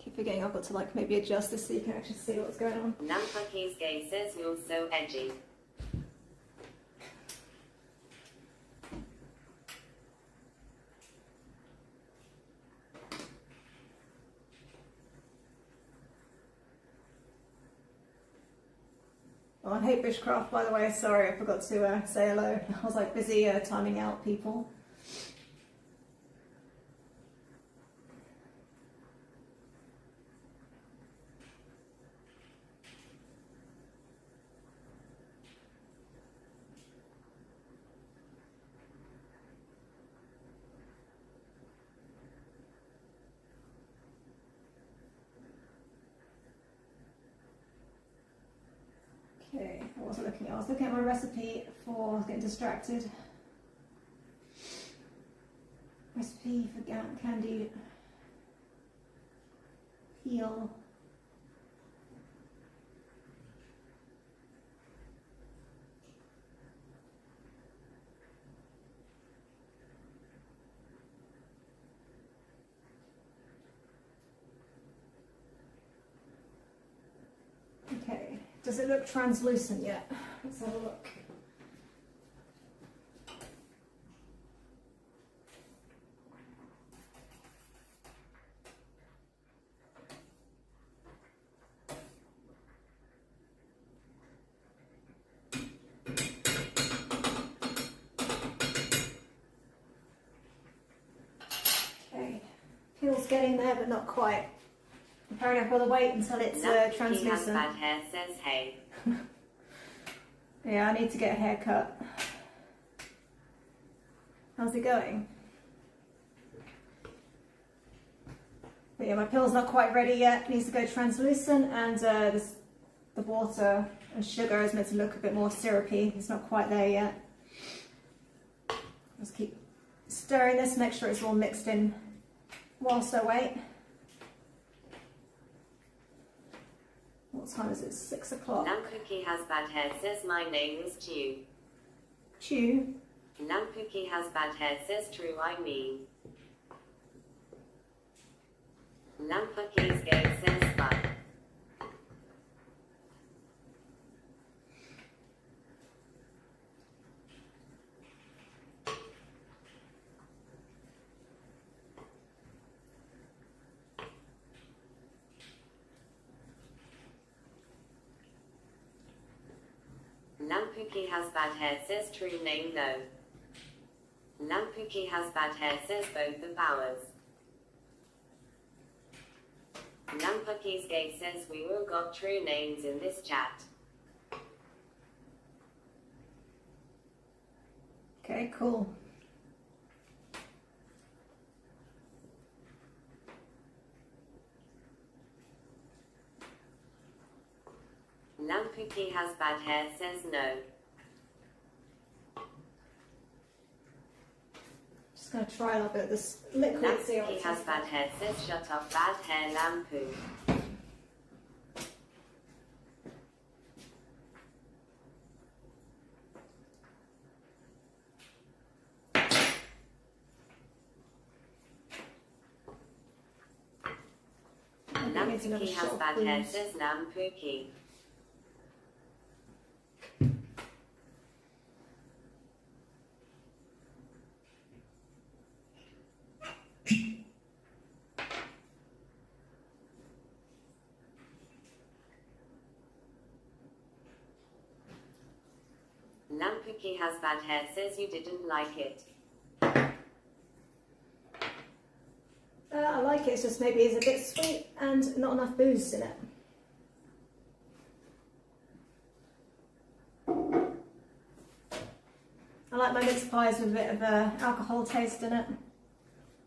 Keep forgetting I've got to like maybe adjust this so you can actually see what's going on. Lampaki's gay says you're so edgy. Oh, I hate bushcraft, by the way. Sorry, I forgot to say hello. I was like busy timing out people. Okay, what was I looking at? I was looking at my recipe for, I was getting distracted. Recipe for candied peel. Okay. Does it look translucent yet? Let's have a look. Okay, peel's getting there, but not quite. Apparently I've got to wait until it's translucent. He has bad hair, says hey. Yeah, I need to get a haircut. How's it going? But yeah, my peel's not quite ready yet. It needs to go translucent, and the water and sugar is meant to look a bit more syrupy. It's not quite there yet. Just keep stirring this, make sure it's all mixed in whilst I wait. What time is it? 6 o'clock. Lampuki has bad hair, says my name is Chew. Chew. Lampuki has bad hair, says true I mean. Lampuki's gay, says fuck. Lampuki has bad hair, says true name no. Lampuki has bad hair, says both of ours. Lampuki's gay says we all got true names in this chat. Okay, cool. Lampuki has bad hair, says no. Just gonna try a little bit of this liquid. See how Lampuki it has tastes. bad hair, says shut up, bad hair Lampu. Lampuki has bad hair, says Lampuki. Lampuki has bad hair, says you didn't like it. I like it, it's just maybe it's a bit sweet and not enough booze in it. I like my mince pies with a bit of alcohol taste in it.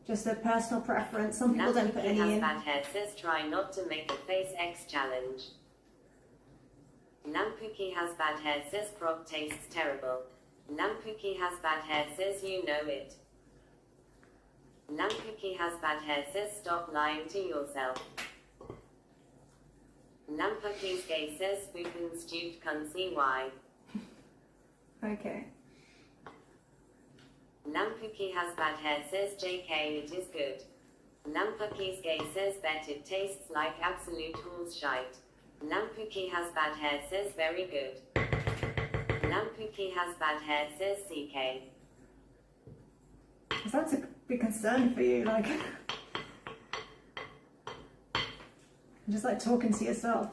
Just a personal preference. Some people don't put any Lampuki has in. bad hair, says try not to make a face X challenge. Lampuki has bad hair, says Croc tastes terrible. Lampuki has bad hair, says you know it. Lampuki has bad hair, says stop lying to yourself. Lampuki's gay, says spookin' stewed can't see why. Okay. Lampuki has bad hair, says JK it is good. Lampuki's gay, says bet it tastes like absolute horse shite. Lampuki has bad hair, says very good. Lampuki has bad hair, says CK. Is that a big concern for you? Like, just like talking to yourself.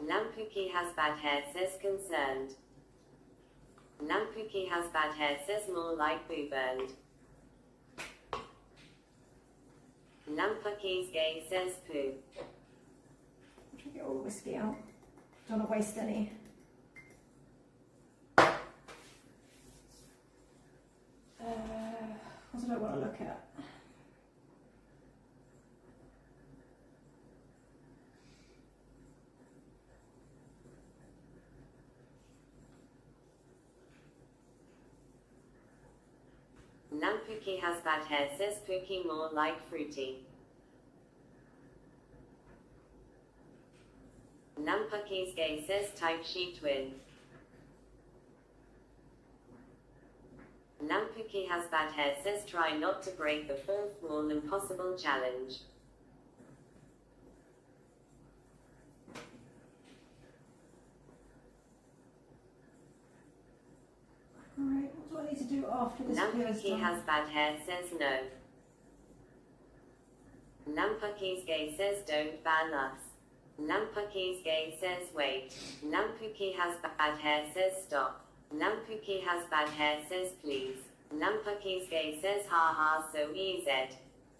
Lampuki has bad hair, says concerned. Lampuki has bad hair, says more like boo burned. Lampuki's gay, says poo. I'm trying to get all the whiskey out. Don't want to waste any. What did I want to look at? Lampuki has bad hair, says Pookie more like fruity. Lampuki's gay, says type she twin. Lampuki has bad hair, says try not to break the fourth wall impossible challenge. Alright, what do I need to do after this beer is Lampuki done? has bad hair, says no. Lampuki's gay, says don't ban us. Lampuki's gay, says wait. Lampuki has bad hair, says stop. Lampuki has bad hair, says please. Lampuki's gay, says ha ha so easy.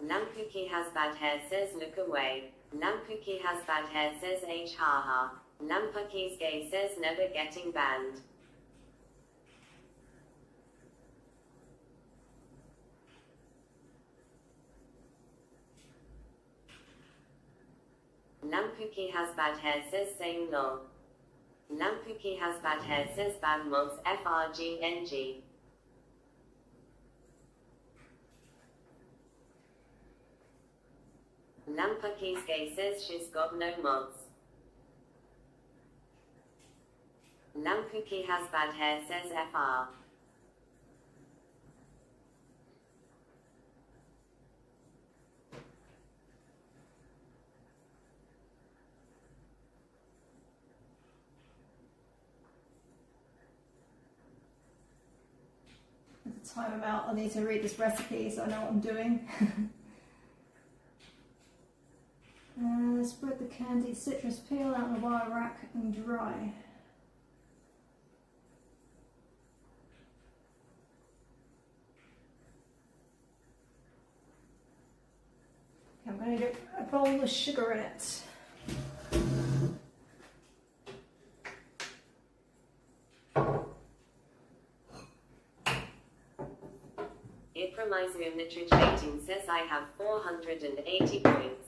Lampuki has bad hair, says look away. Lampuki has bad hair, says h ha ha. Lampuki's gay, says never getting banned. Lampuki has bad hair, says same lol. Lampuki has bad hair, says bad mods FRGNG. Lampuki's gay, says she's got no mods. Lampuki has bad hair, says FR. To time them out, I need to read this recipe so I know what I'm doing. Spread the candied citrus peel out on a wire rack and dry. Okay, I'm going to get a bowl of sugar in it. Ipramizum nitrogen says I have 480 points.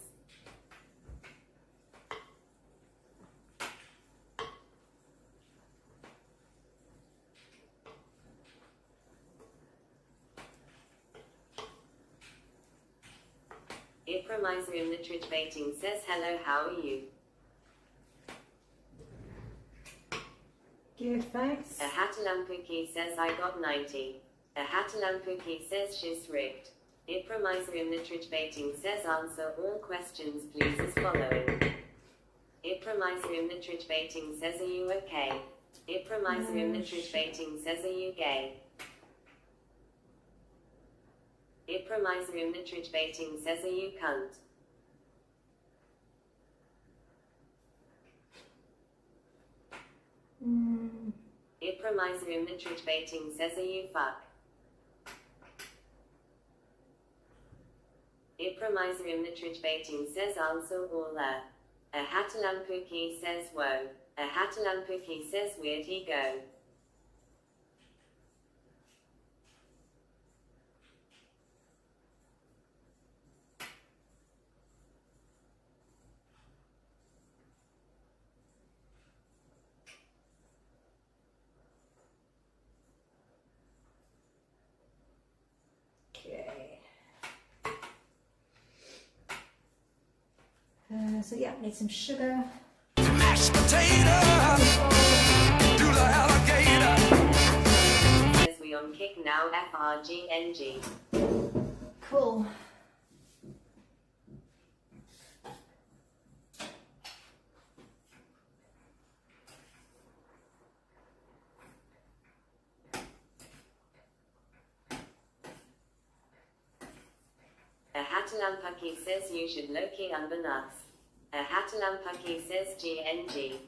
Ipramizum nitrogen says hello, how are you? Good, thanks. A Hatalampuki says I got 90. A Hatalampuki says she's rigged. Ipramizum nitrogen says answer all questions please as following. Ipramizum nitrogen says are you okay? Ipramizum nitrogen says are you gay? Ipramizum nitrogen says are you cunt? Ipramizum nitrogen says are you fuck? Ipramizum nitrogen says answer all A Hatalampuki says whoa. A Hatalampuki says where'd he go? So yeah, need some sugar. Mashed potato, do the alligator. Says we on kick now FRGNG. Cool. A Hatalampuki says you should low-key under nuts. A Hatalampuki says GNG.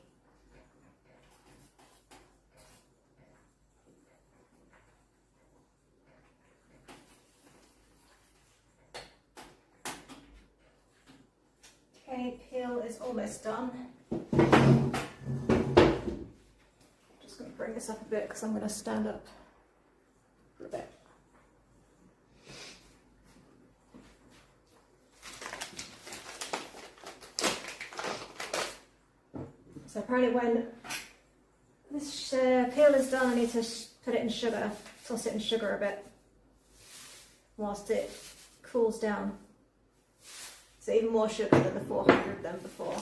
Okay, peel is almost done. Just going to bring this up a bit because I'm going to stand up for a bit. So apparently when this peel is done, I need to put it in sugar, toss it in sugar a bit whilst it cools down. So even more sugar than the 400 than before.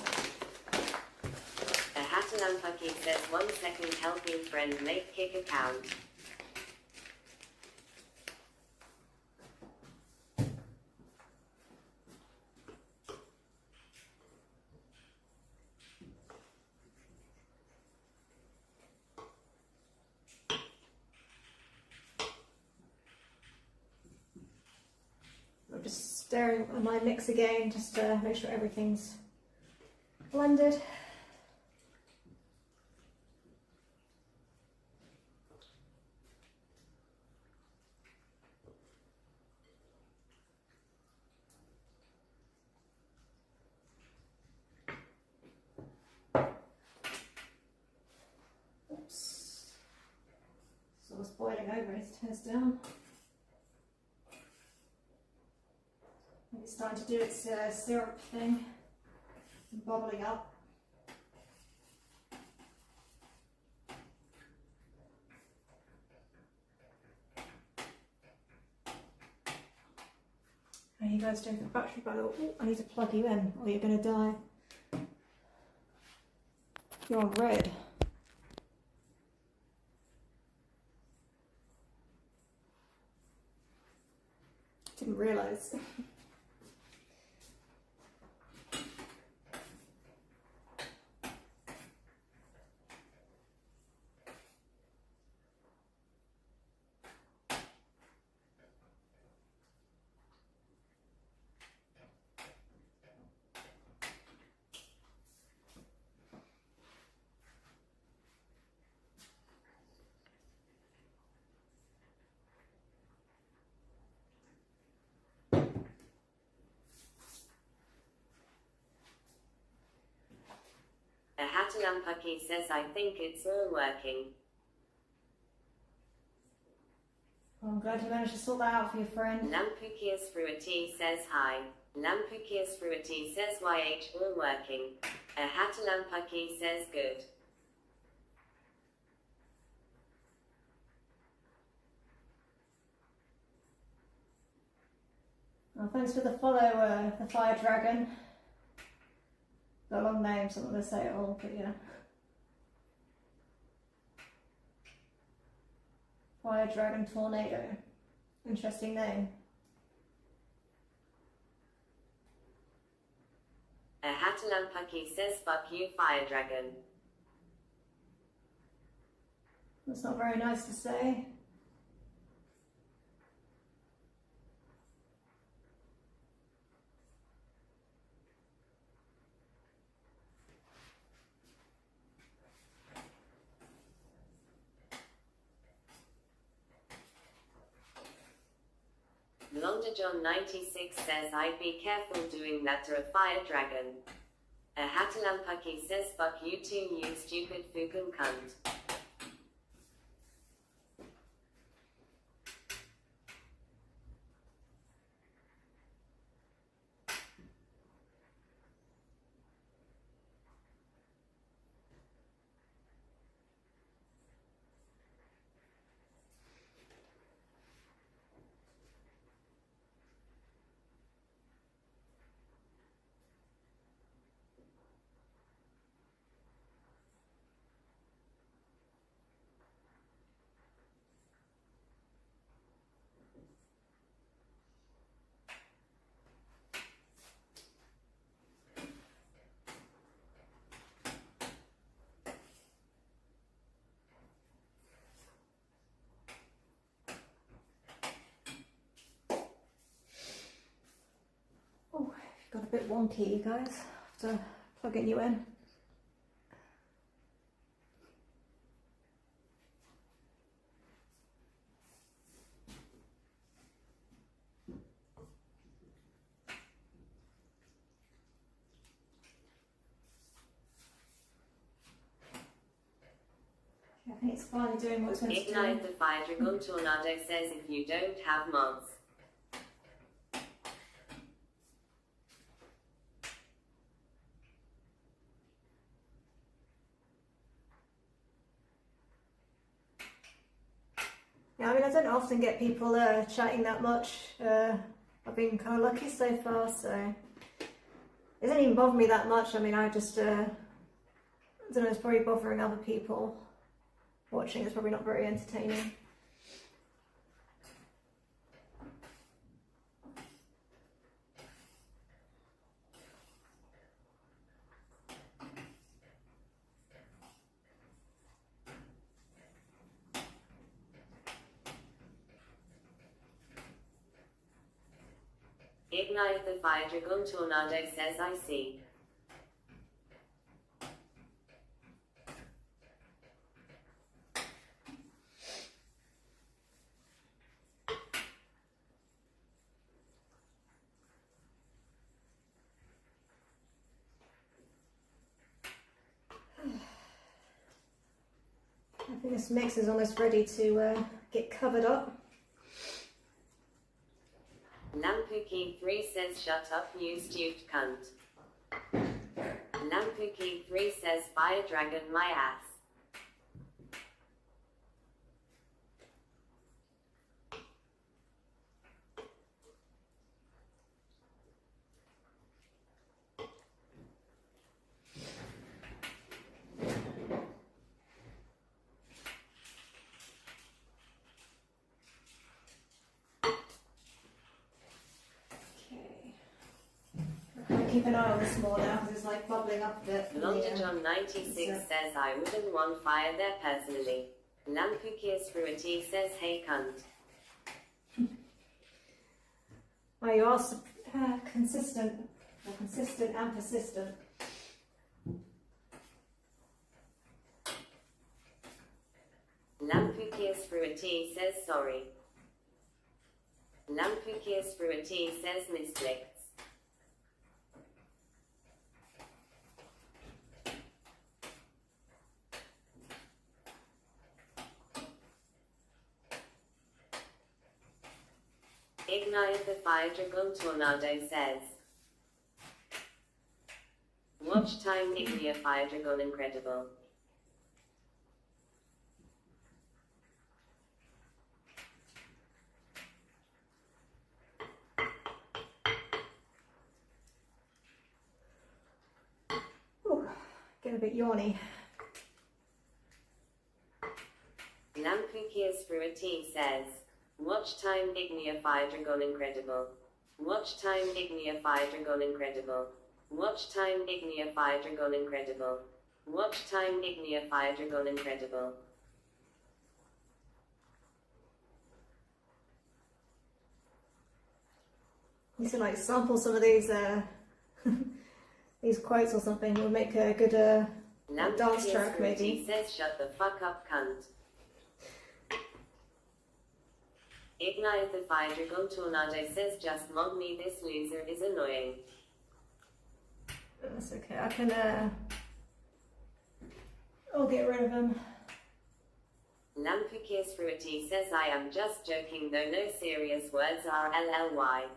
A Hatalampuki says 1 second helping friend make kick account. I'm just stirring my mix again just to make sure everything's blended. Oops. Sauce boiling over, it turns down. It's starting to do its syrup thing, bubbling up. How are you guys doing for the battery, by the way? Ooh, I need to plug you in or you're going to die. You're on red. Didn't realise. Hatalampaki says I think it's all working. Well, I'm glad you managed to sort that out for your friend. Lampukius Fruity says hi. Lampukius Fruity says YH all working. A Hatalampaki says good. Well, thanks for the follow, the Fire Dragon. Got a long name, so I'm not going to say it all, but yeah. Fire Dragon Tornado. Interesting name. A Hatalampaki says fuck you, Fire Dragon. That's not very nice to say. Blonder John 96 says I'd be careful doing that to a Fire Dragon. A Hatalampaki says fuck you too, you stupid fucking cunt. Oh, got a bit wonky, you guys. Have to plug it you in. I think it's finally doing what it's meant to do. Ignite the Fire Dragon Tornado says if you don't have mods. Yeah, I mean, I don't often get people chatting that much. I've been kind of lucky so far, so it doesn't even bother me that much. I mean, I just, I don't know, it's probably bothering other people watching. It's probably not very entertaining. Ignite the Fire Dragon Tornado says I see. I think this mix is almost ready to get covered up. Lampuki3 says shut up you stupid cunt. Lampuki3 says Fire Dragon my ass. Keep an eye on this more now because it's like bubbling up a bit. Blonder John 96 says I wouldn't want fire there personally. Lampukius Fruity says hey cunt. Well, you are consistent and persistent. Lampukius Fruity says sorry. Lampukius Fruity says misclicked. Ignite the Fire Dragon Tornado says. Watch time Ignia Fire Dragon Incredible. Ooh, getting a bit yawny. Lampukias Fruity says. Watch time Ignia Fire Dragon Incredible. Watch time Ignia Fire Dragon Incredible. Watch time Ignia Fire Dragon Incredible. Watch time Ignia Fire Dragon Incredible. You should like sample some of these these quotes or something. We'll make a good dance track maybe. Says shut the fuck up, cunt. Ignite the Fire Dragon Tornado says just mod me, this loser is annoying. That's okay, I can I'll get rid of him. Lampukias Fruity says I am just joking though no serious words are LLY.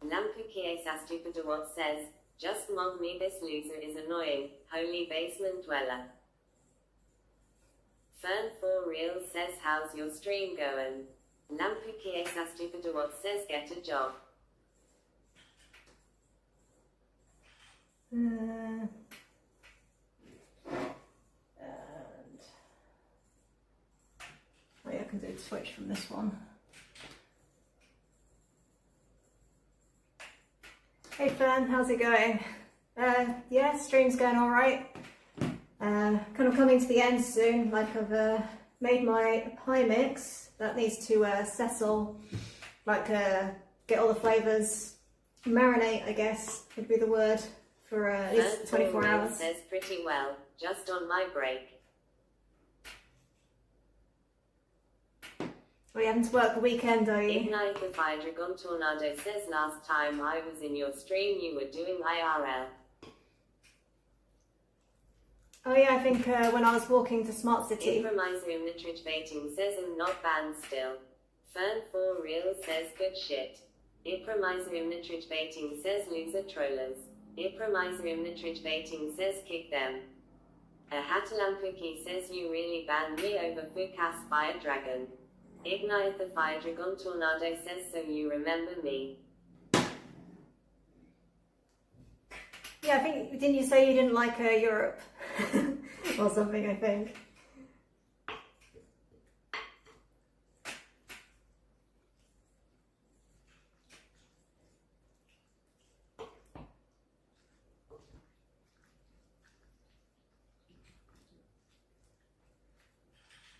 Lampukias Astupidawat says, just mod me, this loser is annoying, holy basement dweller. Fern for real says how's your stream going? Lampukias Astupidawat says get a job. And oh yeah, I can do a switch from this one. Hey Fern, how's it going? Yeah, stream's going alright. Kind of coming to the end soon, like I've made my pie mix. That needs to settle, like get all the flavours, marinate I guess would be the word, for at least 24 hours. Says pretty well, just on my break. Are you having to work the weekend, are you? Ignite the Fire Dragon Tornado says last time I was in your stream you were doing IRL. Oh yeah, I think when I was walking to Smart City. Impromiser Nitrage Baiting says I'm not banned still. Fern for real says good shit. Impromiser Nitrage Baiting says loser trollers. Impromiser Nitrage Baiting says kick them. A Hatalampuki says you really banned me over Fukas by a dragon. Ignite the Fire Dragon Tornado says so you remember me. Yeah, I think, didn't you say you didn't like Europe? Or something, I think.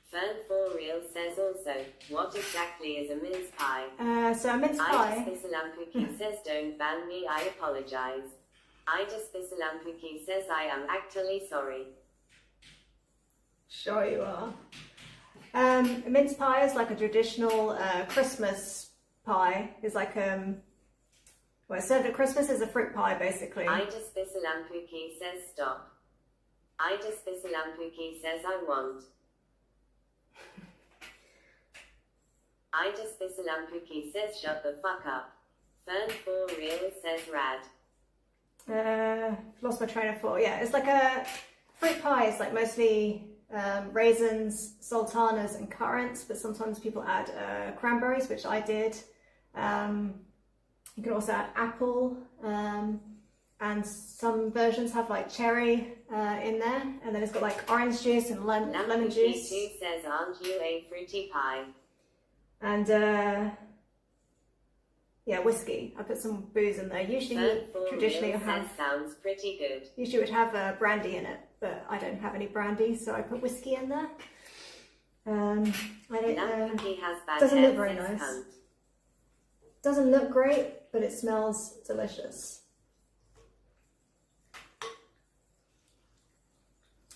Fern for real says also, what exactly is a mince pie? So a mince pie. Idis Bisalampuki says don't ban me, I apologize. Idis Bisalampuki says I am actually sorry. Sure you are. A mince pie is like a traditional Christmas pie. It's like well, it's served at Christmas is a fruit pie basically. Idis Bisalampuki says stop. Idis Bisalampuki says I want. Idis Bisalampuki says shut the fuck up. Fern for real says rad. Lost my train of thought. Yeah, it's like a fruit pie. It's like mostly raisins, sultanas and currants, but sometimes people add cranberries, which I did. You can also add apple, and some versions have like cherry in there, and then it's got like orange juice and lemon juice. Says aren't you a fruity pie? And yeah, whiskey. I put some booze in there. Usually, traditionally, sounds pretty good. Usually, would have brandy in it, but I don't have any brandy, so I put whiskey in there. Doesn't look very nice. Cunt. Doesn't look great, but it smells delicious.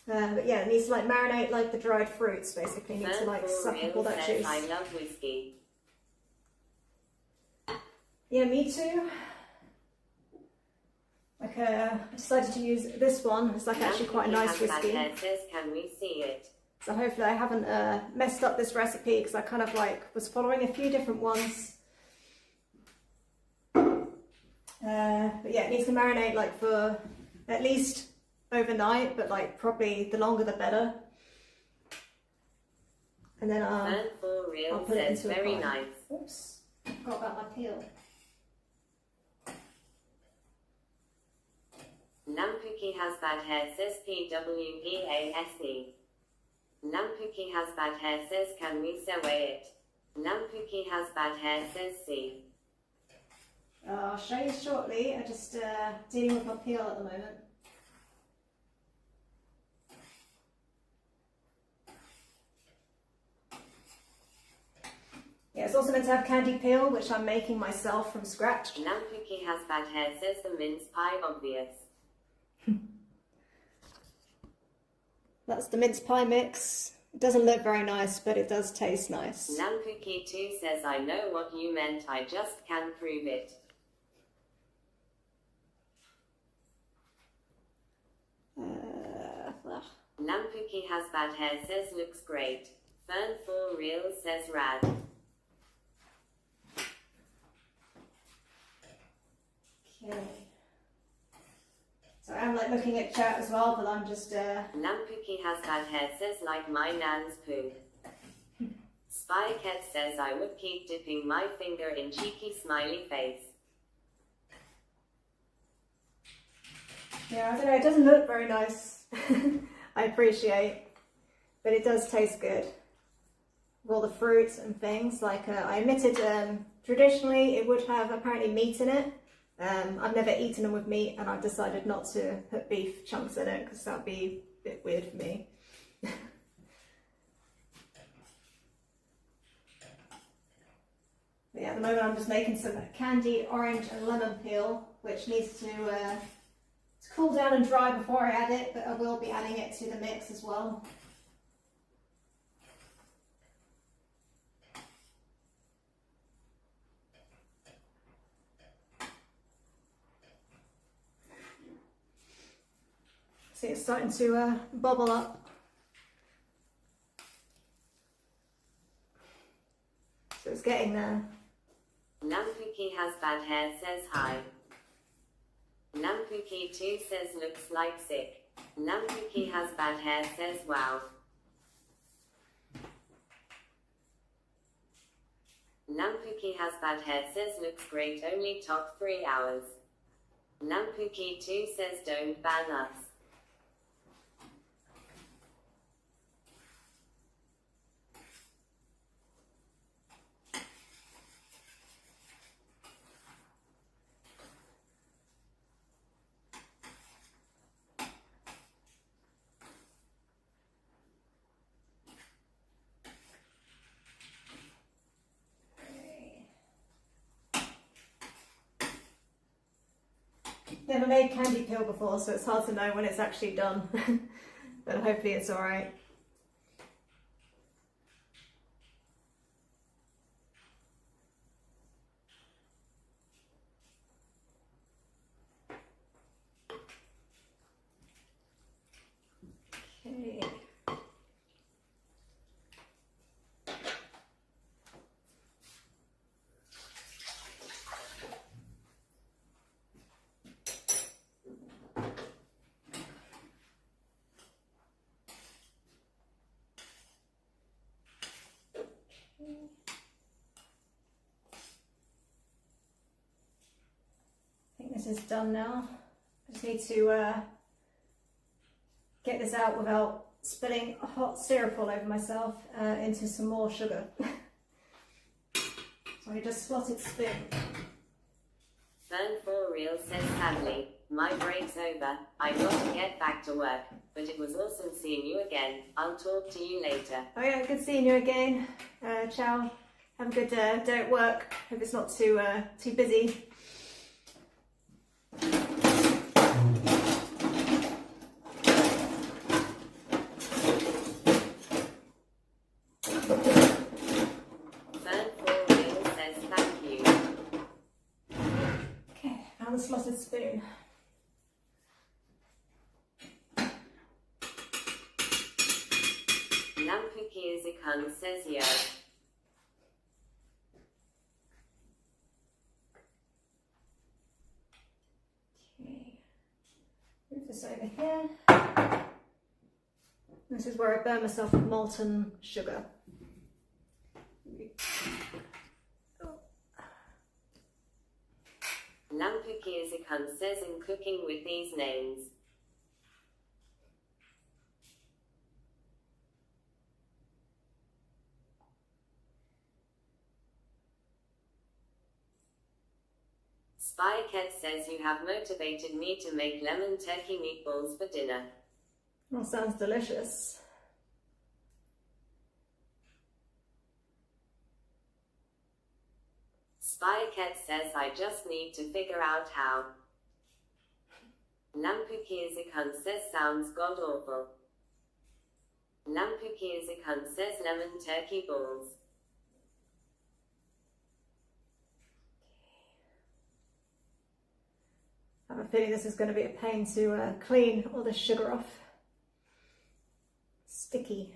But yeah, it needs to like marinate like the dried fruits. Basically, it needs to like suck up all that juice. I love whiskey. Yeah, me too. like I decided to use this one. It's like actually quite a nice whiskey. Says, can we see it? So hopefully I haven't messed up this recipe, because I kind of like was following a few different ones. But yeah, it needs to marinate like for at least overnight, but like probably the longer the better. And then Burn for real I'll put it says into very a pie. nice. Oops, forgot about my peel. Nampuki has bad hair says PWEASE. Nampuki has bad hair says can we sew it? Nampuki has bad hair says C. I'll show you shortly. I'm just dealing with my peel at the moment. Yeah, it's also meant to have candied peel, which I'm making myself from scratch. Nampuki has bad hair says the mince pie obvious. That's the mince pie mix. It doesn't look very nice, but it does taste nice. Nampuki 2 says I know what you meant, I just can't prove it. Nampuki has bad hair says looks great. Fern for real says rad. Okay. So I'm like looking at chat as well, but I'm just Nampuki has bad hair says like my nan's poo. Spy Cat says I would keep dipping my finger in cheeky smiley face. yeah, I don't know, it doesn't look very nice. I appreciate, but it does taste good. With all the fruits and things, like I admitted traditionally it would have apparently meat in it. I've never eaten them with meat, and I've decided not to put beef chunks in it because that would be a bit weird for me. But yeah, at the moment I'm just making some candied orange and lemon peel, which needs to cool down and dry before I add it, but I will be adding it to the mix as well. See, it's starting to bubble up. So it's getting there. Nampuki has bad hair says hi. Nampuki 2 says looks like sick. Nampuki has bad hair says wow. Nampuki has bad hair says looks great, only took 3 hours. Nampuki 2 says don't ban us. Never made candy peel before, so it's hard to know when it's actually done. But hopefully it's alright. Okay. I think this is done now. I just need to get this out without spilling hot syrup all over myself into some more sugar. So I just slotted spoon. Fern for real says sadly, my break's over, I got to get back to work, but it was awesome seeing you again, I'll talk to you later. Oh yeah, good seeing you again. Ciao. Have a good day at work. Hope it's not too busy. Fern for real says thank you. Okay, found the slotted spoon. Lampukiasikan says yo. Okay, move this over here. This is where I burn myself with molten sugar. Lampukiasikan says in cooking with these names. Spycat says you have motivated me to make lemon turkey meatballs for dinner. That sounds delicious. Spycat says I just need to figure out how. Lampukiasikan says sounds god awful. Lampukiasikan says lemon turkey balls. I have a feeling this is going to be a pain to clean all the sugar off. Sticky.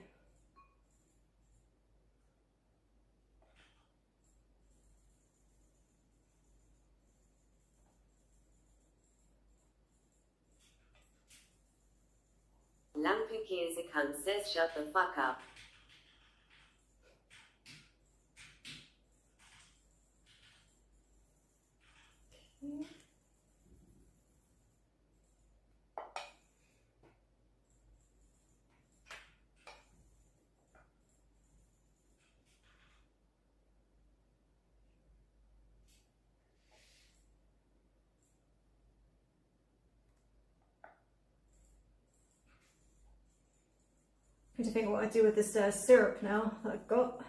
Lampukiasikan says shut the fuck up. Okay. I'm trying to think what I do with this syrup now that I've got.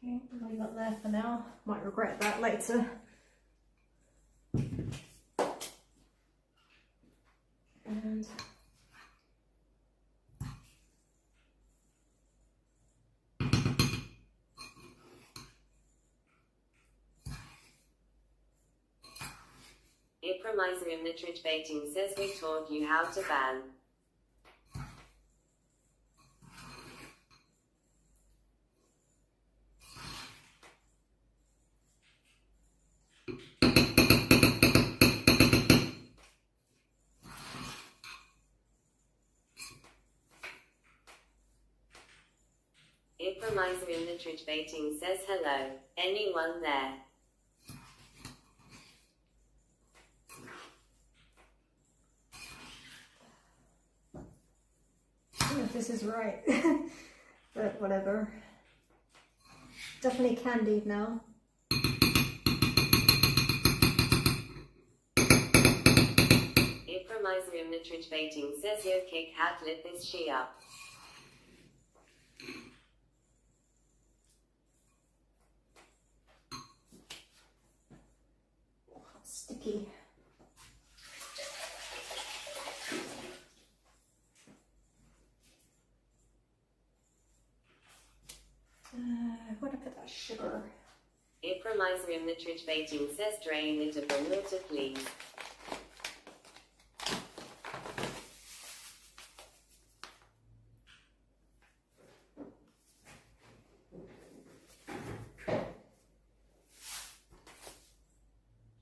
Okay, I'll leave that there for now. Might regret that later. And Ipromizerium nitrate baiting says we taught you how to ban. Ipromizerium nitrate baiting says hello, anyone there? I don't know if this is right, but whatever. Definitely candied now. Ipromizerium nitrate baiting says yo kick hat lit this she up. Sticky. Where did I put that sugar? Ipromizerium nitrate baiting says drain it of the water please.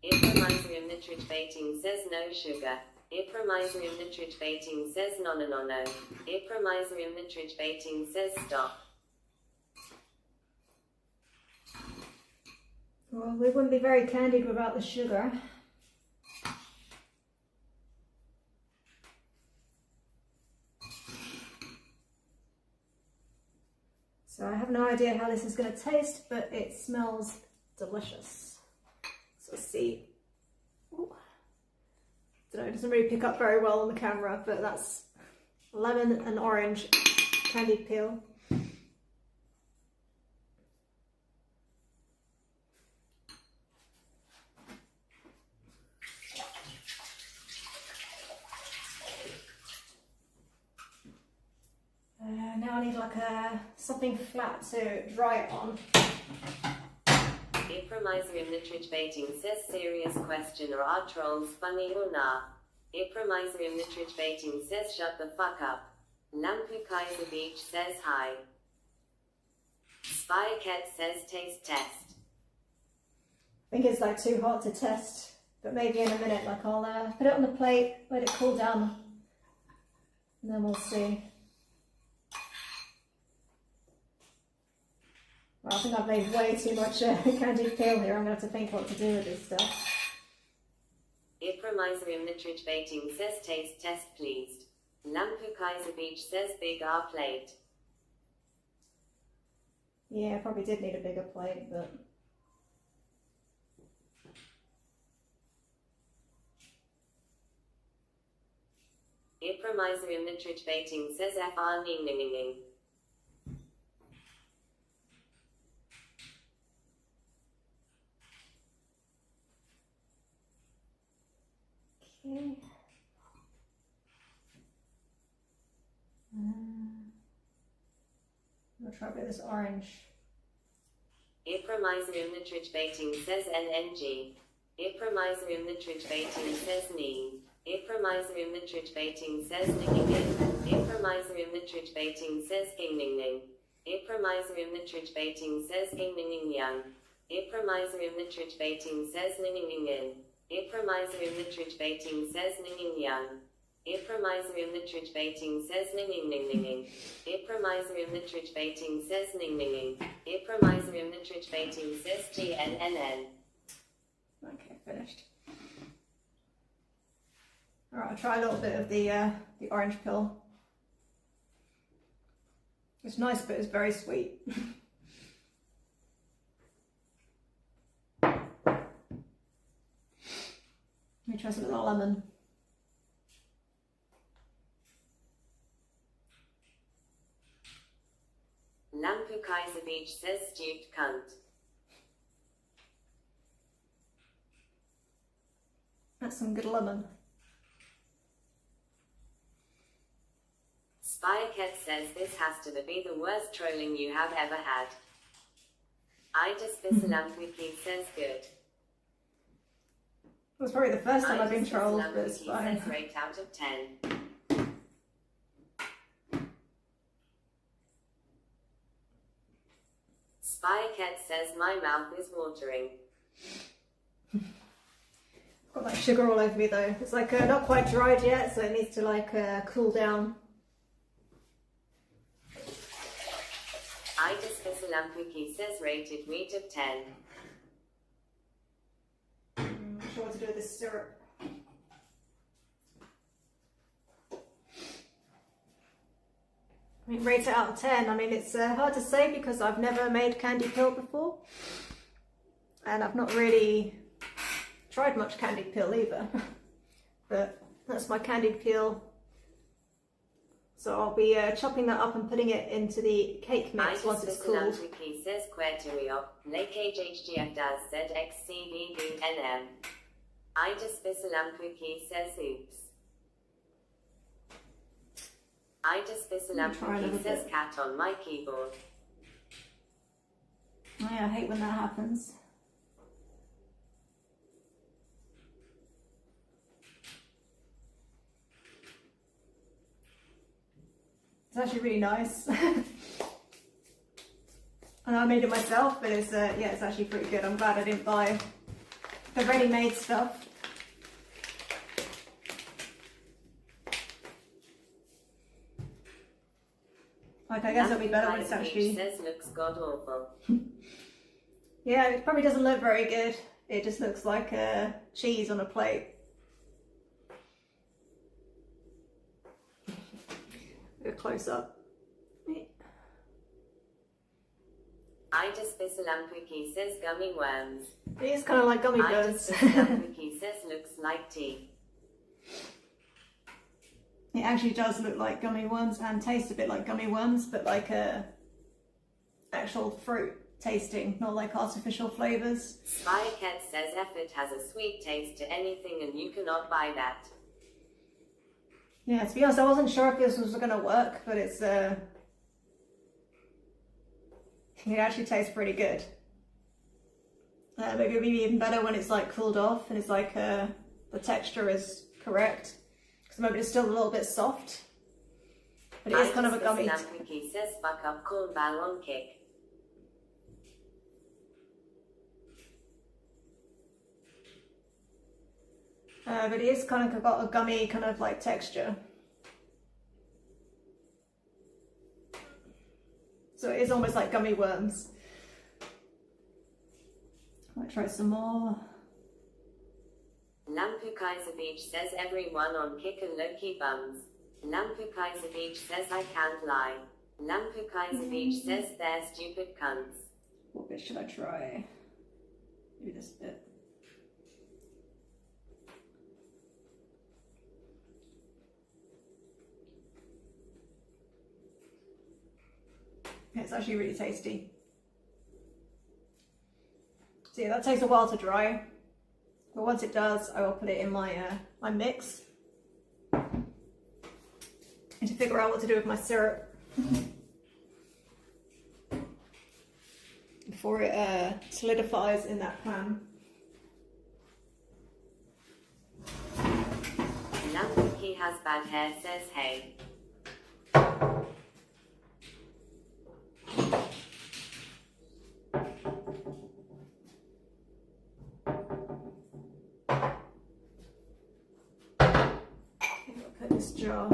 Ipromizerium nitrate baiting says no sugar. Ipromizerium nitrate baiting says no. Ipromizerium nitrate baiting says stop. Well, we wouldn't be very candied without the sugar. So I have no idea how this is going to taste, but it smells delicious. So let's see. Ooh. Did don't know, it doesn't really pick up very well on the camera, but that's lemon and orange candied peel. Now I need like something flat to dry it on. Impromiser the Tridge baiting says serious question, or are trolls funny or nah? Impromiser the Tridge baiting says shut the fuck up. Lampu Kaiser Beach says hi. Spycat says taste test. I think it's like too hot to test, but maybe in a minute, like I'll put it on the plate, let it cool down, and then we'll see. Well, I think I've made way too much candied peel here. I'm going to have to think what to do with this stuff. Impromiser the Tridge baiting says taste test pleased. Lampu Kaiser Beach says big R plate. Yeah, I probably did need a bigger plate, but... Impromiser the Tridge baiting says FR ning ning ning ning. Okay. I'll try a bit of this orange. Impromiser the Tridge baiting says NNG. Impromiser the Tridge baiting says knee. Impromiser the Tridge baiting says ning ning ning. Impromiser the Tridge baiting says ging ning ning. Impromiser the Tridge baiting says ging ning ning yang. Impromiser the Tridge baiting says ning ning ning in. Impromiser the Tridge baiting says ning ning yang. Impromiser the Tridge baiting says ning ning ning ning ning. Impromiser the Tridge baiting says ning ning ning. Impromiser the Tridge baiting says GNNN. Okay, finished. Alright, I'll try a little bit of the orange peel. It's nice, but it's very sweet. Let me try some of the lemon. Lampu Kaiser Beach says stupid cunt. That's some good lemon. Spycat says this has to be the worst trolling you have ever had. Idis Bisalampuki says good. It was probably the first time I've been trolled, but it's fine. Says rate out of 10. Spycat says my mouth is watering. I've got like sugar all over me though. It's like not quite dried yet, so it needs to like cool down. Idis Bisalampuki says rated meat of 10. I'm not sure what to do with this syrup. I mean, rate it out of 10. I mean, it's hard to say because I've never made candied peel before. And I've not really tried much candied peel either. But that's my candied peel. So I'll be chopping that up and putting it into the cake mix once it's cooled. Idis says Querterio, Lake HGF does ZXCVVNM. Idis Bisalampuki says oops. Idis Bisalampuki says cat on my keyboard. Oh yeah, I hate when that happens. It's actually really nice. I know I made it myself, but it's yeah, it's actually pretty good. I'm glad I didn't buy the ready-made stuff. Like, I guess it'll be better when it's actually... says looks god awful. Yeah, it probably doesn't look very good. It just looks like cheese on a plate. A close up. Idis Bisalampuki says gummy worms. It is kind of like gummy Idis bears. Bisalampuki says looks like tea. It actually does look like gummy worms and taste a bit like gummy worms, but like a actual fruit tasting, not like artificial flavours. Spycat says effort has a sweet taste to anything and you cannot buy that. Yeah, to be honest, I wasn't sure if this was going to work, but it's it actually tastes pretty good. Maybe it'll be even better when it's like cooled off and it's like the texture is correct. Because maybe it's still a little bit soft, but it is kind of a gummy. Cookie says fuck up corn ball on kick. But it is kind of got a gummy kind of like texture. So it is almost like gummy worms. I might try some more. Lampu Kaiser Beach says everyone on kick and low-key bums. Lampu Kaiser Beach says I can't lie. Lampu Kaiser Beach says they're stupid cunts. What bit should I try? Maybe this bit. It's actually really tasty. So yeah, that takes a while to dry, but once it does, I will put it in my my mix. And to figure out what to do with my syrup before it solidifies in that pan. Lampuki has bad hair says hey. Put this jar.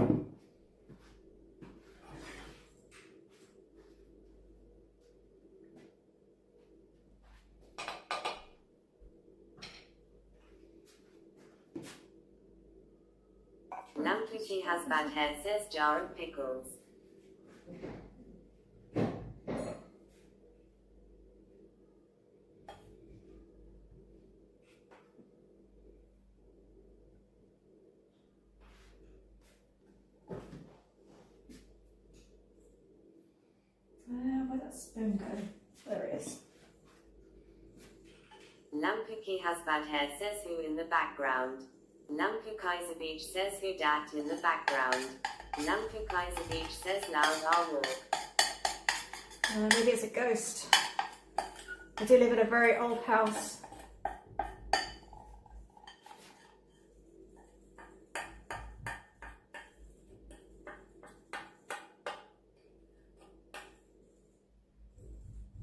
Lampuki has bad hair says jar of pickles. Where'd that spoon go? There it is. Lampuki has bad hair says who in the background. Lampu Kaiser Beach says who dat in the background. Lampu Kaiser Beach says loud I'll walk. Maybe it's a ghost. I do live in a very old house.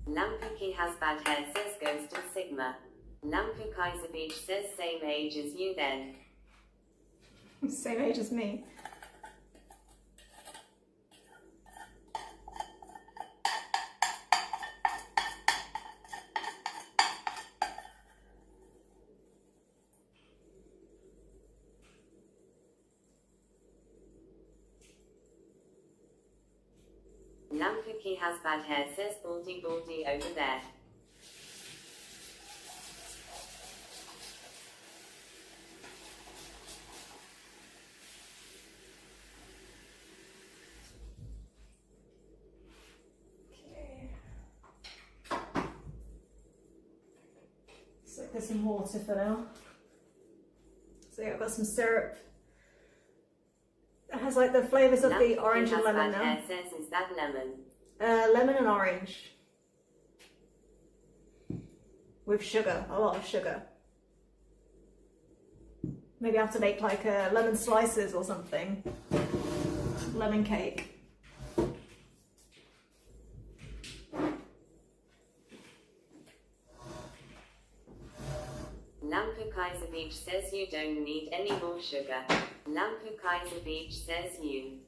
Lampuki has bad hair says ghost and Sigma. Lampu Kaiser Beach says same age as you then. Same age as me. Lampuki has bad hair says baldy baldy over there. So there's some water for now. So yeah, I've got some syrup. It has like the flavours of the orange and lemon now. Says, is that lemon? Lemon and orange. With sugar, a lot of sugar. Maybe I have to make like lemon slices or something. Lemon cake. Lampu Kaiser Beach says you don't need any more sugar. Lampu Kaiser Beach says you.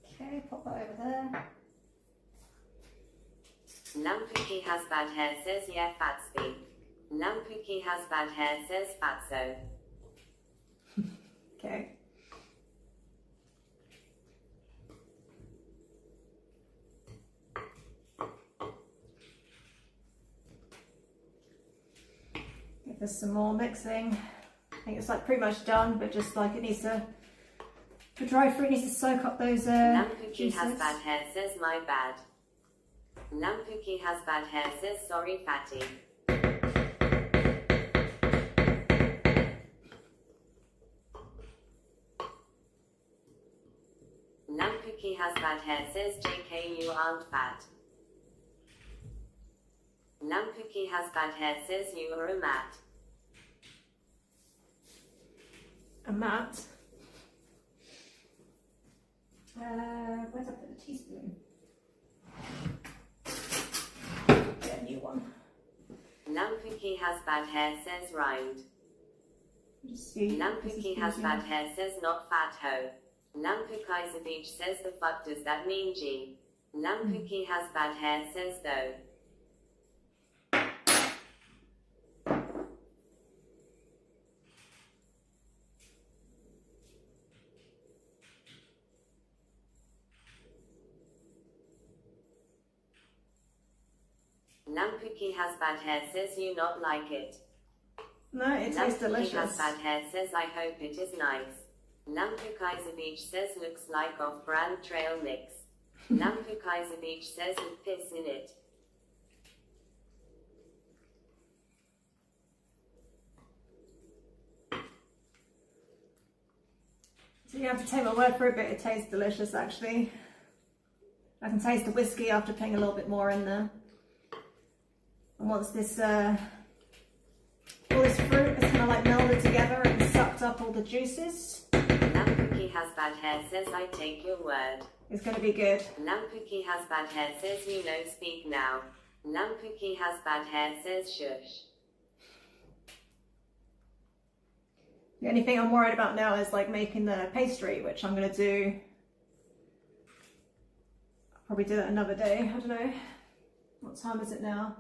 Okay, pop that over there. Lampuki has bad hair says yeah Fatsby. Lampuki has bad hair says Fatso. Okay. Just some more mixing. I think it's like pretty much done, but just like it needs to, the dry fruit needs to soak up those Lampuki juices. has bad hair, says my bad. Lampuki has bad hair, says sorry fatty. Lampuki has bad hair, says JK you aren't fat. Lampuki has bad hair, says you are a mat. A mat. Where's I put the teaspoon? Get a new one. Lampuki has bad hair, says rhymed. Just see. Lampuki has bad hair, says not fat ho. Lampuki's a beach, says the fuck does that mean G? Lampuki has bad hair, says though. Lampuki has bad hair, says you not like it. No, it tastes Lampuki delicious. has bad hair, says I hope it is nice. Lampuki's a beach, says looks like off-brand trail mix. Lampuki's a beach, says with piss in it. So you have to take my word for it, but it tastes delicious actually. I can taste the whiskey after putting a little bit more in there. And once this all this fruit is kind of like melded together and sucked up all the juices, Lampuki has bad hair, says I take your word. it's going to be good. Lampuki has bad hair, says you know speak now. Lampuki has bad hair, says shush. The only thing I'm worried about now is like making the pastry, which I'm going to do. I'll probably do that another day. I don't know. What time is it now?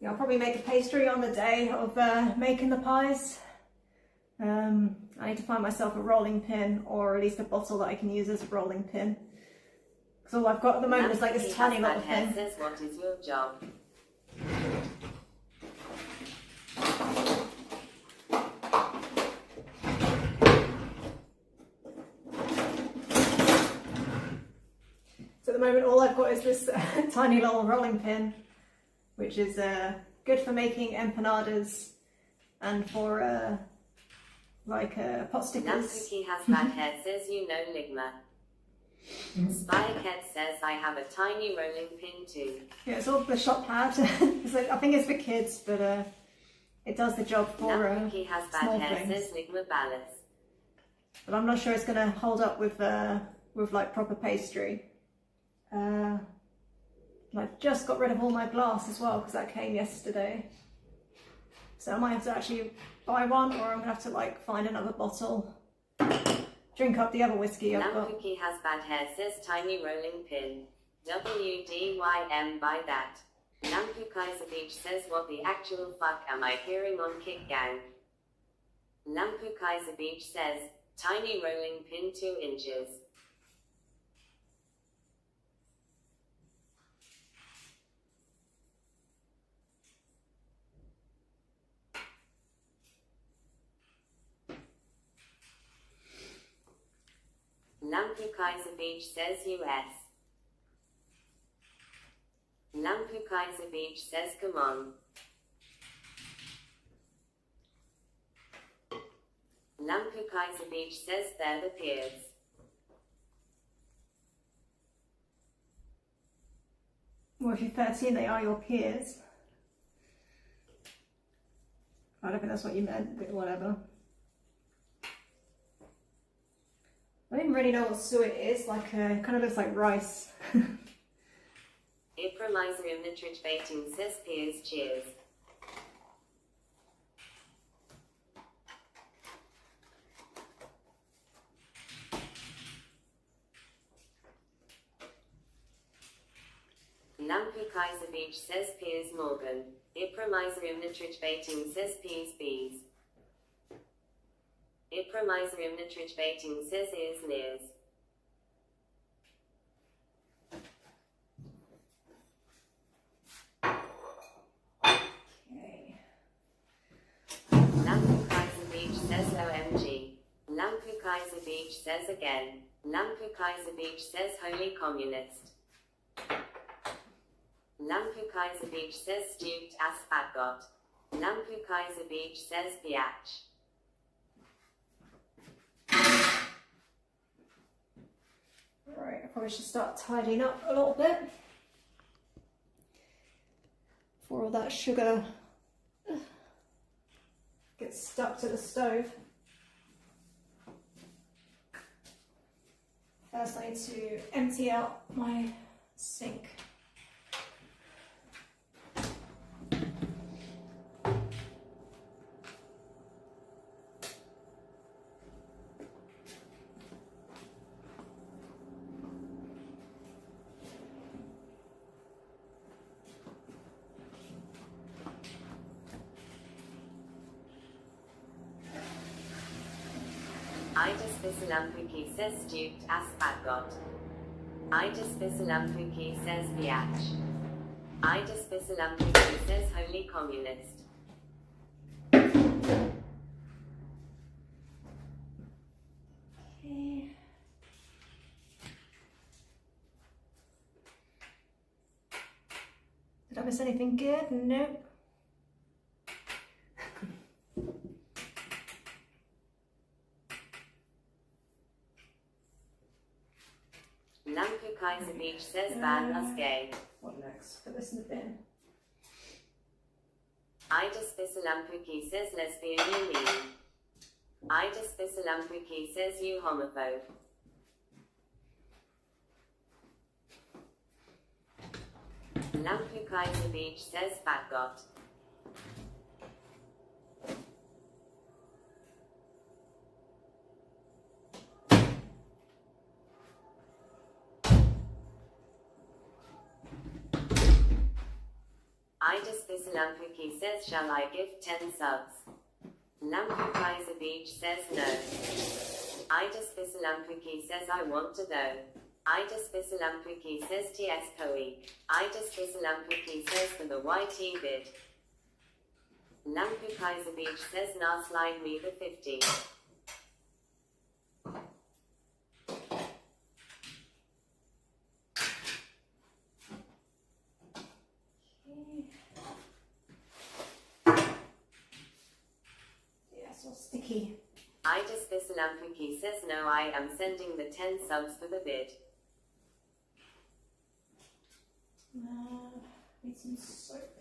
Yeah, I'll probably make a pastry on the day of making the pies. I need to find myself a rolling pin, or at least a bottle that I can use as a rolling pin. Because all I've got at the moment is like this tiny little thing. Says what is your job? So at the moment all I've got is this tiny little rolling pin, which is good for making empanadas and for pot stickers. Lampuki has bad hair, says you know ligma. Spycat says I have a tiny rolling pin too. Yeah, it's all the shop had. I think it's for kids, but it does the job for Lampuki has bad small hair, things. says ligma ballas. But I'm not sure it's going to hold up with like proper pastry. I just got rid of all my glass as well because that came yesterday. So I might have to actually buy one, or I'm going to have to like find another bottle. Drink up the other whiskey I've got. Lampuki has bad hair, says tiny rolling pin. WDYM by that. Lampuki's a beach, says what the actual fuck am I hearing on Kick Gang? Lampuki's a beach, says tiny rolling pin 2 inches. Lampuki's a beach, says US. Lampuki's a beach, says come on. Lampuki's a beach, says they're the peers. Well, if you're 13, they are your peers. I don't think that's what you meant, but whatever. I don't even really know what suet is. Like, kind of looks like rice. Impromiser the Trich says peers cheers. Lampuki's a beach, says Piers Morgan. Impromiser the Trich says peas bees. Impromiser the Trich says ears nears. says again. Lampu Kaiser Beach says holy communist. Lampu Kaiser Beach says stupid as fagot. Lampu Kaiser Beach says biatch. Right, I probably should start tidying up a little bit before all that sugar gets stuck to the stove. First I need to empty out my sink. Idas Bisalampuki says stupid as fagot. Idas Bisalampuki says biatch. Idas Bisalampuki says holy communist. Okay. Did I miss anything good? Nope. Lampu Kaiser Beach says ban us gay. What next? Put this in the bin. Idas Bisalampuki says lesbian you mean. Idas Bisalampuki says you homophobe. Lampu Kaiser Beach says fagot. Idas Bisalampuki says shall I give 10 subs? Lampu Kaiser Beach says no. Idas Bisalampuki says I want to know. Idas Bisalampuki says TS Poe. Idas Bisalampuki says for the YT bid. Lampu Kaiser Beach says nah slide me the 50. Yeah, so sticky. Idas Bisalampuki says no I am sending the 10 subs for the bid. Need some soap.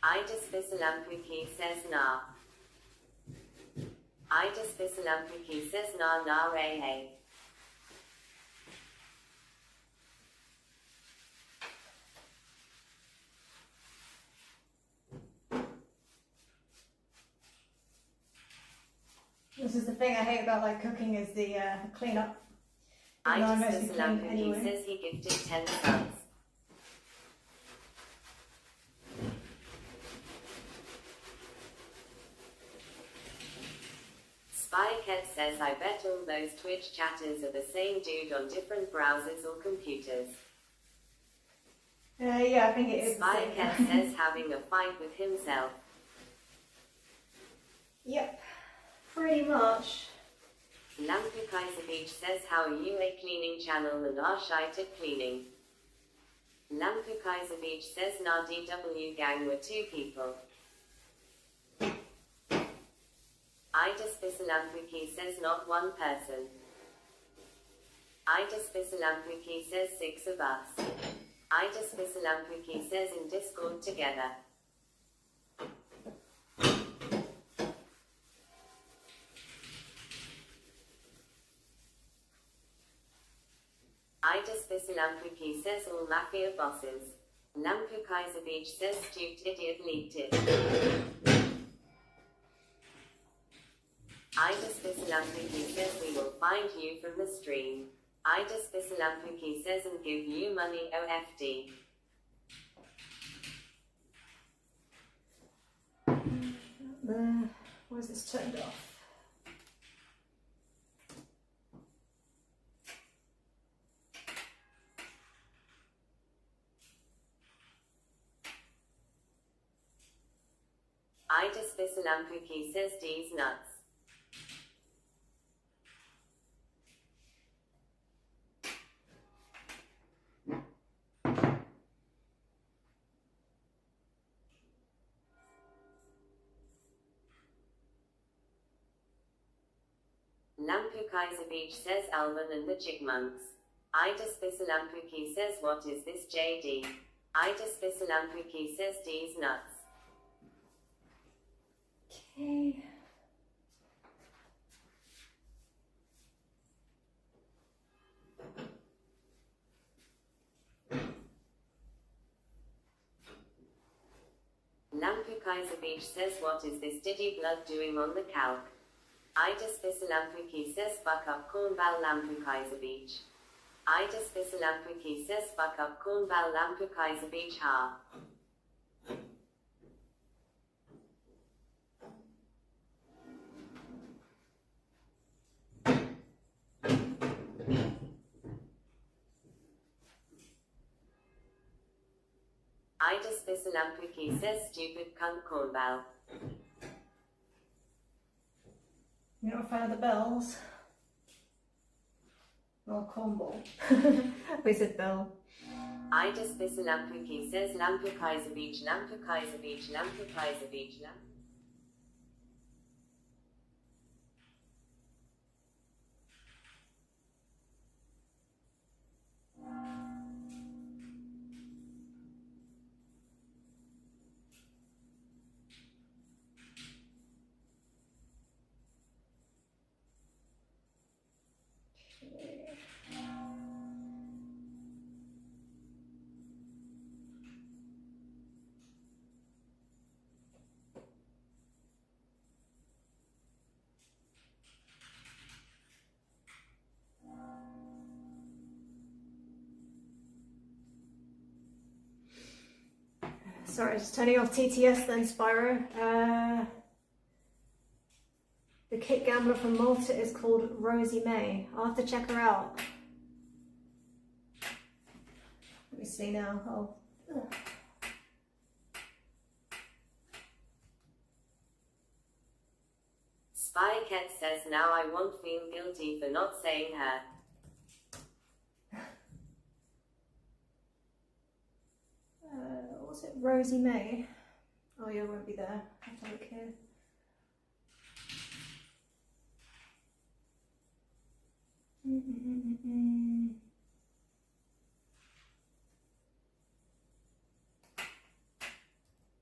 Idas Bisalampuki says nah. Idas Bisalampuki says nah nah ray hey. This is the thing I hate about like cooking is the cleanup. Idas mostly clean Bisalampuki anyway. says he gifted 10 subs. Spycat says I bet all those Twitch chatters are the same dude on different browsers or computers. Yeah, I think it is. Spycat says having a fight with himself. Yep, pretty much. Lampu Kaiser Beach says how are you a cleaning channel and are shite at cleaning. Lampu Kaiser Beach says nah DW gang were 2 people. Idas Bisalampuki says not 1 person. Idas Bisalampuki says 6 of us. Idas Bisalampuki says in Discord together. Idas Bisalampuki says all mafia bosses. Lampu Kaiser Beach says stupid idiot leaked it. Idas Bisalampuki says we will find you from the stream. Idas Bisalampuki says and give you money OFD. Why is this turned off? Itis Bisalampuki says D's nuts. Lampukizer Beach says Alvin and the Chipmunks. Itis Bisalampuki says what is this JD? Itis Bisalampuki says D's nuts. Okay. Lampukizer Beach says what is this Diddy blood doing on the calc? Itis Bisalampuki says fuck up Cornball Lampukizer Beach. Itis Bisalampuki says fuck up Cornball Lampukizer Beach ha. Itis Bisalampuki says stupid cunt Cornball. You're not a fan of the bells? Or cornball? We said bell. Itis Bisalampuki says Lampukizer Beach, Lampukizer Beach, Lampukizer Beach, Sorry, just turning off TTS then, Spyro. The Kit Gambler from Malta is called Rosie May. I'll have to check her out. Let me see now. Oh. Spy Cat says now I won't feel guilty for not saying her. What's it? Rosie May? Oh yeah, it won't be there. I have to look here.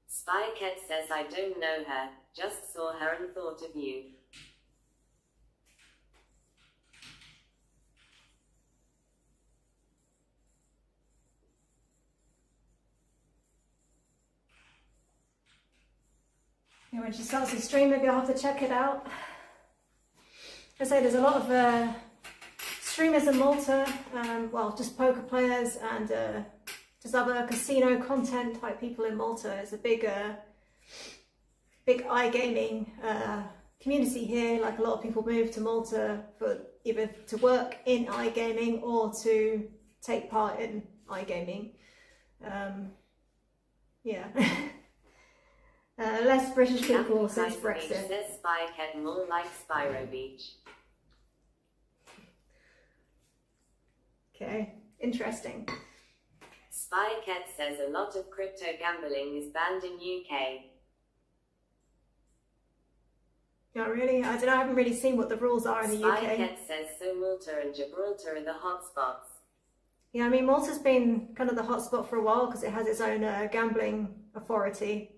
Spy Cat says I don't know her, just saw her and thought of you. Yeah, when she starts to stream, maybe I'll have to check it out. I say there's a lot of streamers in Malta, well, just poker players and just other casino content type people in Malta. It's a big iGaming community here. Like a lot of people move to Malta for either to work in iGaming or to take part in iGaming. Yeah. Less British people since Brexit. Says Spy Cat more like Spyro Beach. Okay, interesting. Spy Cat says a lot of crypto gambling is banned in UK. Not really? I don't know, I haven't really seen what the rules are in the UK. Spy Cat says so Malta and Gibraltar are the hotspots. Yeah, I mean Malta's been kind of the hotspot for a while because it has its own gambling authority.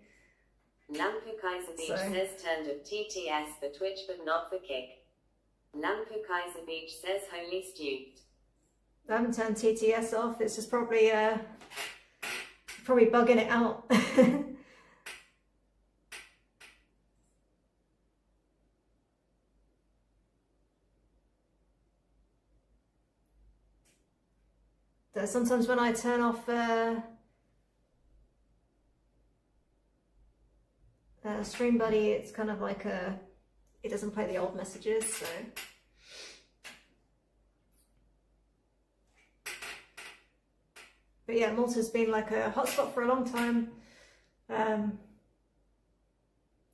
Lampukizer Beach says turned of TTS for Twitch but not for Kick. Lampukizer Beach says holy stupid. I haven't turned TTS off, it's just probably bugging it out. So sometimes when I turn off Stream Buddy, it's kind of like it doesn't play the old messages, so. But yeah, Malta's been like a hotspot for a long time.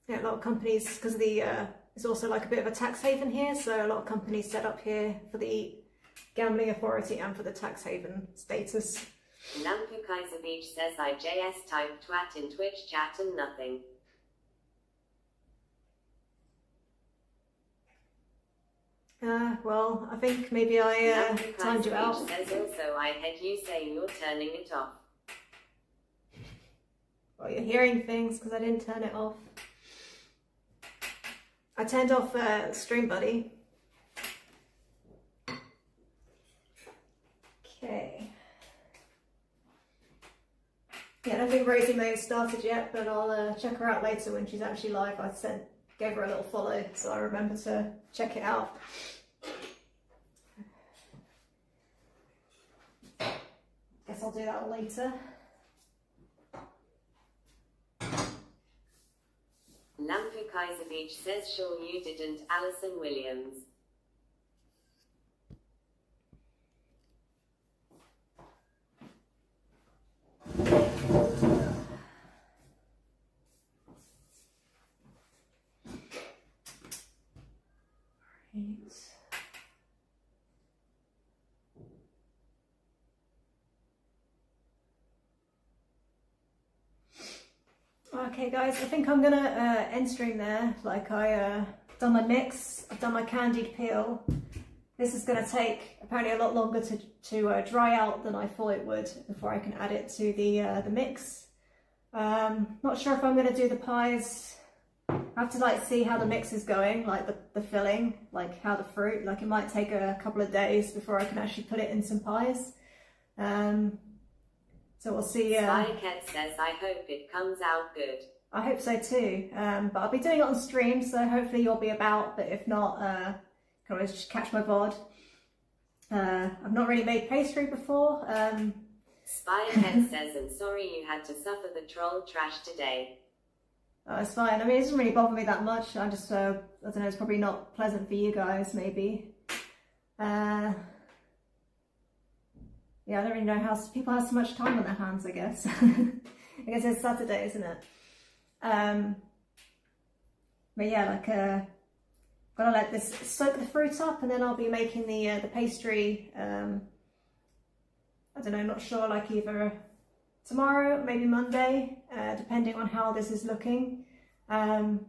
Yeah, a lot of companies, because it's also like a bit of a tax haven here, so a lot of companies set up here for the gambling authority and for the tax haven status. Lampu Kaiser Beach says IJS type twat in Twitch chat and nothing. Well, I think maybe I timed you out. Says also I heard you say you're turning it off. Well, you're hearing things because I didn't turn it off. I turned off Stream Buddy. Okay. Yeah, I don't think Rosie May has started yet, but I'll check her out later when she's actually live. Gave her a little follow, so I remember to check it out. Guess I'll do that later. Lampu Kaiser Beach says sure you didn't, Alison Williams. Okay guys, I think I'm gonna end stream there. Like I done my mix, I've done my candied peel. This is gonna take apparently a lot longer to dry out than I thought it would before I can add it to the mix. Not sure if I'm gonna do the pies. I have to like see how the mix is going, like the filling, like how the fruit, like it might take a couple of days before I can actually put it in some pies. So we'll see. Spycat says, I hope it comes out good. I hope so too. But I'll be doing it on stream, so hopefully you'll be about. But if not, you can always just catch my VOD. I've not really made pastry before. Spycat says, I'm sorry you had to suffer the troll trash today. Oh, it's fine. I mean, it doesn't really bother me that much. I just, I don't know, it's probably not pleasant for you guys, maybe. Yeah, I don't really know how people have so much time on their hands, I guess. I guess it's Saturday, isn't it? But yeah, like, gotta let this soak the fruit up and then I'll be making the pastry, I don't know, not sure, like either tomorrow, maybe Monday, depending on how this is looking. And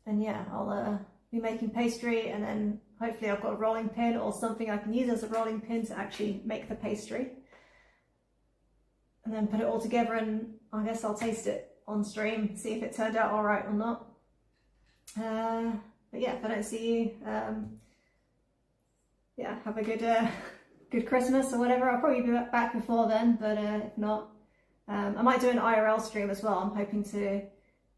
yeah, I'll be making pastry and then hopefully I've got a rolling pin or something I can use as a rolling pin to actually make the pastry. And then put it all together and I guess I'll taste it on stream, see if it turned out all right or not. But yeah, if I don't see you, yeah, have a good Christmas or whatever. I'll probably be back before then, but if not, I might do an IRL stream as well. I'm hoping to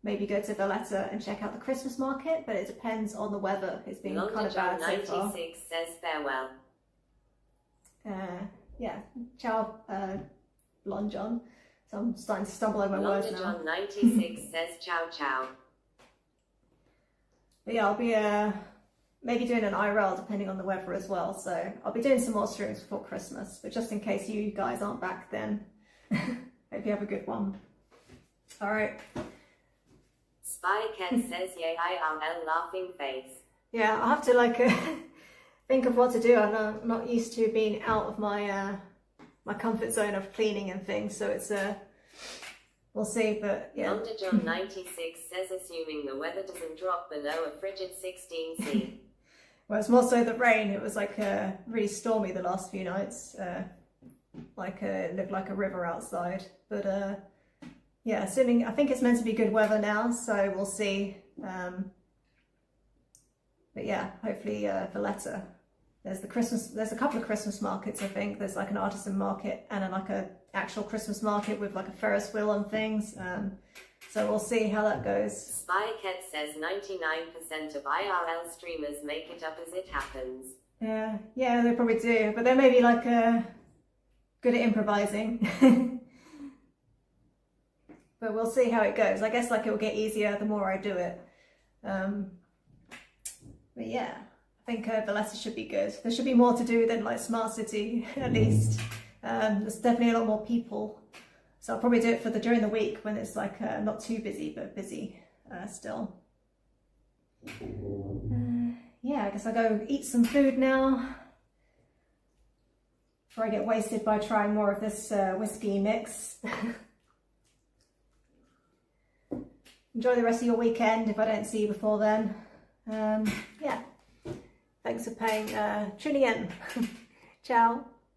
maybe go to Valletta and check out the Christmas market, but it depends on the weather. It's been kind of bad so far. 96 says farewell. Yeah, ciao, Blonde John. So I'm starting to stumble over my words now. John 96 says ciao ciao. But yeah, I'll be maybe doing an IRL depending on the weather as well. So I'll be doing some more streams before Christmas, but just in case you guys aren't back then, hope you have a good one. All right. Spycat says yay IRL laughing face. Yeah, I'll have to like think of what to do. I'm not used to being out of my my comfort zone of cleaning and things, so it's we'll see, but yeah. John 96 says assuming the weather doesn't drop below a frigid 16C. Well, it's more so the rain. It was like really stormy the last few nights. Like it looked like a river outside, but yeah, assuming, I think it's meant to be good weather now, so we'll see. But yeah, hopefully Valletta. There's a couple of Christmas markets, I think. There's like an artisan market and like a actual Christmas market with like a Ferris wheel and things. So we'll see how that goes. Spycat says 99% of IRL streamers make it up as it happens. Yeah, they probably do, but they're maybe like good at improvising. But we'll see how it goes. I guess like it will get easier the more I do it. But yeah, I think Valletta should be good. There should be more to do than like Smart City, at least. There's definitely a lot more people. So I'll probably do it during the week when it's like not too busy, but busy. still. Yeah, I guess I'll go eat some food now before I get wasted by trying more of this whiskey mix. Enjoy the rest of your weekend if I don't see you before then. Yeah, thanks for tuning in. Ciao.